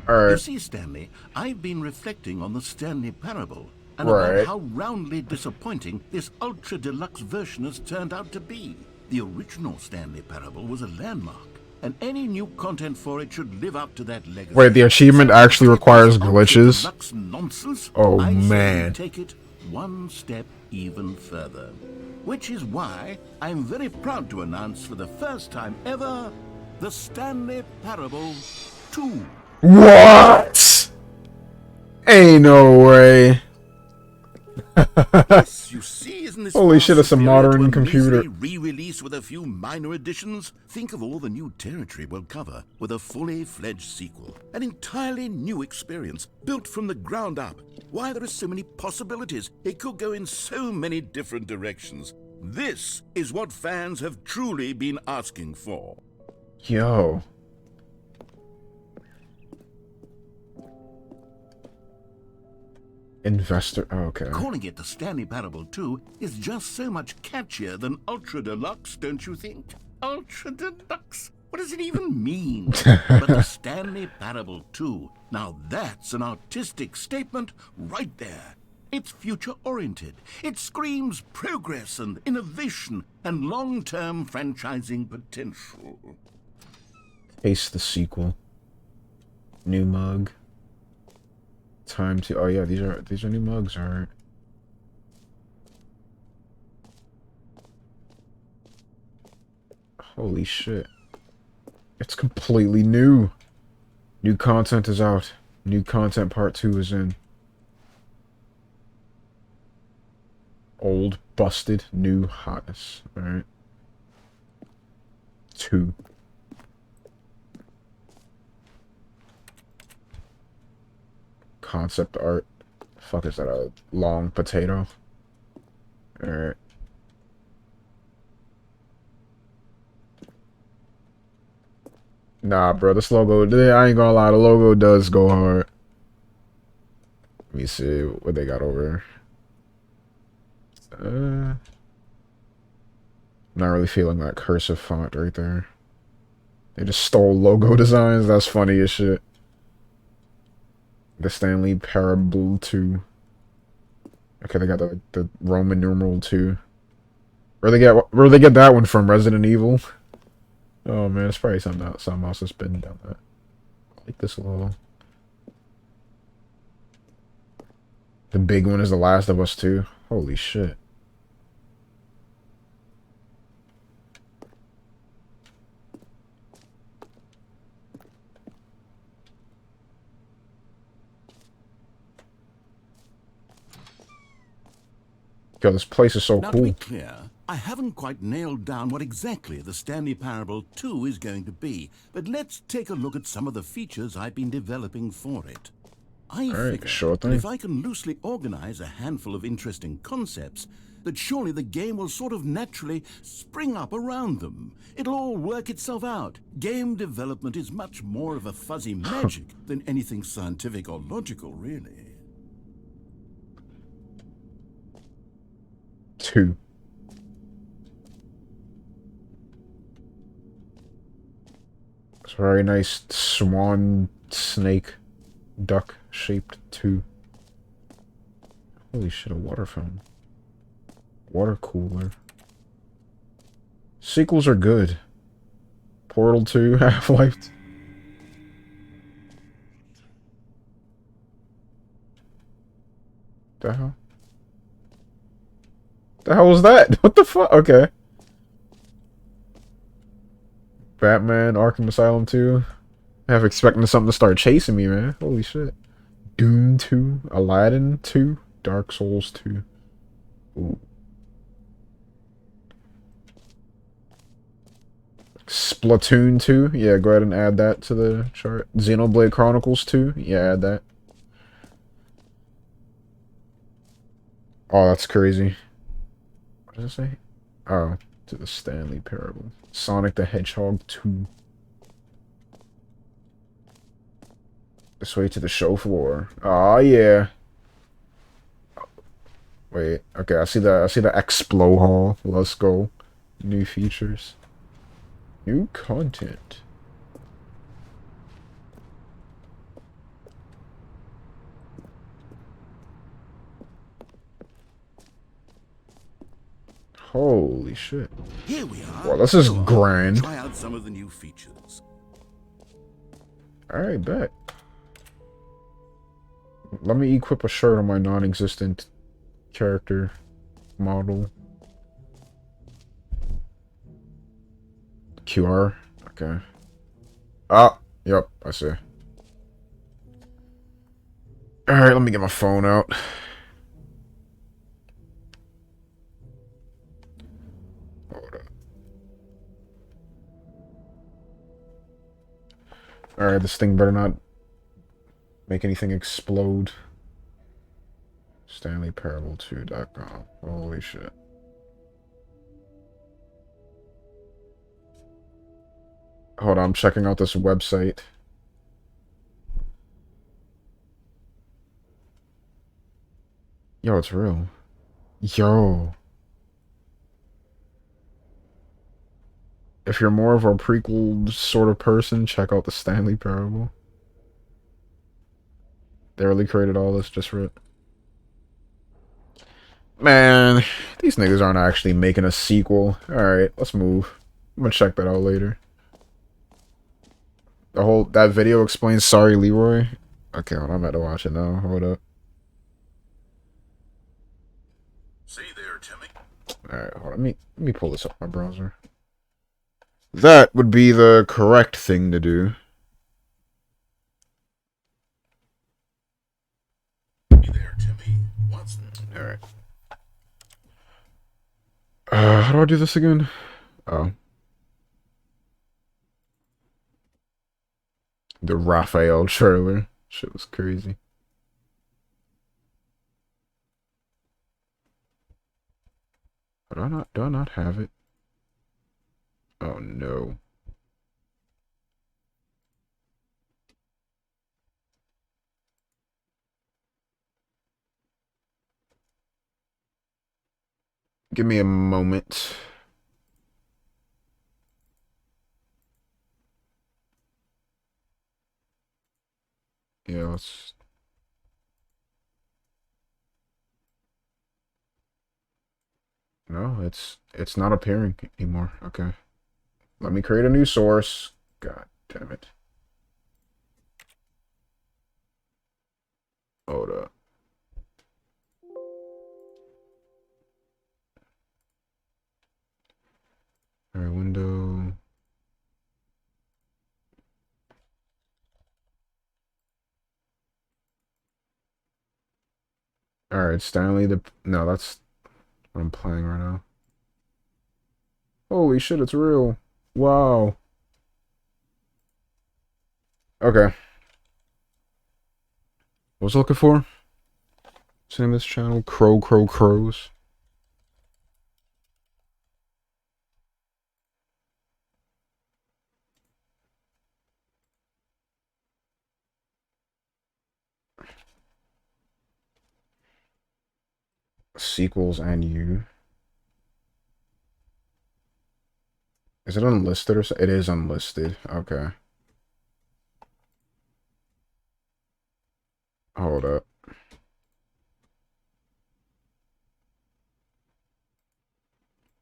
You Alright. see, Stanley, I've been reflecting on the Stanley Parable and Right. about how roundly disappointing this ultra-deluxe version has turned out to be. The original Stanley Parable was a landmark, and any new content for it should live up to that legacy. Wait, the achievement actually requires glitches? Ultra-deluxe nonsense, Oh, I say man. we take it one step even further. Which is why I'm very proud to announce for the first time ever, the Stanley Parable 2. What? Ain't no way. Yes, you see, isn't this Holy far shit, it's a superior to modern computer. measly re-release with a few minor additions? Think of all the new territory we'll cover with a fully fledged sequel. An entirely new experience, built from the ground up. Why, there are so many possibilities. It could go in so many different directions. This is what fans have truly been asking for. Yo. Investor. Oh, okay. Calling it the Stanley Parable 2 is just so much catchier than Ultra Deluxe, don't you think? Ultra Deluxe? What does it even mean? But the Stanley Parable 2, now that's an artistic statement right there. It's future-oriented. It screams progress and innovation and long-term franchising potential. Ace the sequel. New mug. Time to. Oh yeah, these are new mugs, alright. Holy shit. It's completely new. New content is out. New content part 2 is in. Old, busted, new hotness. Alright. 2. Concept art. Fuck, is that a long potato? Alright. Nah, bro, this logo, I ain't gonna lie, the logo does go hard. Let me see what they got over here. Not really feeling that cursive font right there. They just stole logo designs. That's funny as shit. The Stanley Parable 2. Okay, they got the Roman numeral 2. Where they get that one from? Resident Evil? Oh man, it's probably something else that's been done that. I like this a little. The big one is The Last of Us 2. Holy shit. Yo, this place is so Now, to be cool. clear, I haven't quite nailed down what exactly the Stanley Parable 2 is going to be, but let's take a look at some of the features I've been developing for it. I figure sure that thing. if I can loosely organize a handful of interesting concepts, that surely the game will sort of naturally spring up around them. It'll all work itself out. Game development is much more of a fuzzy magic than anything scientific or logical, really. 2. It's a very nice swan snake duck shaped 2. Holy shit, a water fountain. Water cooler. Sequels are good. Portal 2, Half-Life. The hell? The hell was that? What the fuck? Okay. Batman, Arkham Asylum 2. Half expecting something to start chasing me, man. Holy shit. Doom 2, Aladdin 2, Dark Souls 2. Ooh. Splatoon 2. Yeah, go ahead and add that to the chart. Xenoblade Chronicles 2. Yeah, add that. Oh, that's crazy. What does it say? Oh, to the Stanley Parable. Sonic the Hedgehog 2. This way to the show floor. Oh yeah. Wait, okay, I see the Explo Hall. Let's go. New features. New content. Holy shit. Here we are. Well, this is Go on, grand. Try out some of the new features. Alright, bet. Let me equip a shirt on my non-existent character model. QR. Okay. Ah, yep, I see. Alright, let me get my phone out. Hold on. Alright, this thing better not make anything explode. StanleyParable2.com. Holy shit. Hold on, I'm checking out this website. Yo, it's real. Yo. If you're more of a prequel sort of person, check out the Stanley Parable. They really created all this just for it. Man, these niggas aren't actually making a sequel. Alright, let's move. I'm gonna check that out later. That video explains Sorry Leroy? Okay, well, I'm about to watch it now. Hold up. See there, Timmy. Alright, hold on. Let me pull this up my browser. That would be the correct thing to do. See there, Timmy. What's that? Alright. How do I do this again? Oh. The Raphael trailer. Shit was crazy. Do I not have it? Oh no. Give me a moment. Yeah, let's... No, it's not appearing anymore. Okay. Let me create a new source. God damn it. Hold up. Alright, window. Alright, Stanley no, that's what I'm playing right now. Holy shit, it's real. Wow. Okay. What was I looking for? What's the name of this channel? Crows. Sequels and you. Is it unlisted or so? It is unlisted. Okay. Hold up.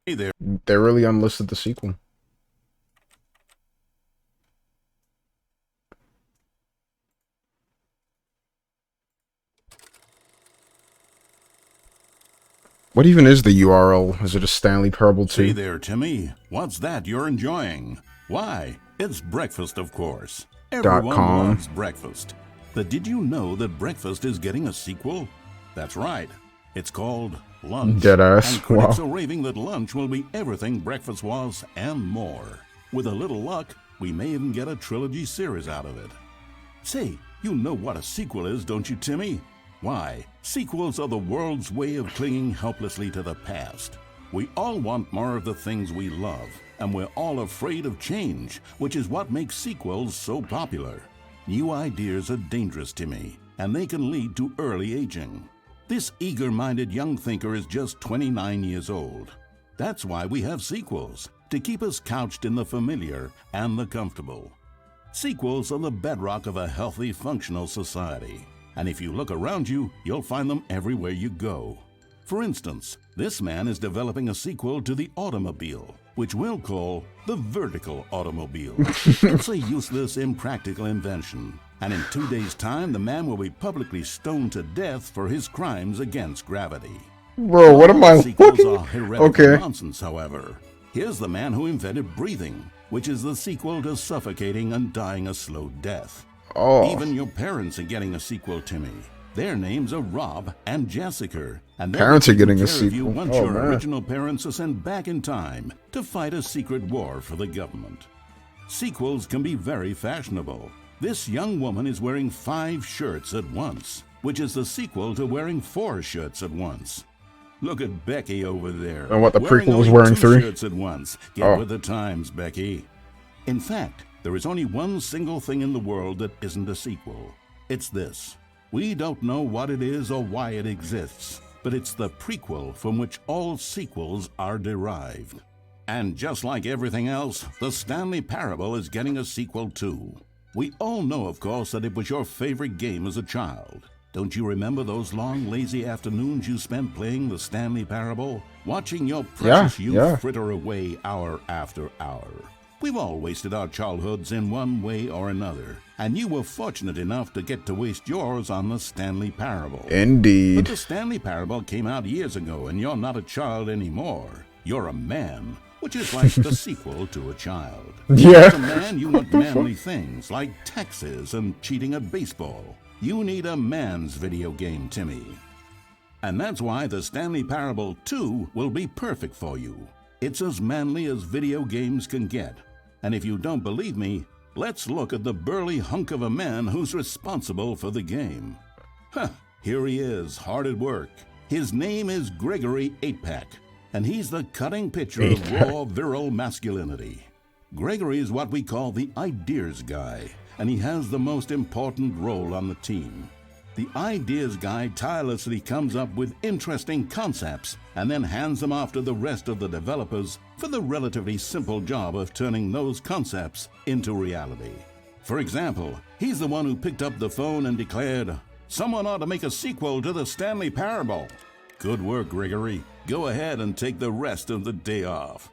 Hey there. They really unlisted the sequel. What even is the URL? Is it a Stanley Parable 2? Hey there, Timmy. What's that you're enjoying? Why, it's breakfast, of course. Everyone .com. loves breakfast. But did you know that breakfast is getting a sequel? That's right. It's called Lunch. Deadass. And critics Wow. are raving that lunch will be everything breakfast was and more. With a little luck, we may even get a trilogy series out of it. Say, you know what a sequel is, don't you, Timmy? Why, sequels are the world's way of clinging helplessly to the past. We all want more of the things we love, and we're all afraid of change, which is what makes sequels so popular. New ideas are dangerous, Timmy, and they can lead to early aging. This eager-minded young thinker is just 29 years old. That's why we have sequels, to keep us couched in the familiar and the comfortable. Sequels are the bedrock of a healthy, functional society. And if you look around you, you'll find them everywhere you go. For instance, this man is developing a sequel to the automobile, which we'll call the vertical automobile. It's a useless, impractical invention, and in 2 days' time, the man will be publicly stoned to death for his crimes against gravity. Bro, what am I Sequels looking? are heretical Okay. nonsense, however. Here's the man who invented breathing, which is the sequel to suffocating and dying a slow death. Oh. Even your parents are getting a sequel, Timmy. Their names are Rob and Jessica, and they'll Parents are be taking getting a care of you sequel. once Oh, your man. original parents are sent back in time to fight a secret war for the government. Sequels can be very fashionable. This young woman is wearing 5 shirts at once, which is the sequel to wearing 4 shirts at once. Look at Becky over there. And what, the wearing prequel was only wearing 2 3? shirts at once. Get Oh. with the times, Becky. In fact, there is only one single thing in the world that isn't a sequel. It's this. We don't know what it is or why it exists, but it's the prequel from which all sequels are derived. And just like everything else, the Stanley Parable is getting a sequel too. We all know, of course, that it was your favorite game as a child. Don't you remember those long, lazy afternoons you spent playing the Stanley Parable? Watching your precious youth fritter away hour after hour. We've all wasted our childhoods in one way or another, and you were fortunate enough to get to waste yours on the Stanley Parable. But Indeed. the Stanley Parable came out years ago, and you're not a child anymore. You're a man, which is like the sequel to a child. Yeah. As a man, you want manly things like taxes and cheating at baseball. You need a man's video game, Timmy. And that's why the Stanley Parable 2 will be perfect for you. It's as manly as video games can get. And if you don't believe me, let's look at the burly hunk of a man who's responsible for the game. Here he is, hard at work. His name is Gregory 8-Pack, and he's the cutting picture of raw, virile masculinity. Gregory is what we call the ideas guy, and he has the most important role on the team. The ideas guy tirelessly comes up with interesting concepts and then hands them off to the rest of the developers for the relatively simple job of turning those concepts into reality. For example, he's the one who picked up the phone and declared, "Someone ought to make a sequel to the Stanley Parable." Good work, Gregory. Go ahead and take the rest of the day off.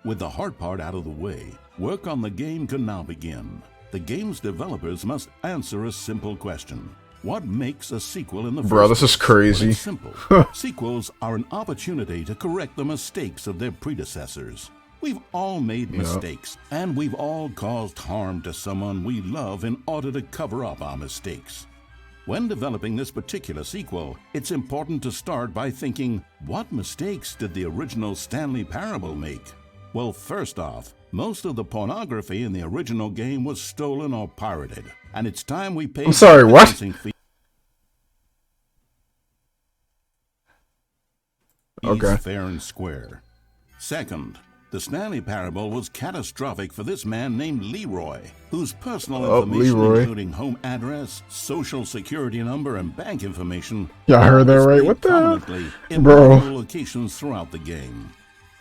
With the hard part out of the way, work on the game can now begin. The game's developers must answer a simple question. What makes a sequel in the Bro, first this is place? crazy. Well, it's simple. Sequels are an opportunity to correct the mistakes of their predecessors. We've all made mistakes, and we've all caused harm to someone we love in order to cover up our mistakes. When developing this particular sequel, it's important to start by thinking, what mistakes did the original Stanley Parable make? Well, first off, most of the pornography in the original game was stolen or pirated, and it's time we paid I'm sorry, what? licensing fees Okay. fair and square. Second, the Stanley Parable was catastrophic for this man named Leroy, whose personal information, Leroy. including home address, social security number, and bank information, Y'all heard that was right? displayed What the hell? prominently in Bro. multiple locations throughout the game.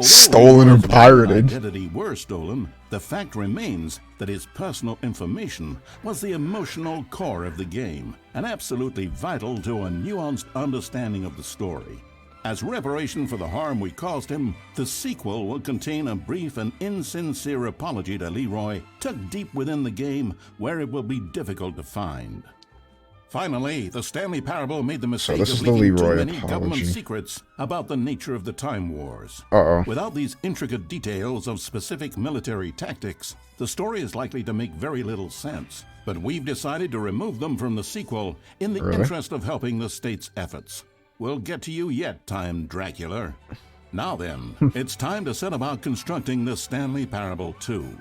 Although Stolen and Leroy's pirated. identity were stolen, the fact remains that his personal information was the emotional core of the game and absolutely vital to a nuanced understanding of the story. As reparation for the harm we caused him, the sequel will contain a brief and insincere apology to Leroy, tucked deep within the game where it will be difficult to find. Finally, the Stanley Parable made the mistake this of is the leaking too Leroy many government apology. secrets about the nature of the Time Wars. Uh-oh. Without these intricate details of specific military tactics, the story is likely to make very little sense. But we've decided to remove them from the sequel in the interest of helping the state's efforts. We'll get to you yet, Time Dracula. Now then, it's time to set about constructing the Stanley Parable 2.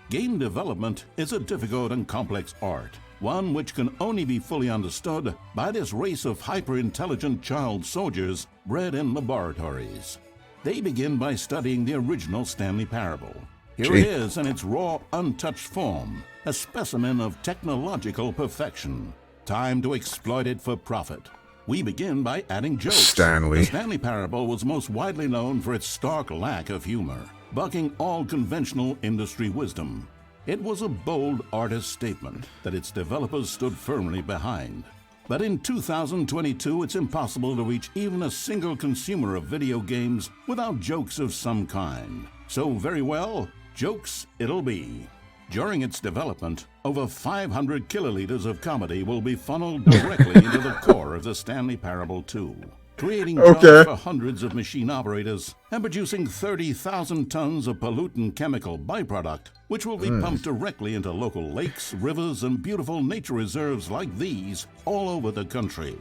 Game development is a difficult and complex art, one which can only be fully understood by this race of hyper-intelligent child soldiers bred in laboratories. They begin by studying the original Stanley Parable. Here it is in its raw, untouched form, a specimen of technological perfection. Time to exploit it for profit. We begin by adding jokes. Stanley. The Stanley Parable was most widely known for its stark lack of humor, bucking all conventional industry wisdom. It was a bold artist statement that its developers stood firmly behind. But in 2022, it's impossible to reach even a single consumer of video games without jokes of some kind. So very well, jokes it'll be. During its development, over 500 kiloliters of comedy will be funneled directly into the core of the Stanley Parable 2, creating jobs for hundreds of machine operators and producing 30,000 tons of pollutant chemical byproduct, which will be pumped directly into local lakes, rivers, and beautiful nature reserves like these all over the country.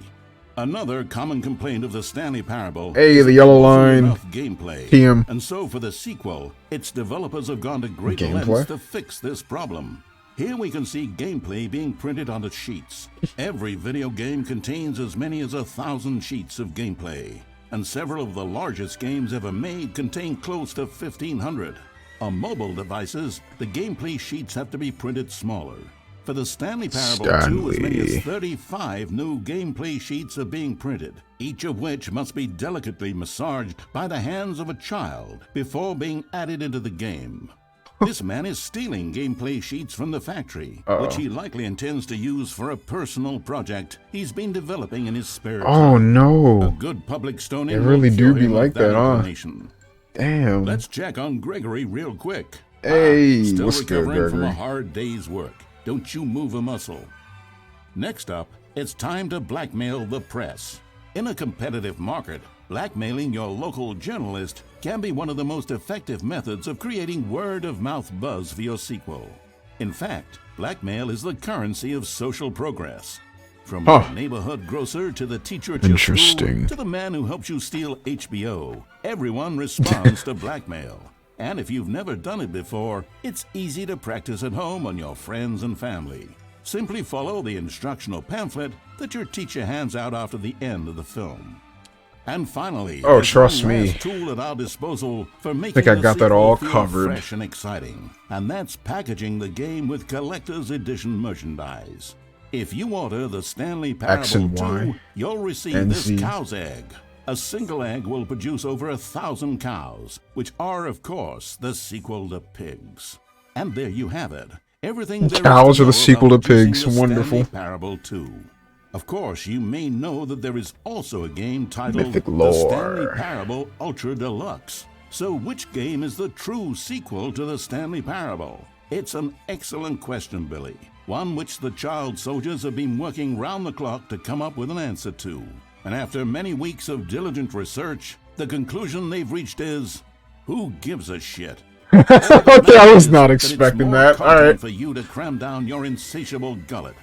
Another common complaint of the Stanley Parable Hey, is the yellow there wasn't line. enough gameplay. TM. And so for the sequel, its developers have gone to great Gameplay? lengths to fix this problem. Here we can see gameplay being printed onto sheets. Every video game contains as many as 1,000 sheets of gameplay, and several of the largest games ever made contain close to 1,500. On mobile devices, the gameplay sheets have to be printed smaller. For the Stanley Parable 2, as many as 35 new gameplay sheets are being printed, each of which must be delicately massaged by the hands of a child before being added into the game. This man is stealing gameplay sheets from the factory, which he likely intends to use for a personal project he's been developing in his spare time. Oh A no. good public stoning It will really do cure be him of like that, huh? inclination. Damn. Let's check on Gregory real quick. Hey, Still what's good, recovering from a Gregory? hard day's work. Don't you move a muscle. Next up, it's time to blackmail the press. In a competitive market, blackmailing your local journalist can be one of the most effective methods of creating word-of-mouth buzz for your sequel. In fact, blackmail is the currency of social progress. From your neighborhood grocer to the teacher at your school Interesting. to the man who helps you steal HBO, everyone responds to blackmail. And if you've never done it before, it's easy to practice at home on your friends and family. Simply follow the instructional pamphlet that your teacher hands out after the end of the film. And finally, Oh, there's trust one me. last tool at our disposal for making think I the got that sequel all feel covered. fresh and exciting, and that's packaging the game with collector's edition merchandise. If you order the Stanley X Parable and 2, Y you'll receive and this Z. cow's egg. A single egg will produce over 1,000 cows, which are, of course, the sequel to pigs. And there you have it. Everything there is Cows to are the know sequel about to producing pigs. the Wonderful. Stanley Parable 2. Of course, you may know that there is also a game titled Mythic The lore. Stanley Parable Ultra Deluxe. So which game is the true sequel to the Stanley Parable? It's an excellent question, Billy. One which the child soldiers have been working round the clock to come up with an answer to. And after many weeks of diligent research, the conclusion they've reached is, who gives a shit? Okay, I was not That it's expecting more that. content Alright. for you to cram down your insatiable gullet.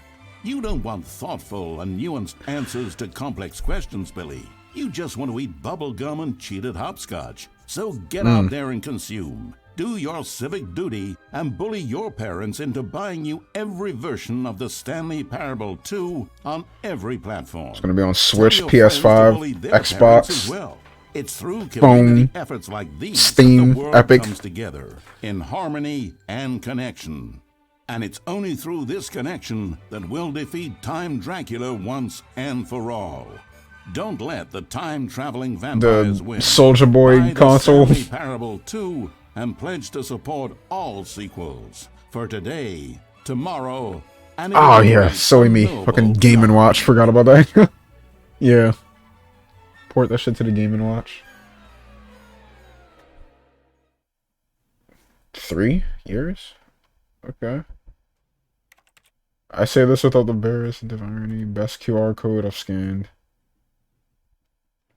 You don't want thoughtful and nuanced answers to complex questions, Billy. You just want to eat bubble gum and cheat at hopscotch. So get out there and consume. Do your civic duty and bully your parents into buying you every version of the Stanley Parable 2 on every platform. It's gonna be on Tell Switch, your friends to bully PS5, their parents as Xbox, well. It's through phone, community efforts like these Steam, that the world Epic. comes together in harmony and connection. And it's only through this connection that we'll defeat Time Dracula once and for all. Don't let the time-traveling vampires win. Soulja Boy Buy the console. Stanley Parable 2 and pledge to support all sequels for today, tomorrow, and Oh even yeah, silly me. unknowable Fucking Game and Watch. Forgot about that. Yeah. Port that shit to the Game and Watch. 3 years? Okay. I say this without the barest of irony. Best QR code I've scanned.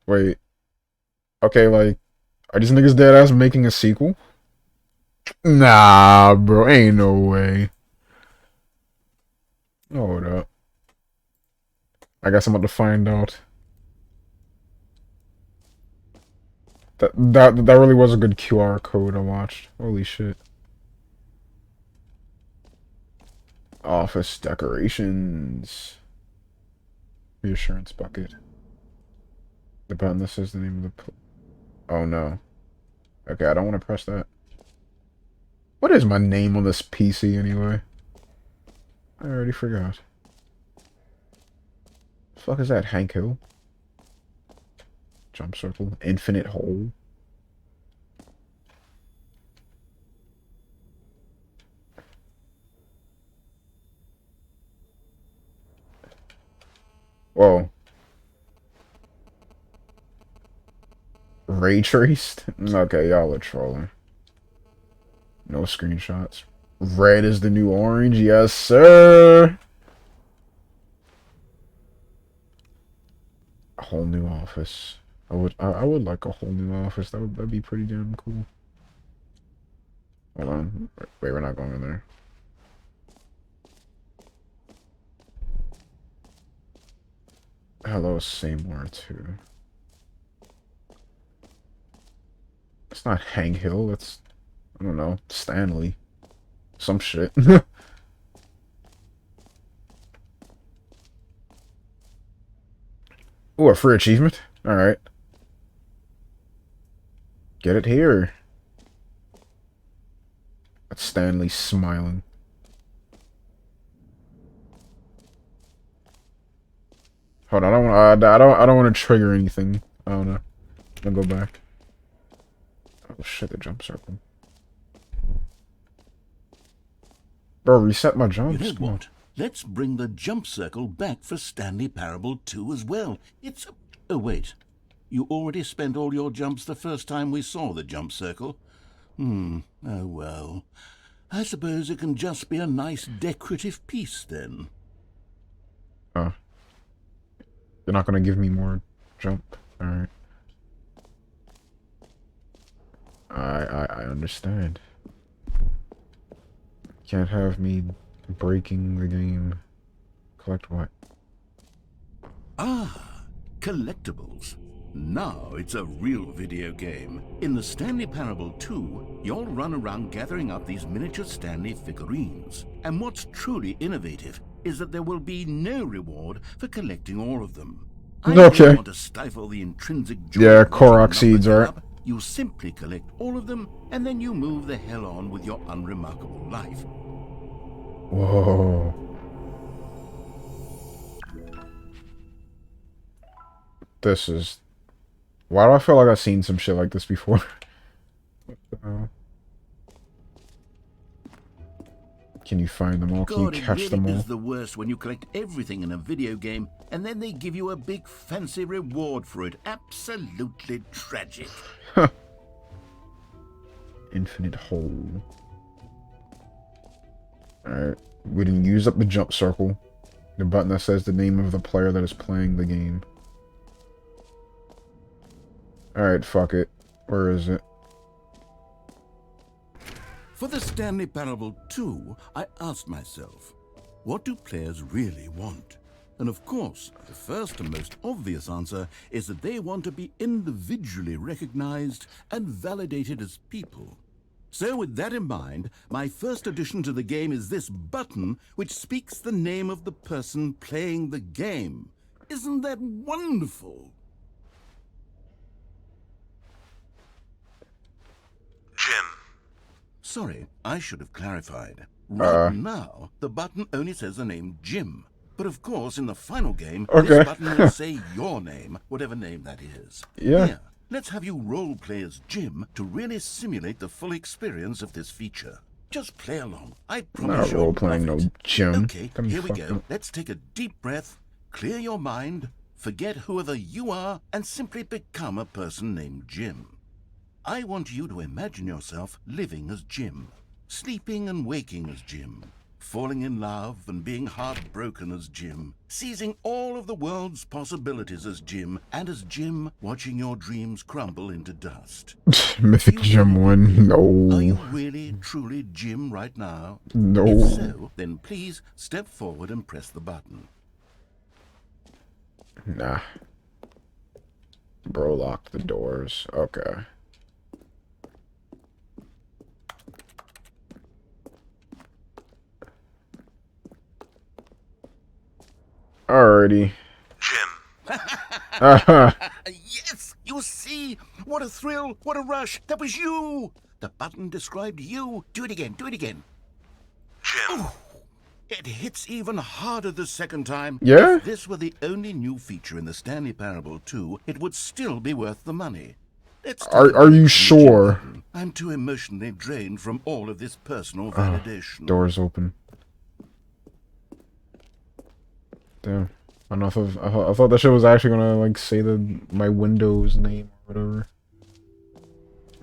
Wait. Okay, like, are these niggas dead ass making a sequel? Nah, bro. Ain't no way. Hold up. I guess I'm about to find out. That really was a good QR code I watched. Holy shit. Office decorations. Reassurance bucket. The button that says the name of the... Oh no. Okay, I don't want to press that. What is my name on this PC anyway? I already forgot. The fuck is that? Hank Hill? Jump circle? Infinite hole? Whoa. Ray traced? Okay, y'all are trolling. No screenshots. Red is the new orange, yes sir. A whole new office. I would like a whole new office. That'd be pretty damn cool. Hold on. Wait, we're not going in there. Hello, Seymour too. It's not Hang Hill, it's, I don't know, Stanley. Some shit. Ooh, a free achievement? Alright. Get it here. That's Stanley smiling. Hold on, I don't want to trigger anything. I don't know. I'll go back. Oh shit, the jump circle. Bro, reset my jumps. You know what? Let's bring the jump circle back for Stanley Parable 2 as well. It's... Oh, wait. You already spent all your jumps the first time we saw the jump circle. Oh, well. I suppose it can just be a nice decorative piece, then. Oh. You're not gonna give me more jump? Alright. I understand. Can't have me breaking the game. Collect what? Ah, collectibles. Now it's a real video game. In the Stanley Parable 2, you'll run around gathering up these miniature Stanley figurines. And what's truly innovative is that there will be no reward for collecting all of them. I don't want to stifle the intrinsic joy. Yeah, of watching Korok a seeds, number right? club. You simply collect all of them, and then you move the hell on with your unremarkable life. Whoa. This is... Why do I feel like I've seen some shit like this before? What the hell? Can you find them all? Can you catch them It really all? is the worst when you collect everything in a video game and then they give you a big fancy reward for it. Absolutely tragic. Infinite hole. Alright. We didn't use up the jump circle. The button that says the name of the player that is playing the game. Alright, fuck it. Where is it? For the Stanley Parable 2, I asked myself, what do players really want? And of course, the first and most obvious answer is that they want to be individually recognized and validated as people. So with that in mind, my first addition to the game is this button which speaks the name of the person playing the game. Isn't that wonderful? Jim. Sorry, I should have clarified. Right now, the button only says the name Jim. But of course, in the final game, this button will say your name, whatever name that is. Yeah. Here, let's have you role-play as Jim to really simulate the full experience of this feature. Just play along. I promise Not you'll role-playing love it. no Jim. Okay, Come here we fuck go. up. Let's take a deep breath, clear your mind, forget whoever you are, and simply become a person named Jim. I want you to imagine yourself living as Jim, sleeping and waking as Jim, falling in love and being heartbroken as Jim, seizing all of the world's possibilities as Jim, and as Jim watching your dreams crumble into dust. Mythic Jim 1. No. Are you really, truly Jim right now? No. If so, then please step forward and press the button. Nah. Bro locked the doors. Okay. Alrighty. Jim. Yes! You see? What a thrill! What a rush! That was you! The button described you. Do it again. Do it again. Jim. Ooh, it hits even harder the second time. Yeah? If this were the only new feature in the Stanley Parable 2, it would still be worth the money. Let's take a Are you break from the sure? Jim button. I'm too emotionally drained from all of this personal validation. Doors open. Damn. I don't know if I thought that shit was actually gonna like say my Windows name or whatever.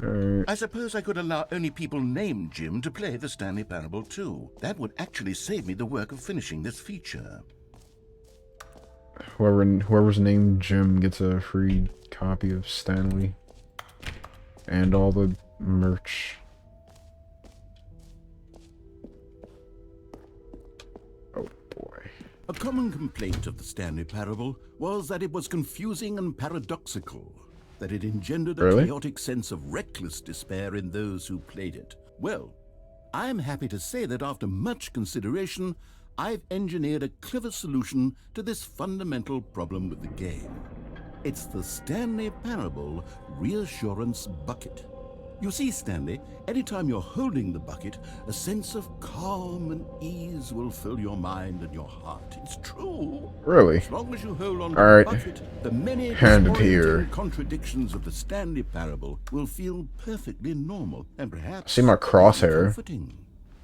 Alright. I suppose I could allow only people named Jim to play the Stanley Parable too. That would actually save me the work of finishing this feature. Whoever's named Jim gets a free copy of Stanley and all the merch. Oh boy. A common complaint of the Stanley Parable was that it was confusing and paradoxical, that it engendered a chaotic sense of reckless despair in those who played it. Well, I am happy to say that after much consideration, I've engineered a clever solution to this fundamental problem with the game. It's the Stanley Parable Reassurance Bucket. You see, Stanley, anytime you're holding the bucket, a sense of calm and ease will fill your mind and your heart. It's true. Really? As long as you hold on to the bucket, the many disorienting contradictions of the Stanley Parable will feel perfectly normal and perhaps see my crosshair. comforting.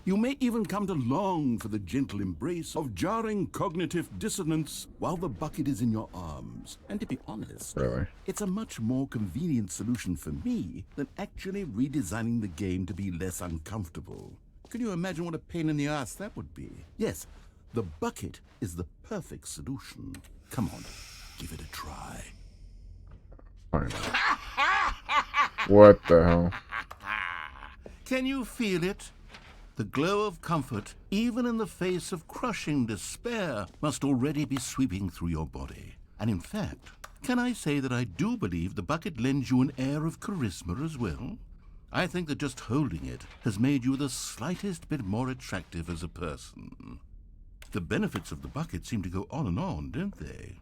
You may even come to long for the gentle embrace of jarring cognitive dissonance while the bucket is in your arms. And to be honest, it's a much more convenient solution for me than actually redesigning the game to be less uncomfortable. Can you imagine what a pain in the ass that would be? Yes, the bucket is the perfect solution. Come on, give it a try. Fine. What the hell? Can you feel it? The glow of comfort, even in the face of crushing despair, must already be sweeping through your body. And in fact, can I say that I do believe the bucket lends you an air of charisma as well? I think that just holding it has made you the slightest bit more attractive as a person. The benefits of the bucket seem to go on, don't they?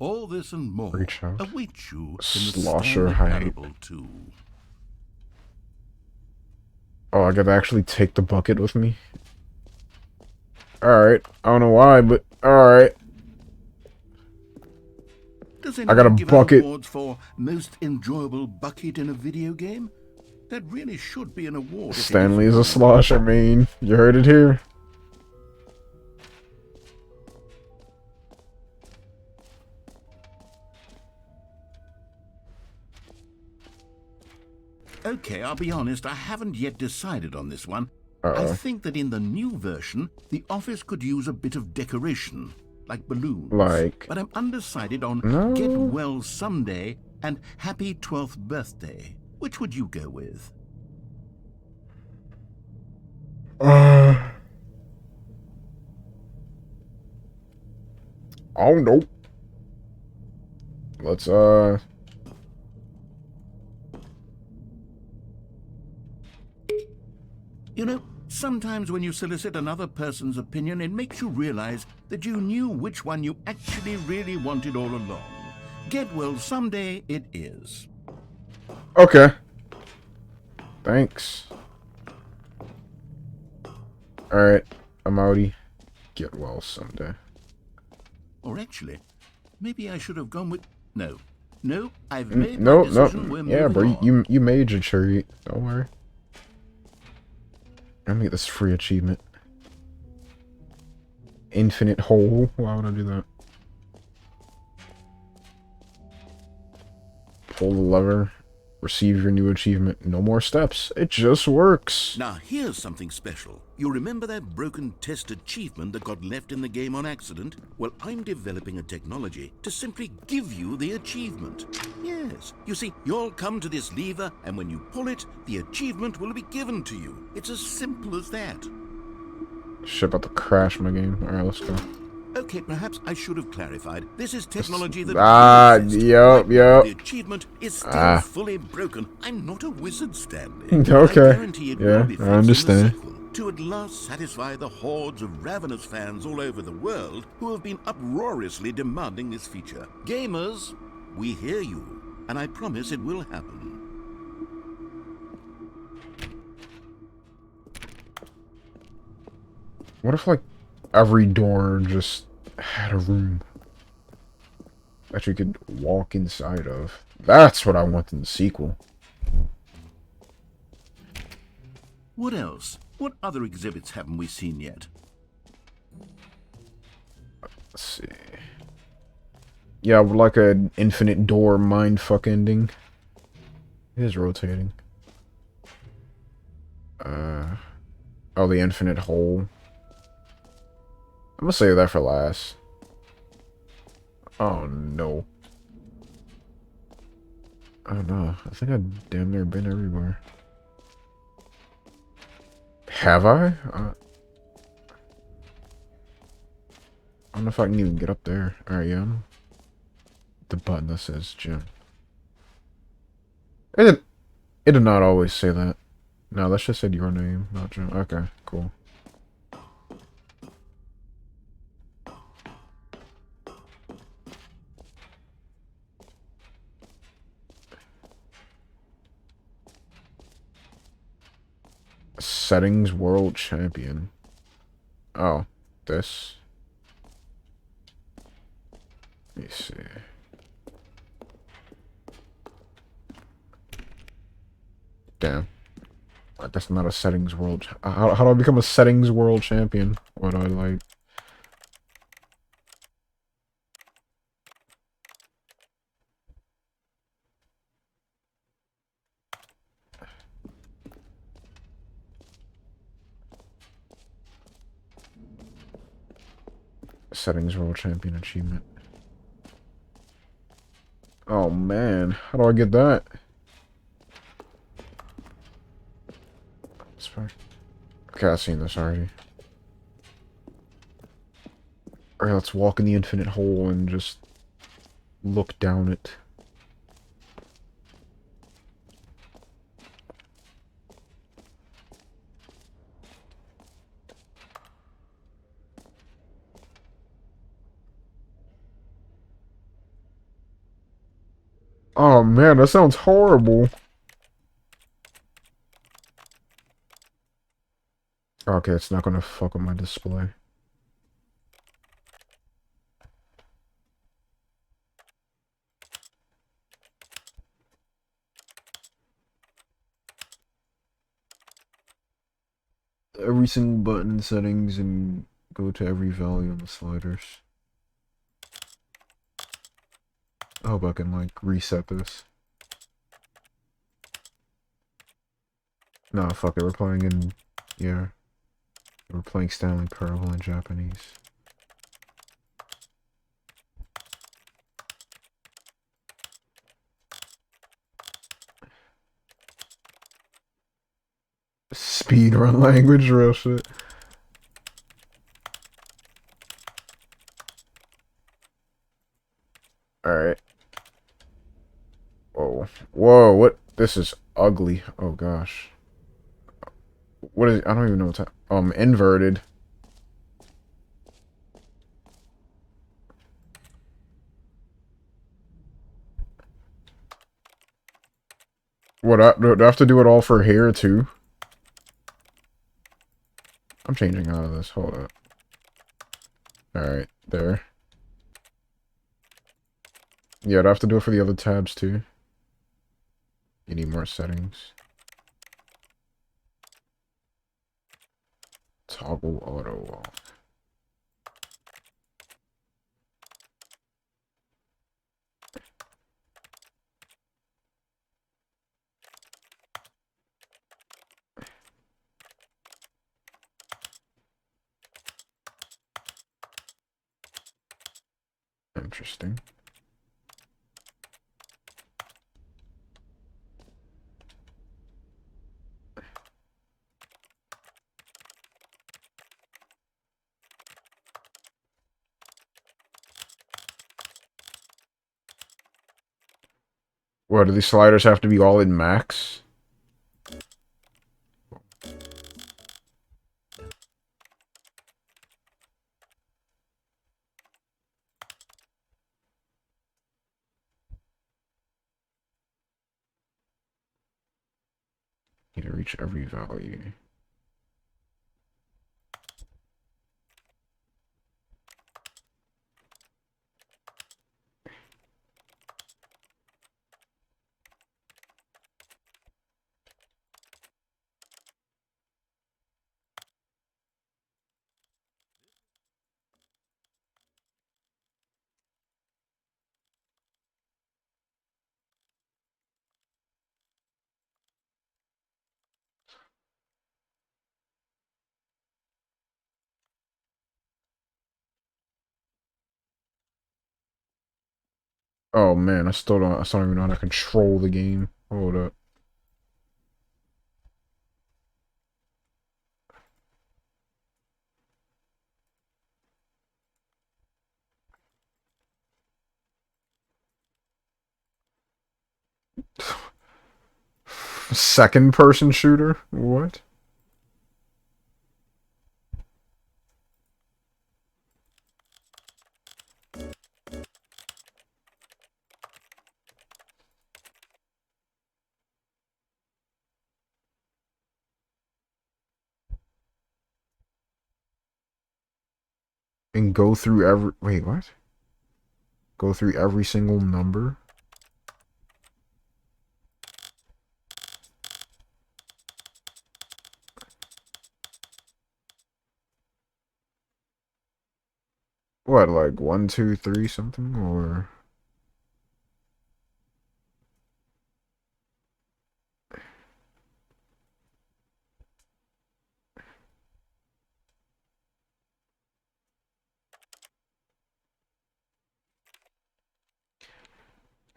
All this and more await you in the Stanley Parable 2. Oh, I gotta actually take the bucket with me? Alright. I don't know why, but alright. I got a bucket. Awards for most enjoyable bucket in a video game? That really should be an award. Stanley is a slosher, man. You heard it here. Okay, I'll be honest, I haven't yet decided on this one. I think that in the new version, the office could use a bit of decoration, like balloons. But I'm undecided on Get Well Someday and Happy 12th Birthday. Which would you go with? I don't know. Let's, You know, sometimes when you solicit another person's opinion, it makes you realize that you knew which one you actually really wanted all along. Get Well Someday it is. Okay. Thanks. Alright, I'm outie. Get well someday. Or actually, maybe I should have gone with... No, I've made my decision. We're yeah, bro, on. you made your treat. Don't worry. Let me get this free achievement. Infinite hole. Why would I do that? Pull the lever. Receive your new achievement. No more steps. It just works. Now, here's something special. You remember that broken test achievement that got left in the game on accident? Well, I'm developing a technology to simply give you the achievement. Yes. You see, you'll come to this lever, and when you pull it, the achievement will be given to you. It's as simple as that. Shit about to crash my game. Alright, let's go. Okay, perhaps I should have clarified. This is technology that... Yep. The achievement is still fully broken. I'm not a wizard, Stanley. Okay. I guarantee it will be fixed I understand. in the sequel, to at last satisfy the hordes of ravenous fans all over the world who have been uproariously demanding this feature. Gamers, we hear you, and I promise it will happen. What if, like, every door just had a room that you could walk inside of? That's what I want in the sequel. What else? What other exhibits haven't we seen yet? Let's see. Yeah, with like an infinite door mindfuck ending. It is rotating. Oh, the infinite hole. I'm gonna save that for last. Oh no. Oh no. I think I've damn near been everywhere. Have I? I don't know if I can even get up there. Alright, yeah. The button that says gym. It did not always say that. No, that just said your name, not gym. Okay, cool. Settings World Champion. Oh, this. Let me see. Damn. That's not a settings world. How do I become a settings world champion? What do I like? Settings world champion achievement. Oh man, how do I get that? Okay, I've seen this already. Alright, let's walk in the infinite hole and just look down it. Oh man, that sounds horrible. Okay, it's not gonna fuck with my display. Every single button settings and go to every value on the sliders. I hope I can like reset this. Nah, fuck it, we're playing in, yeah. We're playing Stanley Parable in Japanese. Speedrun language, real shit. Alright. Whoa. Whoa, what? This is ugly. Oh gosh. What is, I don't even know what's inverted. What, do I have to do it all for here too? I'm changing out of this, hold up. Alright, there. Yeah, do I have to do it for the other tabs too? You need more settings. Toggle auto lock. Interesting. What, do these sliders have to be all in max? Need to reach every value. Oh man, I still don't even know how to control the game. Hold up. Second person shooter? What? And go through every... Wait, what? Go through every single number? What, like 1, 2, 3 something? Or...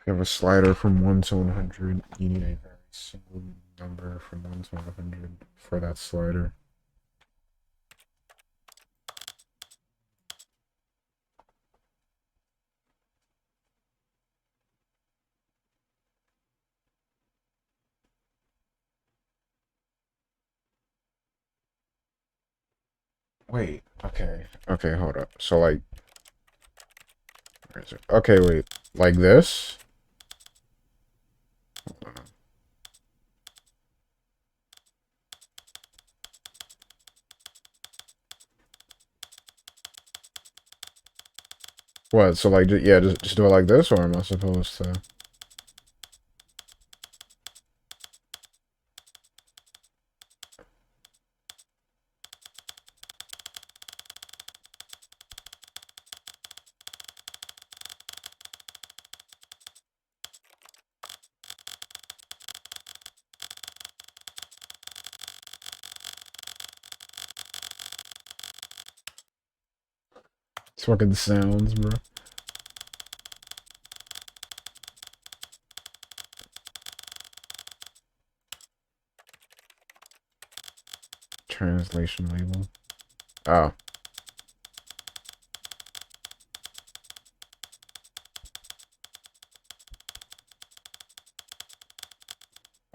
You have a slider from 1 to 100. You need a very single number from 1 to 100 for that slider. Wait, okay. Okay, hold up. So, like... Where is it? Okay, wait. Like this? Hold on. What? So, like, yeah, just do it like this, or am I supposed to... It's fucking sounds, bro. Translation label. Oh.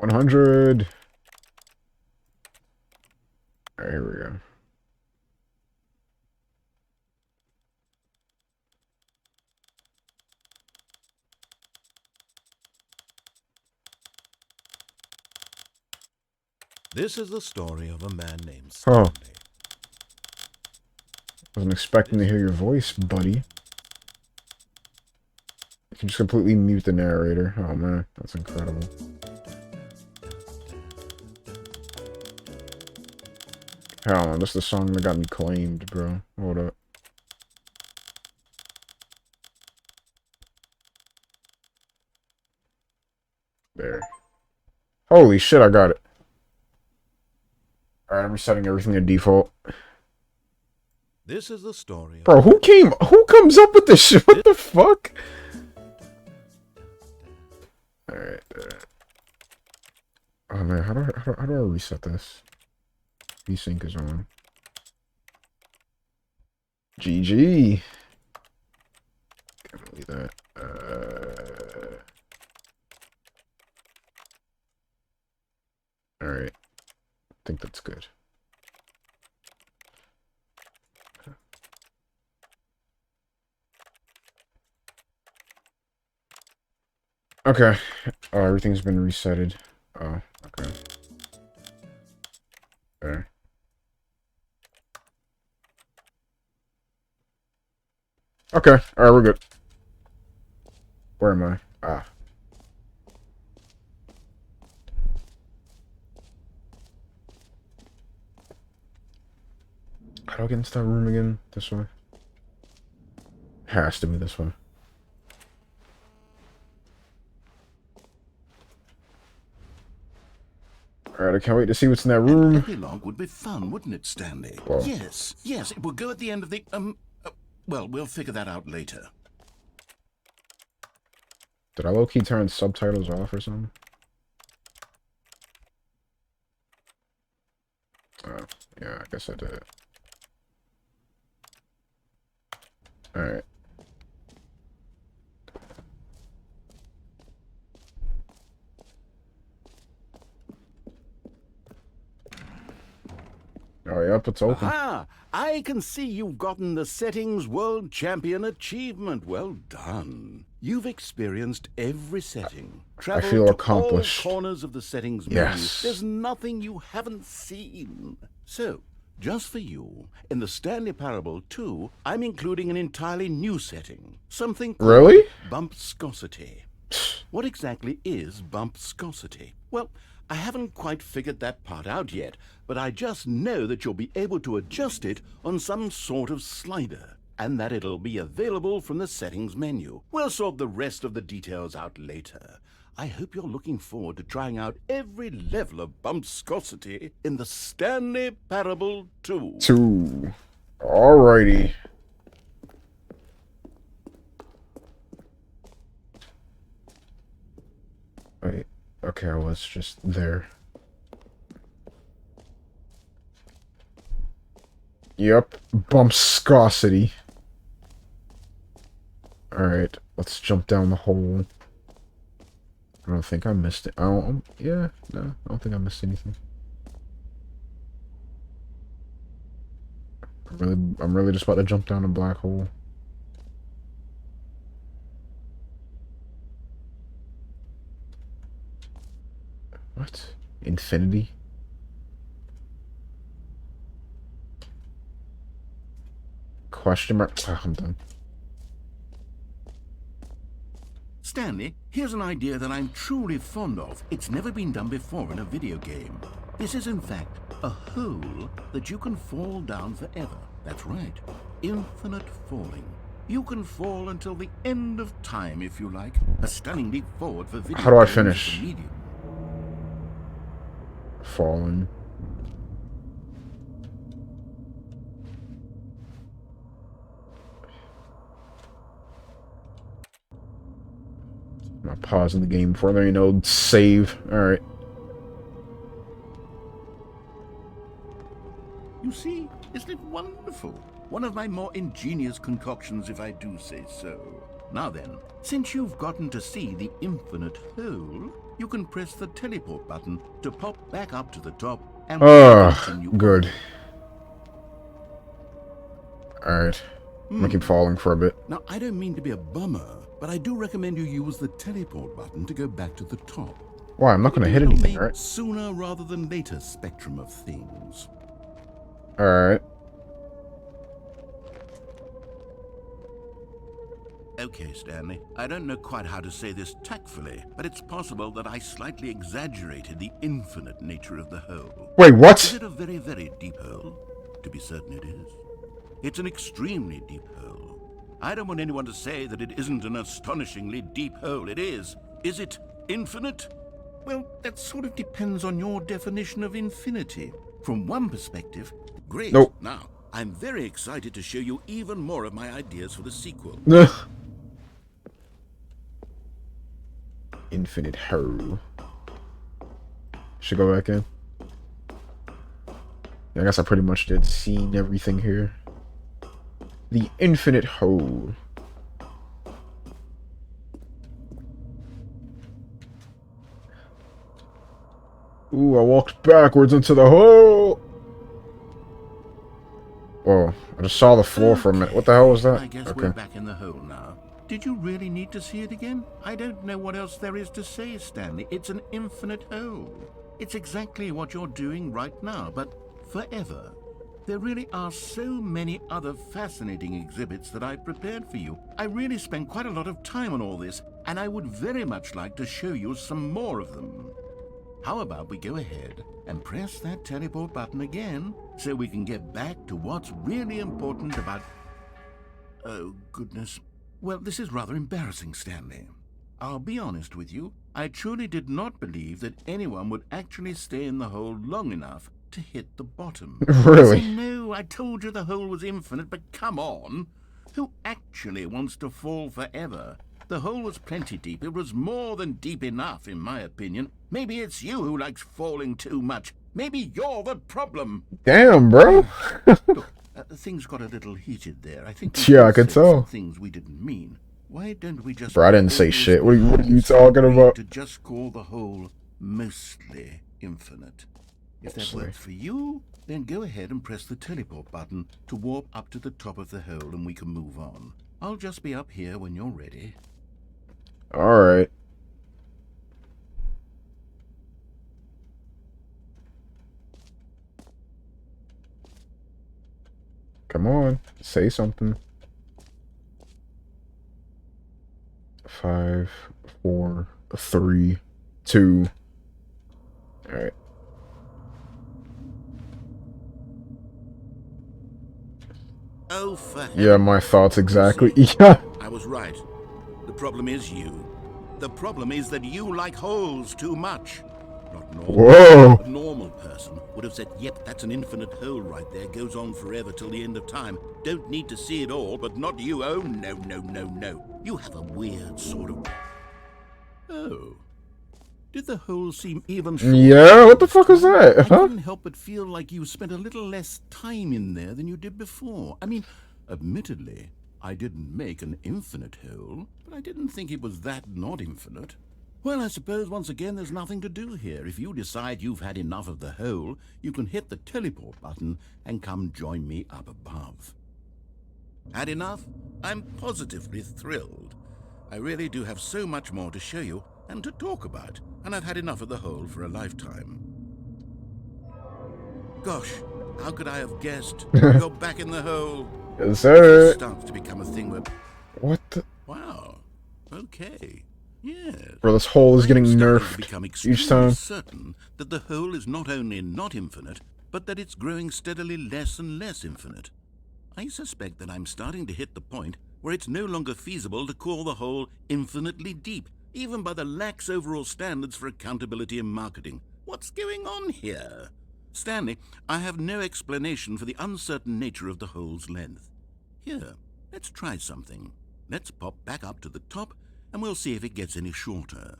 $100. Alright, here we go. This is the story of a man named Oh. Stanley. Wasn't expecting to hear your voice, buddy. You can just completely mute the narrator. Oh man, that's incredible. Hell on, this is the song that got me claimed, bro. Hold up. There. Holy shit, I got it. Alright, I'm resetting everything to default. This is the story. Bro, who comes up with this shit? What the fuck? Alright. Oh man, how do I reset this? VSync is on. GG. Can't believe that. Alright. I think that's good. Okay. Oh, everything's been resetted. Oh, okay. There. Okay. Alright, we're good. Where am I? Ah. How do I get into that room again? This way? Has to be this way. Alright, I can't wait to see what's in that room. An epilogue would be fun, wouldn't it, Stanley? Whoa. Yes, it will go at the end of the, well, we'll figure that out later. Did I low-key turn subtitles off or something? Oh, yeah, I guess I did. Alright. Oh, yep, it's open. Aha! I can see you've gotten the Settings World Champion achievement. Well done. You've experienced every setting. I feel accomplished. All corners of the settings Yes. menu. There's nothing you haven't seen. So, just for you, in the Stanley Parable 2, I'm including an entirely new setting. Something called Really? bumpscosity. What exactly is bumpscosity? Well, I haven't quite figured that part out yet, but I just know that you'll be able to adjust it on some sort of slider, and that it'll be available from the settings menu. We'll sort the rest of the details out later. I hope you're looking forward to trying out every level of bumpscosity in the Stanley Parable 2. 2. Alrighty. Wait. Okay, I was just there. Yep. Bumpscosity. Alright, let's jump down the hole. I don't think I missed it. Yeah, no, I don't think I missed anything. I'm really just about to jump down a black hole. What? Infinity? Question mark? Oh, I'm done. Stanley, here's an idea that I'm truly fond of. It's never been done before in a video game. This is, in fact, a hole that you can fall down forever. That's right. Infinite falling. You can fall until the end of time, if you like. A stunning leap forward for video How do I games finish? as a medium. Fallen. I'm not pausing the game before there, save. Alright. You see, isn't it wonderful? One of my more ingenious concoctions, if I do say so. Now then, since you've gotten to see the infinite hole, you can press the teleport button to pop back up to the top and continue. Good. Alright. I'm gonna keep falling for a bit. Now, I don't mean to be a bummer, but I do recommend you use the teleport button to go back to the top. Why? I'm not gonna hit anything, right? Sooner rather than later spectrum of things. Alright. Okay, Stanley. I don't know quite how to say this tactfully, but it's possible that I slightly exaggerated the infinite nature of the hole. Wait, what? Is it a very, very deep hole? To be certain it is. It's an extremely deep hole. I don't want anyone to say that it isn't an astonishingly deep hole. It is. Is it infinite? Well, that sort of depends on your definition of infinity. From one perspective, great. Nope. Now, I'm very excited to show you even more of my ideas for the sequel. Infinite hole. Should go back in. Yeah, I guess I pretty much did seen everything here. The infinite hole. Ooh, I walked backwards into the hole. Whoa, I just saw the floor for a minute. What the hell was that? I guess we're back in the hole now. Did you really need to see it again? I don't know what else there is to say, Stanley. It's an infinite hole. It's exactly what you're doing right now, but forever. There really are so many other fascinating exhibits that I've prepared for you. I really spent quite a lot of time on all this, and I would very much like to show you some more of them. How about we go ahead and press that teleport button again so we can get back to what's really important about... Oh, goodness. Well, this is rather embarrassing, Stanley. I'll be honest with you. I truly did not believe that anyone would actually stay in the hole long enough to hit the bottom. Really? No, I told you the hole was infinite, but come on. Who actually wants to fall forever? The hole was plenty deep. It was more than deep enough, in my opinion. Maybe it's you who likes falling too much. Maybe you're the problem. Damn, bro. Look, things got a little heated there. I think Yeah, I could tell. Things we didn't mean. Why don't we just... Bro, I didn't say shit. What are you talking about? To just call the hole mostly infinite. If that works for you, then go ahead and press the teleport button to warp up to the top of the hole and we can move on. I'll just be up here when you're ready. Alright. Come on, say something. 5, 4, 3, 2. Alright. Oh, for Yeah, my thoughts exactly. Yeah. I was right. The problem is you. The problem is that you like holes too much. Not normal. Whoa. A normal person would have said, yep, that's an infinite hole right there. Goes on forever till the end of time. Don't need to see it all, but not you. Oh, no, no, no, no. You have a weird sort of... Oh. Did the hole seem even shorter? Yeah, what the fuck was that? I Huh? couldn't help but feel like you spent a little less time in there than you did before. I mean, admittedly, I didn't make an infinite hole, but I didn't think it was that not infinite. Well, I suppose once again there's nothing to do here. If you decide you've had enough of the hole, you can hit the teleport button and come join me up above. Had enough? I'm positively thrilled. I really do have so much more to show you and to talk about, and I've had enough of the hole for a lifetime. Gosh, how could I have guessed? You're back in the hole. Yes, sir. This starts to become a thing where... What the? Wow. Okay. Yes. Bro, this hole is getting I'm starting to nerfed become each extremely time. certain that the hole is not only not infinite, but that it's growing steadily less and less infinite. I suspect that I'm starting to hit the point where it's no longer feasible to call the hole infinitely deep, even by the lax overall standards for accountability and marketing. What's going on here? Stanley, I have no explanation for the uncertain nature of the hole's length. Here, let's try something. Let's pop back up to the top, and we'll see if it gets any shorter.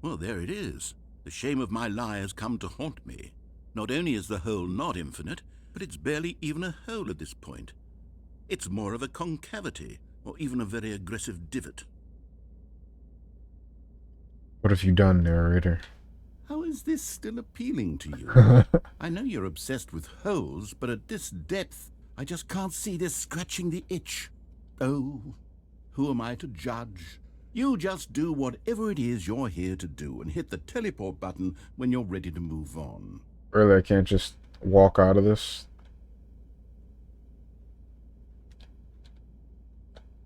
Well, there it is. The shame of my lie has come to haunt me. Not only is the hole not infinite, but it's barely even a hole at this point. It's more of a concavity, or even a very aggressive divot. What have you done, narrator? How is this still appealing to you? I know you're obsessed with holes, but at this depth, I just can't see this scratching the itch. Oh, who am I to judge? You just do whatever it is you're here to do and hit the teleport button when you're ready to move on. Really, I can't just walk out of this?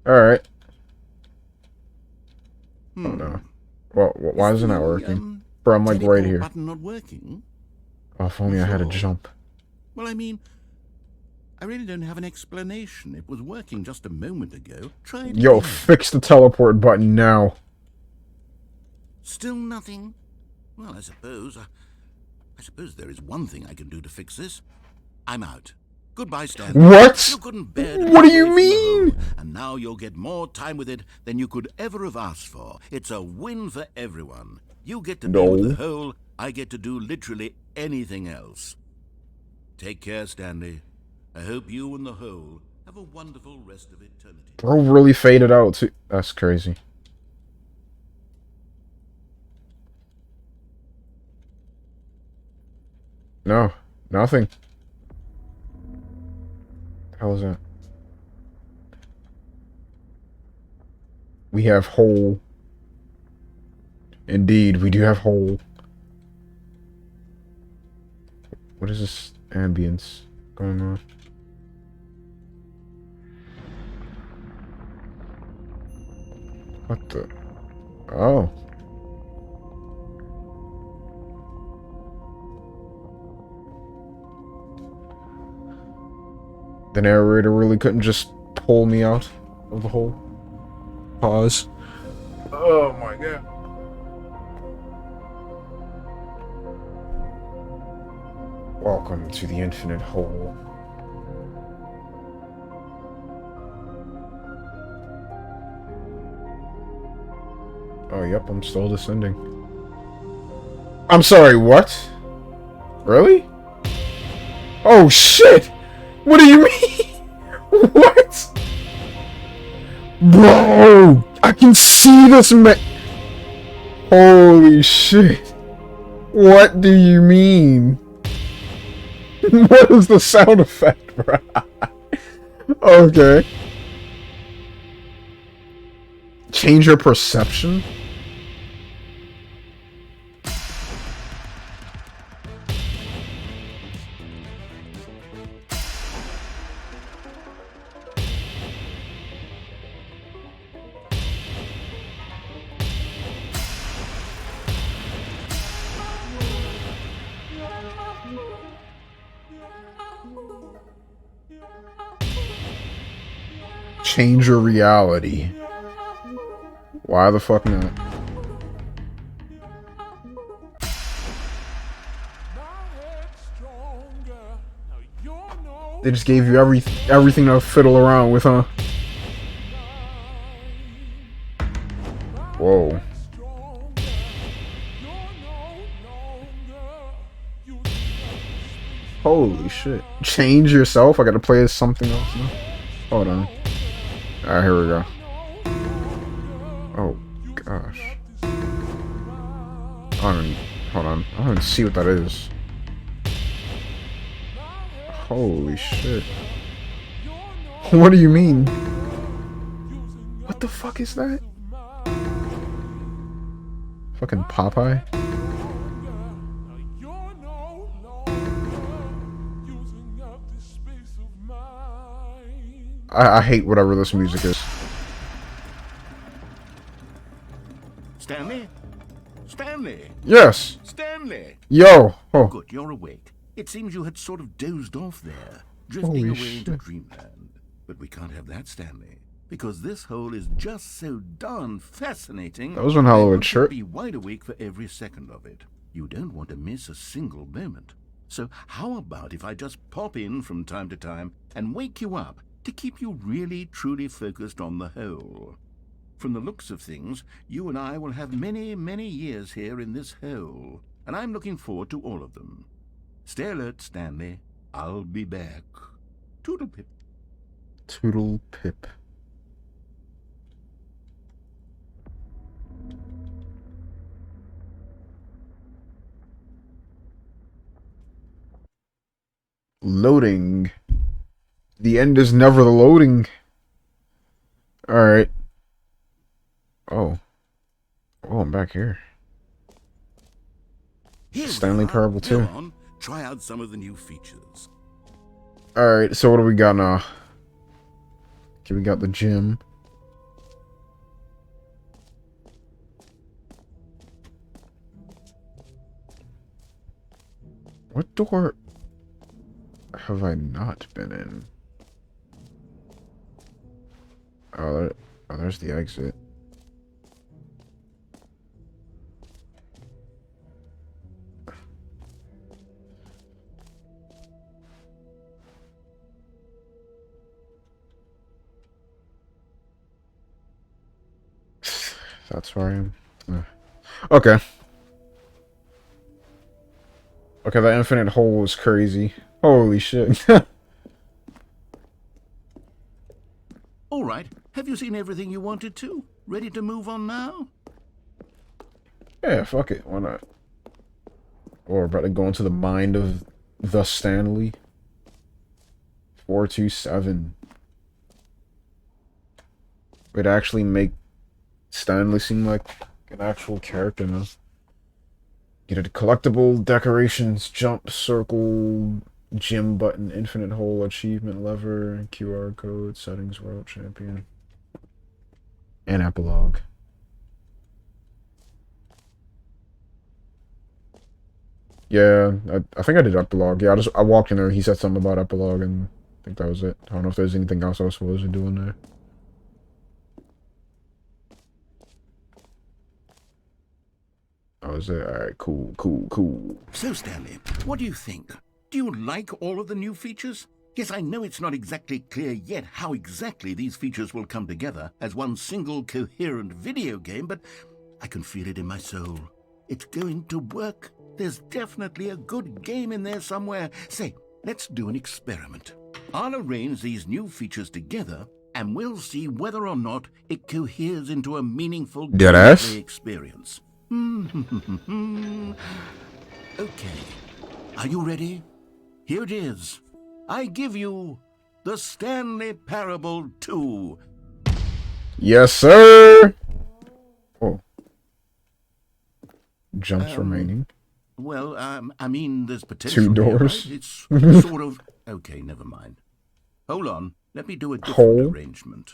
Alright. Oh no. Well, why isn't that working? Bro, I'm like right here. Button not working? Oh, if only I had a Sure. jump. Well, I mean, I really don't have an explanation. It was working just a moment ago. Try it Yo, again. fix the teleport button now. Still nothing? Well, I suppose there is one thing I can do to fix this. I'm out. Goodbye, Stanley. What? You couldn't bear to What be do you away from the mean? hole, and now you'll get more time with it than you could ever have asked for. It's a win for everyone. You get to deal with No. the hole. I get to do literally anything else. Take care, Stanley. I hope you and the hole have a wonderful rest of eternity. Bro really faded out too. That's crazy. No, nothing. The hell is that? We have hole. Indeed, we do have hole. What is this ambience going on? What the? Oh. The narrator really couldn't just pull me out of the hole. Pause. Oh my god. Welcome to the infinite hole. Yep, I'm still descending. I'm sorry, what? Really? Oh shit! What do you mean? What? Bro! I can see this man! Holy shit! What do you mean? What is the sound effect, bro? Okay. Change your perception? Change your reality. Why the fuck not? They just gave you everything to fiddle around with, huh? Whoa. Holy shit. Change yourself? I gotta play as something else now? Hold on. Alright, here we go. Oh, gosh. Hold on. I don't even see what that is. Holy shit. What do you mean? What the fuck is that? Fucking Popeye? I hate whatever this music is. Stanley? Stanley? Yes! Stanley! Yo! Oh. Good, you're awake. It seems you had sort of dozed off there, drifting Holy away shit. into dreamland. But we can't have that, Stanley, because this hole is just so darn fascinating. That was one hell of a I want you trip. to be wide awake for every second of it. You don't want to miss a single moment. So how about if I just pop in from time to time and wake you up to keep you really, truly focused on the hole? From the looks of things, you and I will have many, many years here in this hole, and I'm looking forward to all of them. Stay alert, Stanley. I'll be back. Toodle pip. Toodle pip. Loading. The end is never the loading. Alright. Oh. Oh, I'm back here. Here Stanley we are. Parable Go 2. on. Try out some of the new features. Alright, so what do we got now? Okay, we got the gym. What door have I not been in? Oh, there's the exit. That's where I am. Okay. Okay, that infinite hole was crazy. Holy shit. All right. Have you seen everything you wanted to? Ready to move on now? Yeah, fuck it. Why not? Or about to go into the mind of the Stanley. 427. Would actually make Stanley seem like an actual character now. Get a collectible, decorations, jump, circle, gym button, infinite hole, achievement lever, QR code, settings, world champion. And epilogue. Yeah, I think I did epilogue. Yeah, I walked in there, he said something about epilogue, and I think that was it. I don't know if there's anything else I was supposed to do in there. That was it. Alright, cool, cool, cool. So, Stanley, what do you think? Do you like all of the new features? Yes, I know it's not exactly clear yet how exactly these features will come together as one single coherent video game, but I can feel it in my soul. It's going to work. There's definitely a good game in there somewhere. Say, let's do an experiment. I'll arrange these new features together, and we'll see whether or not it coheres into a meaningful gameplay experience. Okay. Are you ready? Here it is. I give you the Stanley Parable 2. Yes, sir. Oh. Jumps remaining. Well, I mean, there's potential. 2 doors. Here, right? It's sort of... Okay, never mind. Hold on. Let me do a different arrangement.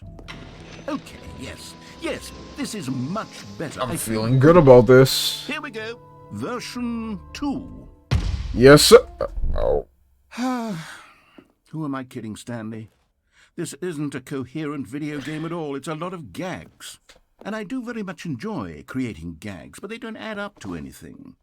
Okay, yes. Yes, this is much better. I'm feeling good about this. Here we go. Version 2. Yes, sir. Oh. Who am I kidding, Stanley? This isn't a coherent video game at all. It's a lot of gags. And I do very much enjoy creating gags, but they don't add up to anything.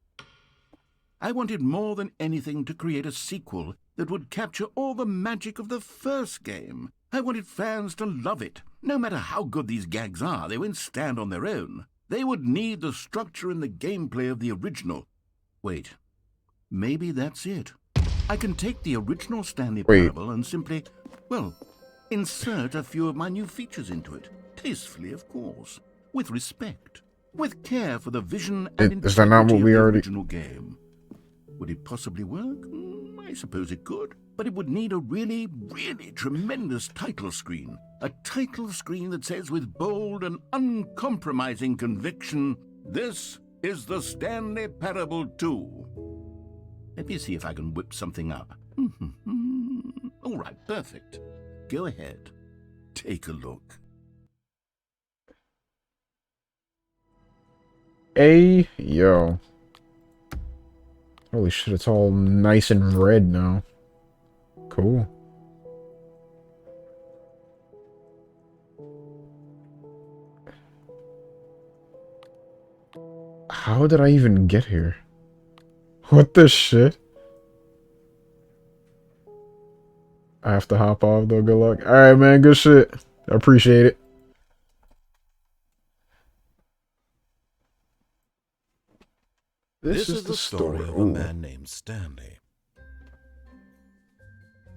I wanted more than anything to create a sequel that would capture all the magic of the first game. I wanted fans to love it. No matter how good these gags are, they won't stand on their own. They would need the structure and the gameplay of the original. Wait, maybe that's it. I can take the original Stanley Parable and simply, well, insert a few of my new features into it. Tastefully, of course. With respect. With care for the vision and integrity of the original game. Would it possibly work? I suppose it could. But it would need a really, really tremendous title screen. A title screen that says with bold and uncompromising conviction, "This is the Stanley Parable 2. Let me see if I can whip something up. All right, perfect. Go ahead. Take a look. Hey, yo. Holy shit, it's all nice and red now. Cool. How did I even get here? What the shit? I have to hop off though, good luck. Alright, man, good shit. I appreciate it. This is the story of a man named Stanley.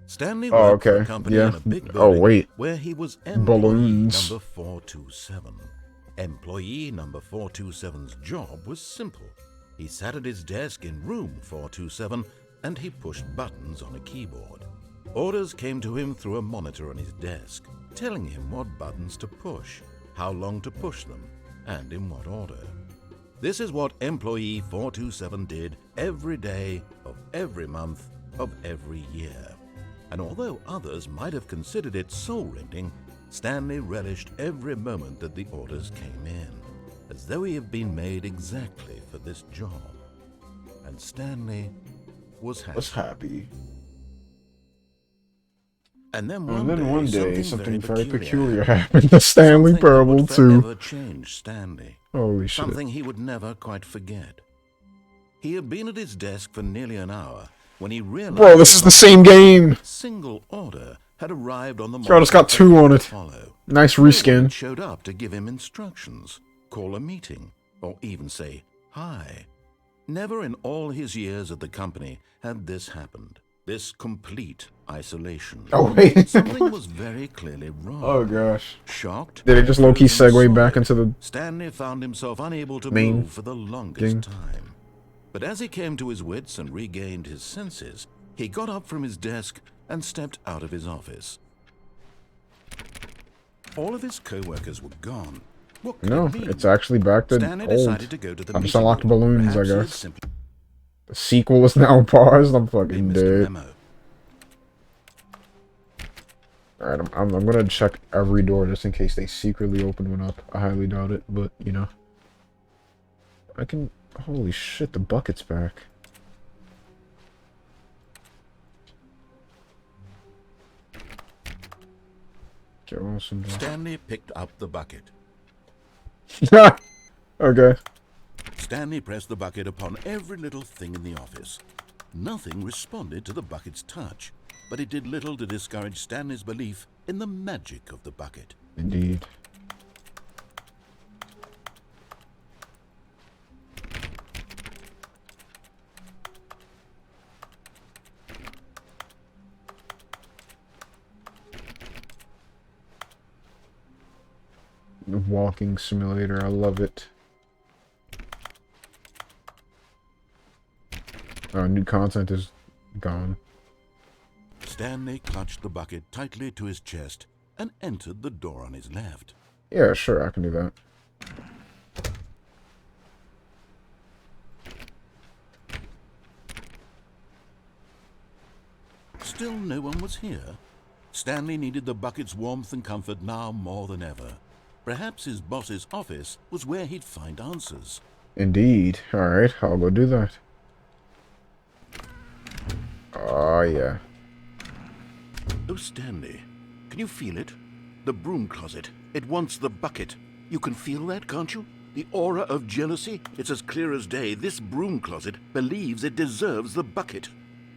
Stanley worked for a company in a big building where he was employee number 427. Employee number 427's job was simple. He sat at his desk in room 427 and he pushed buttons on a keyboard. Orders came to him through a monitor on his desk, telling him what buttons to push, how long to push them, and in what order. This is what employee 427 did every day of every month of every year. And although others might have considered it soul-rending, Stanley relished every moment that the orders came in, as though he had been made exactly for this job. And Stanley was happy. And then one day, something very peculiar happened. The Stanley Parable 2. Changed Stanley. Holy shit. Something he would never quite forget. He had been at his desk for nearly an hour when he realized... Bro, this is the same game! Single order had arrived on the monitor. It's got 2 on it. Nice reskin. Showed up to give him instructions, call a meeting, or even say hi. Never in all his years at the company had this happened. This complete isolation. Oh, wait. Something was very clearly wrong. Oh, gosh. Shocked. Did it just low-key segue back into the Stanley found himself unable to move for the longest time. But as he came to his wits and regained his senses, he got up from his desk and stepped out of his office. All of his co-workers were gone. What could it mean? It's actually back to Stanley old. decided to go to the I just unlocked balloons, I guess. Simply... The sequel is now paused. I'm fucking dead. Alright, I'm gonna check every door just in case they secretly open one up. I highly doubt it, but, you know. I can... Holy shit, the bucket's back. Stanley picked up the bucket. Okay. Stanley pressed the bucket upon every little thing in the office. Nothing responded to the bucket's touch, but it did little to discourage Stanley's belief in the magic of the bucket. Indeed. walking simulator. I love it. New content is gone. Stanley clutched the bucket tightly to his chest and entered the door on his left. Yeah, sure, I can do that. Still no one was here. Stanley needed the bucket's warmth and comfort now more than ever. Perhaps his boss's office was where he'd find answers. Indeed. Alright, I'll go do that. Oh, yeah. Oh, Stanley, can you feel it? The broom closet. It wants the bucket. You can feel that, can't you? The aura of jealousy? It's as clear as day. This broom closet believes it deserves the bucket.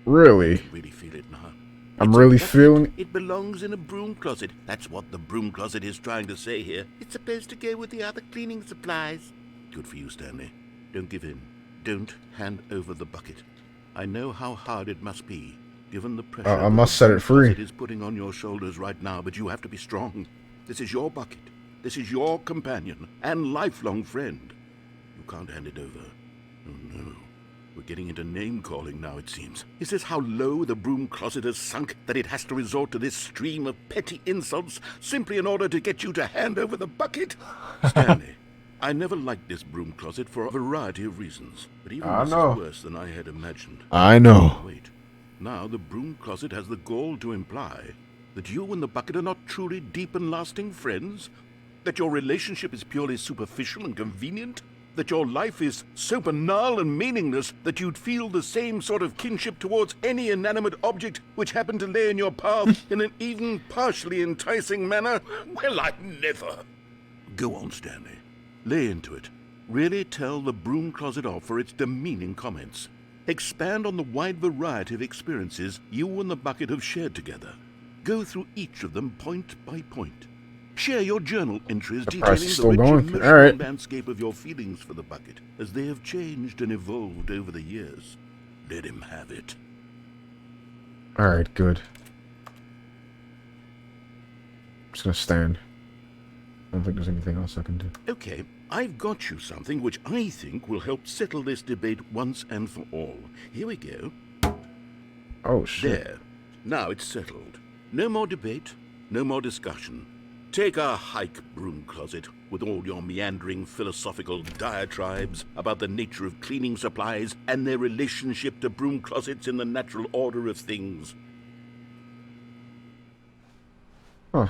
Really? I can really feel it now. I'm It's a really bucket. feeling... It belongs in a broom closet. That's what the broom closet is trying to say here. It's supposed to go with the other cleaning supplies. Good for you, Stanley. Don't give in. Don't hand over the bucket. I know how hard it must be, given the pressure I must set it free. it is putting on your shoulders right now, but you have to be strong. This is your bucket. This is your companion and lifelong friend. You can't hand it over. Oh, no. We're getting into name-calling now, it seems. Is this how low the broom closet has sunk, that it has to resort to this stream of petty insults simply in order to get you to hand over the bucket? Stanley, I never liked this broom closet for a variety of reasons, but even this is worse than I had imagined. I know. Wait, now the broom closet has the gall to imply that you and the bucket are not truly deep and lasting friends? That your relationship is purely superficial and convenient? That your life is so banal and meaningless that you'd feel the same sort of kinship towards any inanimate object which happened to lay in your path in an even partially enticing manner? Well, I never. Go on, Stanley. Lay into it. Really tell the broom closet off for its demeaning comments. Expand on the wide variety of experiences you and the bucket have shared together. Go through each of them point by point. Share your journal entries detailing the rich emotional landscape of your feelings for the bucket as they have changed and evolved over the years. Let him have it. Alright, good. I'm just gonna stand. I don't think there's anything else I can do. Okay, I've got you something which I think will help settle this debate once and for all. Here we go. Oh, shit. There. Now it's settled. No more debate, no more discussion. Take a hike, broom closet, with all your meandering philosophical diatribes about the nature of cleaning supplies and their relationship to broom closets in the natural order of things. Huh.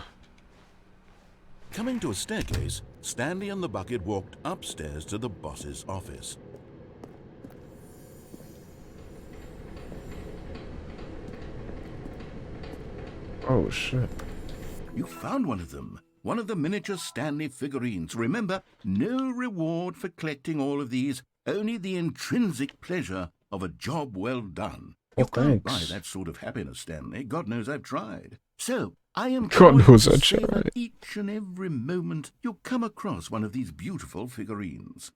Coming to a staircase, Stanley and the bucket walked upstairs to the boss's office. Oh, shit. You found one of them. One of the miniature Stanley figurines. Remember, no reward for collecting all of these, only the intrinsic pleasure of a job well done. You can't buy that sort of happiness, Stanley. God knows I've tried. So, I am God knows I savor tried. each and every moment you come across one of these beautiful figurines.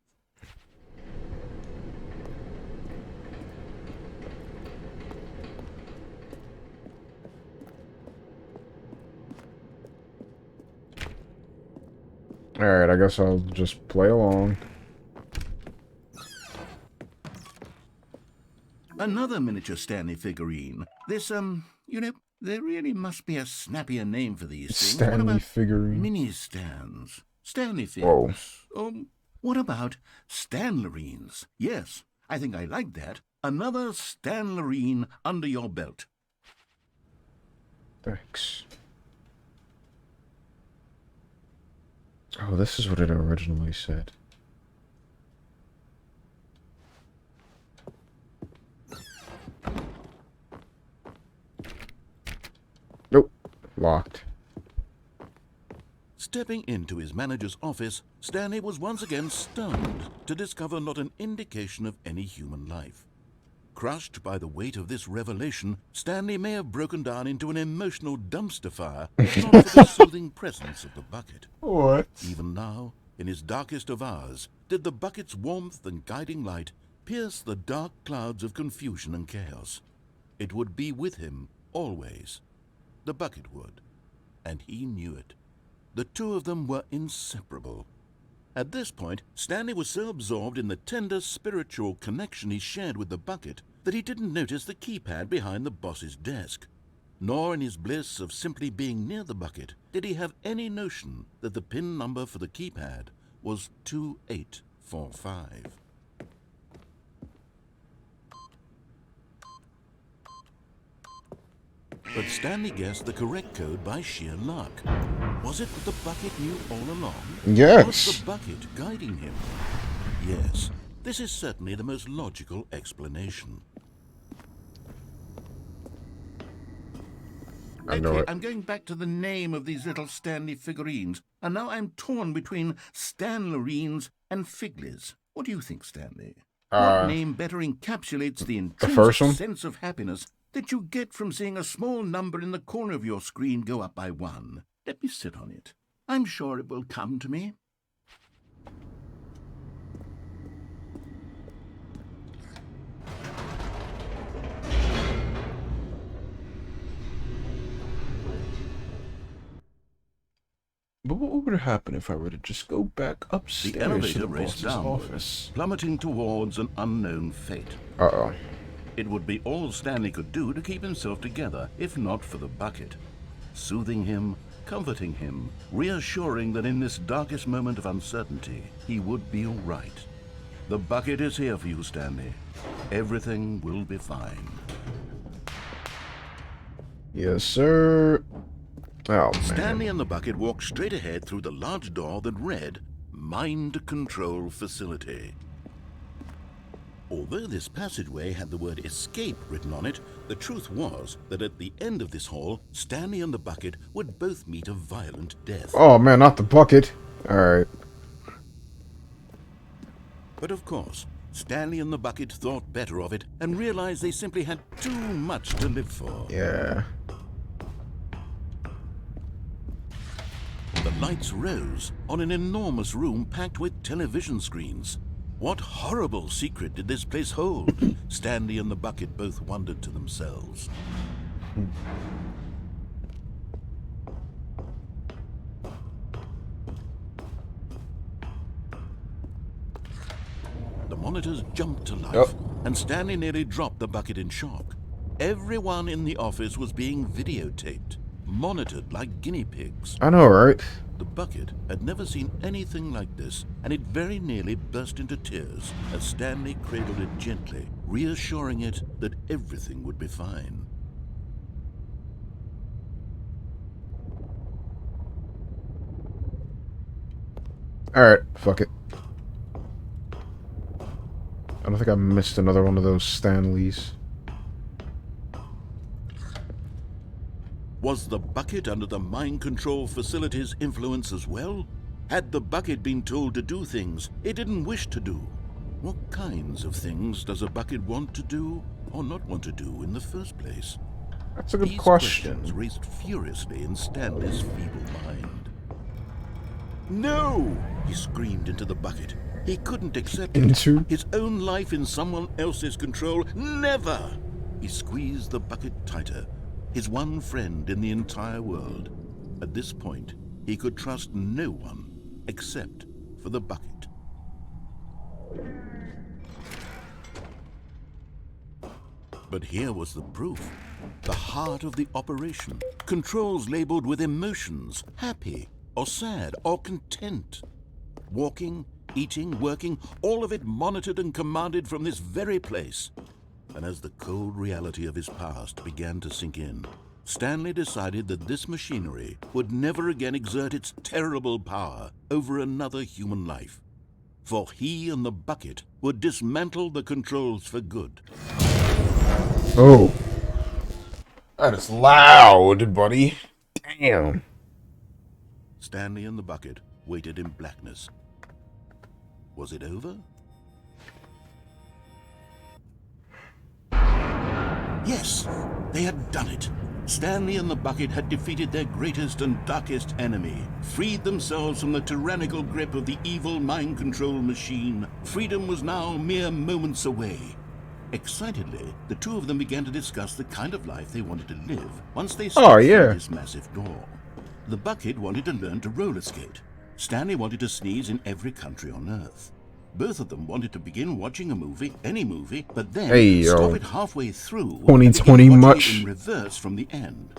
Alright, I guess I'll just play along. Another miniature Stanley figurine. This, you know, there really must be a snappier name for these things. Stanley what about figurine. mini stands? Stanley figures. What about Stanlerines? Yes, I think I like that. Another Stanlerine under your belt. Thanks. Oh, this is what it originally said. Nope. Locked. Stepping into his manager's office, Stanley was once again stunned to discover not an indication of any human life. Crushed by the weight of this revelation, Stanley may have broken down into an emotional dumpster fire if not for the soothing presence of the bucket. What? Even now, in his darkest of hours, did the bucket's warmth and guiding light pierce the dark clouds of confusion and chaos. It would be with him always. The bucket would, and he knew it. the two of them were inseparable. At this point, Stanley was so absorbed in the tender spiritual connection he shared with the bucket that he didn't notice the keypad behind the boss's desk. Nor in his bliss of simply being near the bucket did he have any notion that the PIN number for the keypad was 2845. But Stanley guessed the correct code by sheer luck. Was it that the bucket knew all along? Yes. Was the bucket guiding him? Yes, this is certainly the most logical explanation. Okay, I'm going back to the name of these little Stanley figurines, and now I'm torn between Stanlerines and Figlies. What do you think, Stanley? What name better encapsulates the intrinsic sense of happiness that you get from seeing a small number in the corner of your screen go up by 1? Let me sit on it. I'm sure it will come to me. But what would happen if I were to just go back upstairs The elevator to the raced boss's downward, office? plummeting towards an unknown fate. Uh-oh. It would be all Stanley could do to keep himself together, if not for the bucket. Soothing him, comforting him, reassuring that in this darkest moment of uncertainty, he would be all right. The bucket is here for you, Stanley. Everything will be fine. Yes, sir. Oh, man. Stanley and the bucket walked straight ahead through the large door that read, Mind Control Facility. Although this passageway had the word escape written on it, the truth was that at the end of this hall, Stanley and the bucket would both meet a violent death. Oh, man, not the bucket. Alright. But of course, Stanley and the bucket thought better of it and realized they simply had too much to live for. Yeah. The lights rose on an enormous room packed with television screens. What horrible secret did this place hold? Stanley and the bucket both wondered to themselves. The monitors jumped to life, and Stanley nearly dropped the bucket in shock. Everyone in the office was being videotaped, monitored like guinea pigs. I know, right? The bucket had never seen anything like this, and it very nearly burst into tears as Stanley cradled it gently, reassuring it that everything would be fine. Alright, fuck it. I don't think I missed another one of those Stanleys. Was the bucket under the mind control facility's influence as well? Had the bucket been told to do things it didn't wish to do? What kinds of things does a bucket want to do or not want to do in the first place? That's a good These question. questions raced furiously in Stanley's feeble mind. No! He screamed into the bucket. He couldn't accept it. Into? His own life in someone else's control. Never! He squeezed the bucket tighter. His one friend in the entire world. At this point, he could trust no one except for the bucket. But here was the proof. The heart of the operation. Controls labeled with emotions, happy or sad or content. Walking, eating, working, all of it monitored and commanded from this very place. And as the cold reality of his past began to sink in, Stanley decided that this machinery would never again exert its terrible power over another human life. For he and the bucket would dismantle the controls for good. Oh. That is loud, buddy. Damn. Stanley and the bucket waited in blackness. Was it over? Yes, they had done it. Stanley and the bucket had defeated their greatest and darkest enemy, freed themselves from the tyrannical grip of the evil mind control machine. Freedom was now mere moments away. Excitedly, the two of them began to discuss the kind of life they wanted to live once they stepped through this massive door. The bucket wanted to learn to roller skate. Stanley wanted to sneeze in every country on Earth. Both of them wanted to begin watching a movie, any movie, but then stop it halfway through 2020 and begin watching much. it in reverse from the end.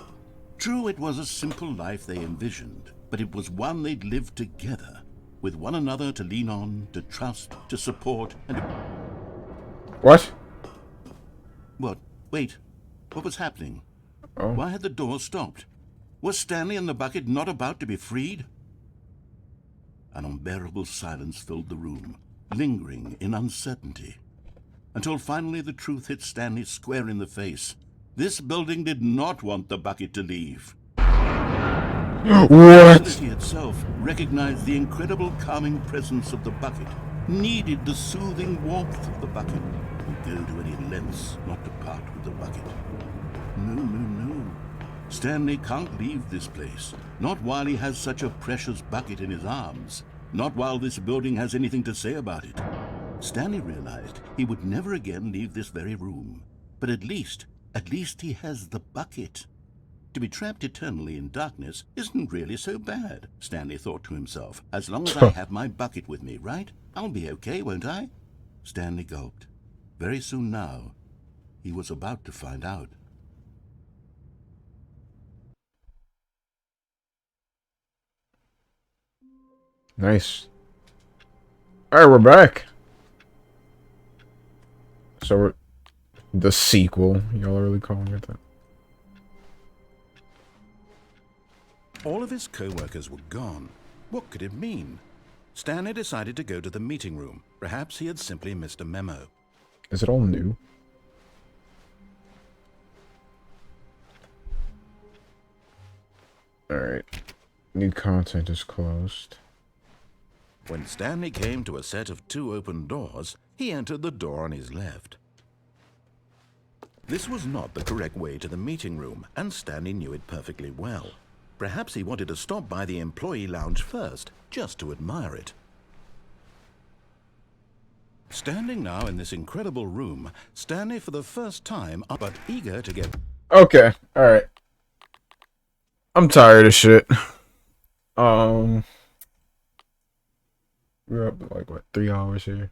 True, it was a simple life they envisioned, but it was one they'd lived together, with one another to lean on, to trust, to support, and... What? What? Wait. What was happening? Oh. Why had the door stopped? Was Stanley and the bucket not about to be freed? An unbearable silence filled the room, lingering in uncertainty, until finally the truth hit Stanley square in the face. This building did not want the bucket to leave. What? The facility itself recognized the incredible calming presence of the bucket, needed the soothing warmth of the bucket, would go to any lengths not to part with the bucket. No, no, no. Stanley can't leave this place, not while he has such a precious bucket in his arms, not while this building has anything to say about it. Stanley realized he would never again leave this very room, but at least he has the bucket. To be trapped eternally in darkness isn't really so bad, Stanley thought to himself. As long as I have my bucket with me, right? I'll be okay, won't I? Stanley gulped. Very soon now, he was about to find out. Nice. Alright, we're back. So we're... the sequel. Y'all are really calling it that. All of his co-workers were gone. What could it mean? Stanley decided to go to the meeting room. Perhaps he had simply missed a memo. Is it all new? Alright. New content is closed. When Stanley came to a set of 2 open doors, he entered the door on his left. This was not the correct way to the meeting room, and Stanley knew it perfectly well. Perhaps he wanted to stop by the employee lounge first, just to admire it. Standing now in this incredible room, Stanley for the first time, but eager to get... Okay, alright. I'm tired of shit. We're up like, what, 3 hours here?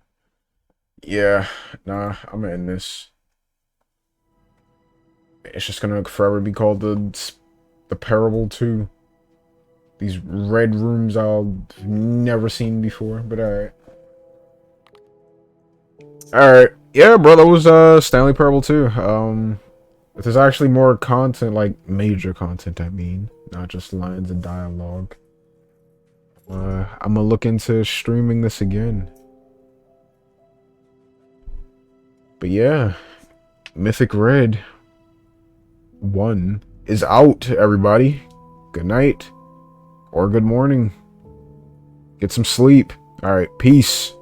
Yeah, nah, I'm in this. It's just gonna forever be called the Parable 2. These red rooms I've never seen before, but alright. Alright, yeah, bro, that was Stanley Parable 2. If there's actually more content, like major content, I mean, not just lines and dialogue, I'm gonna look into streaming this again. But yeah, Mythic Red 1 is out, everybody. Good night or good morning. Get some sleep. All right, peace.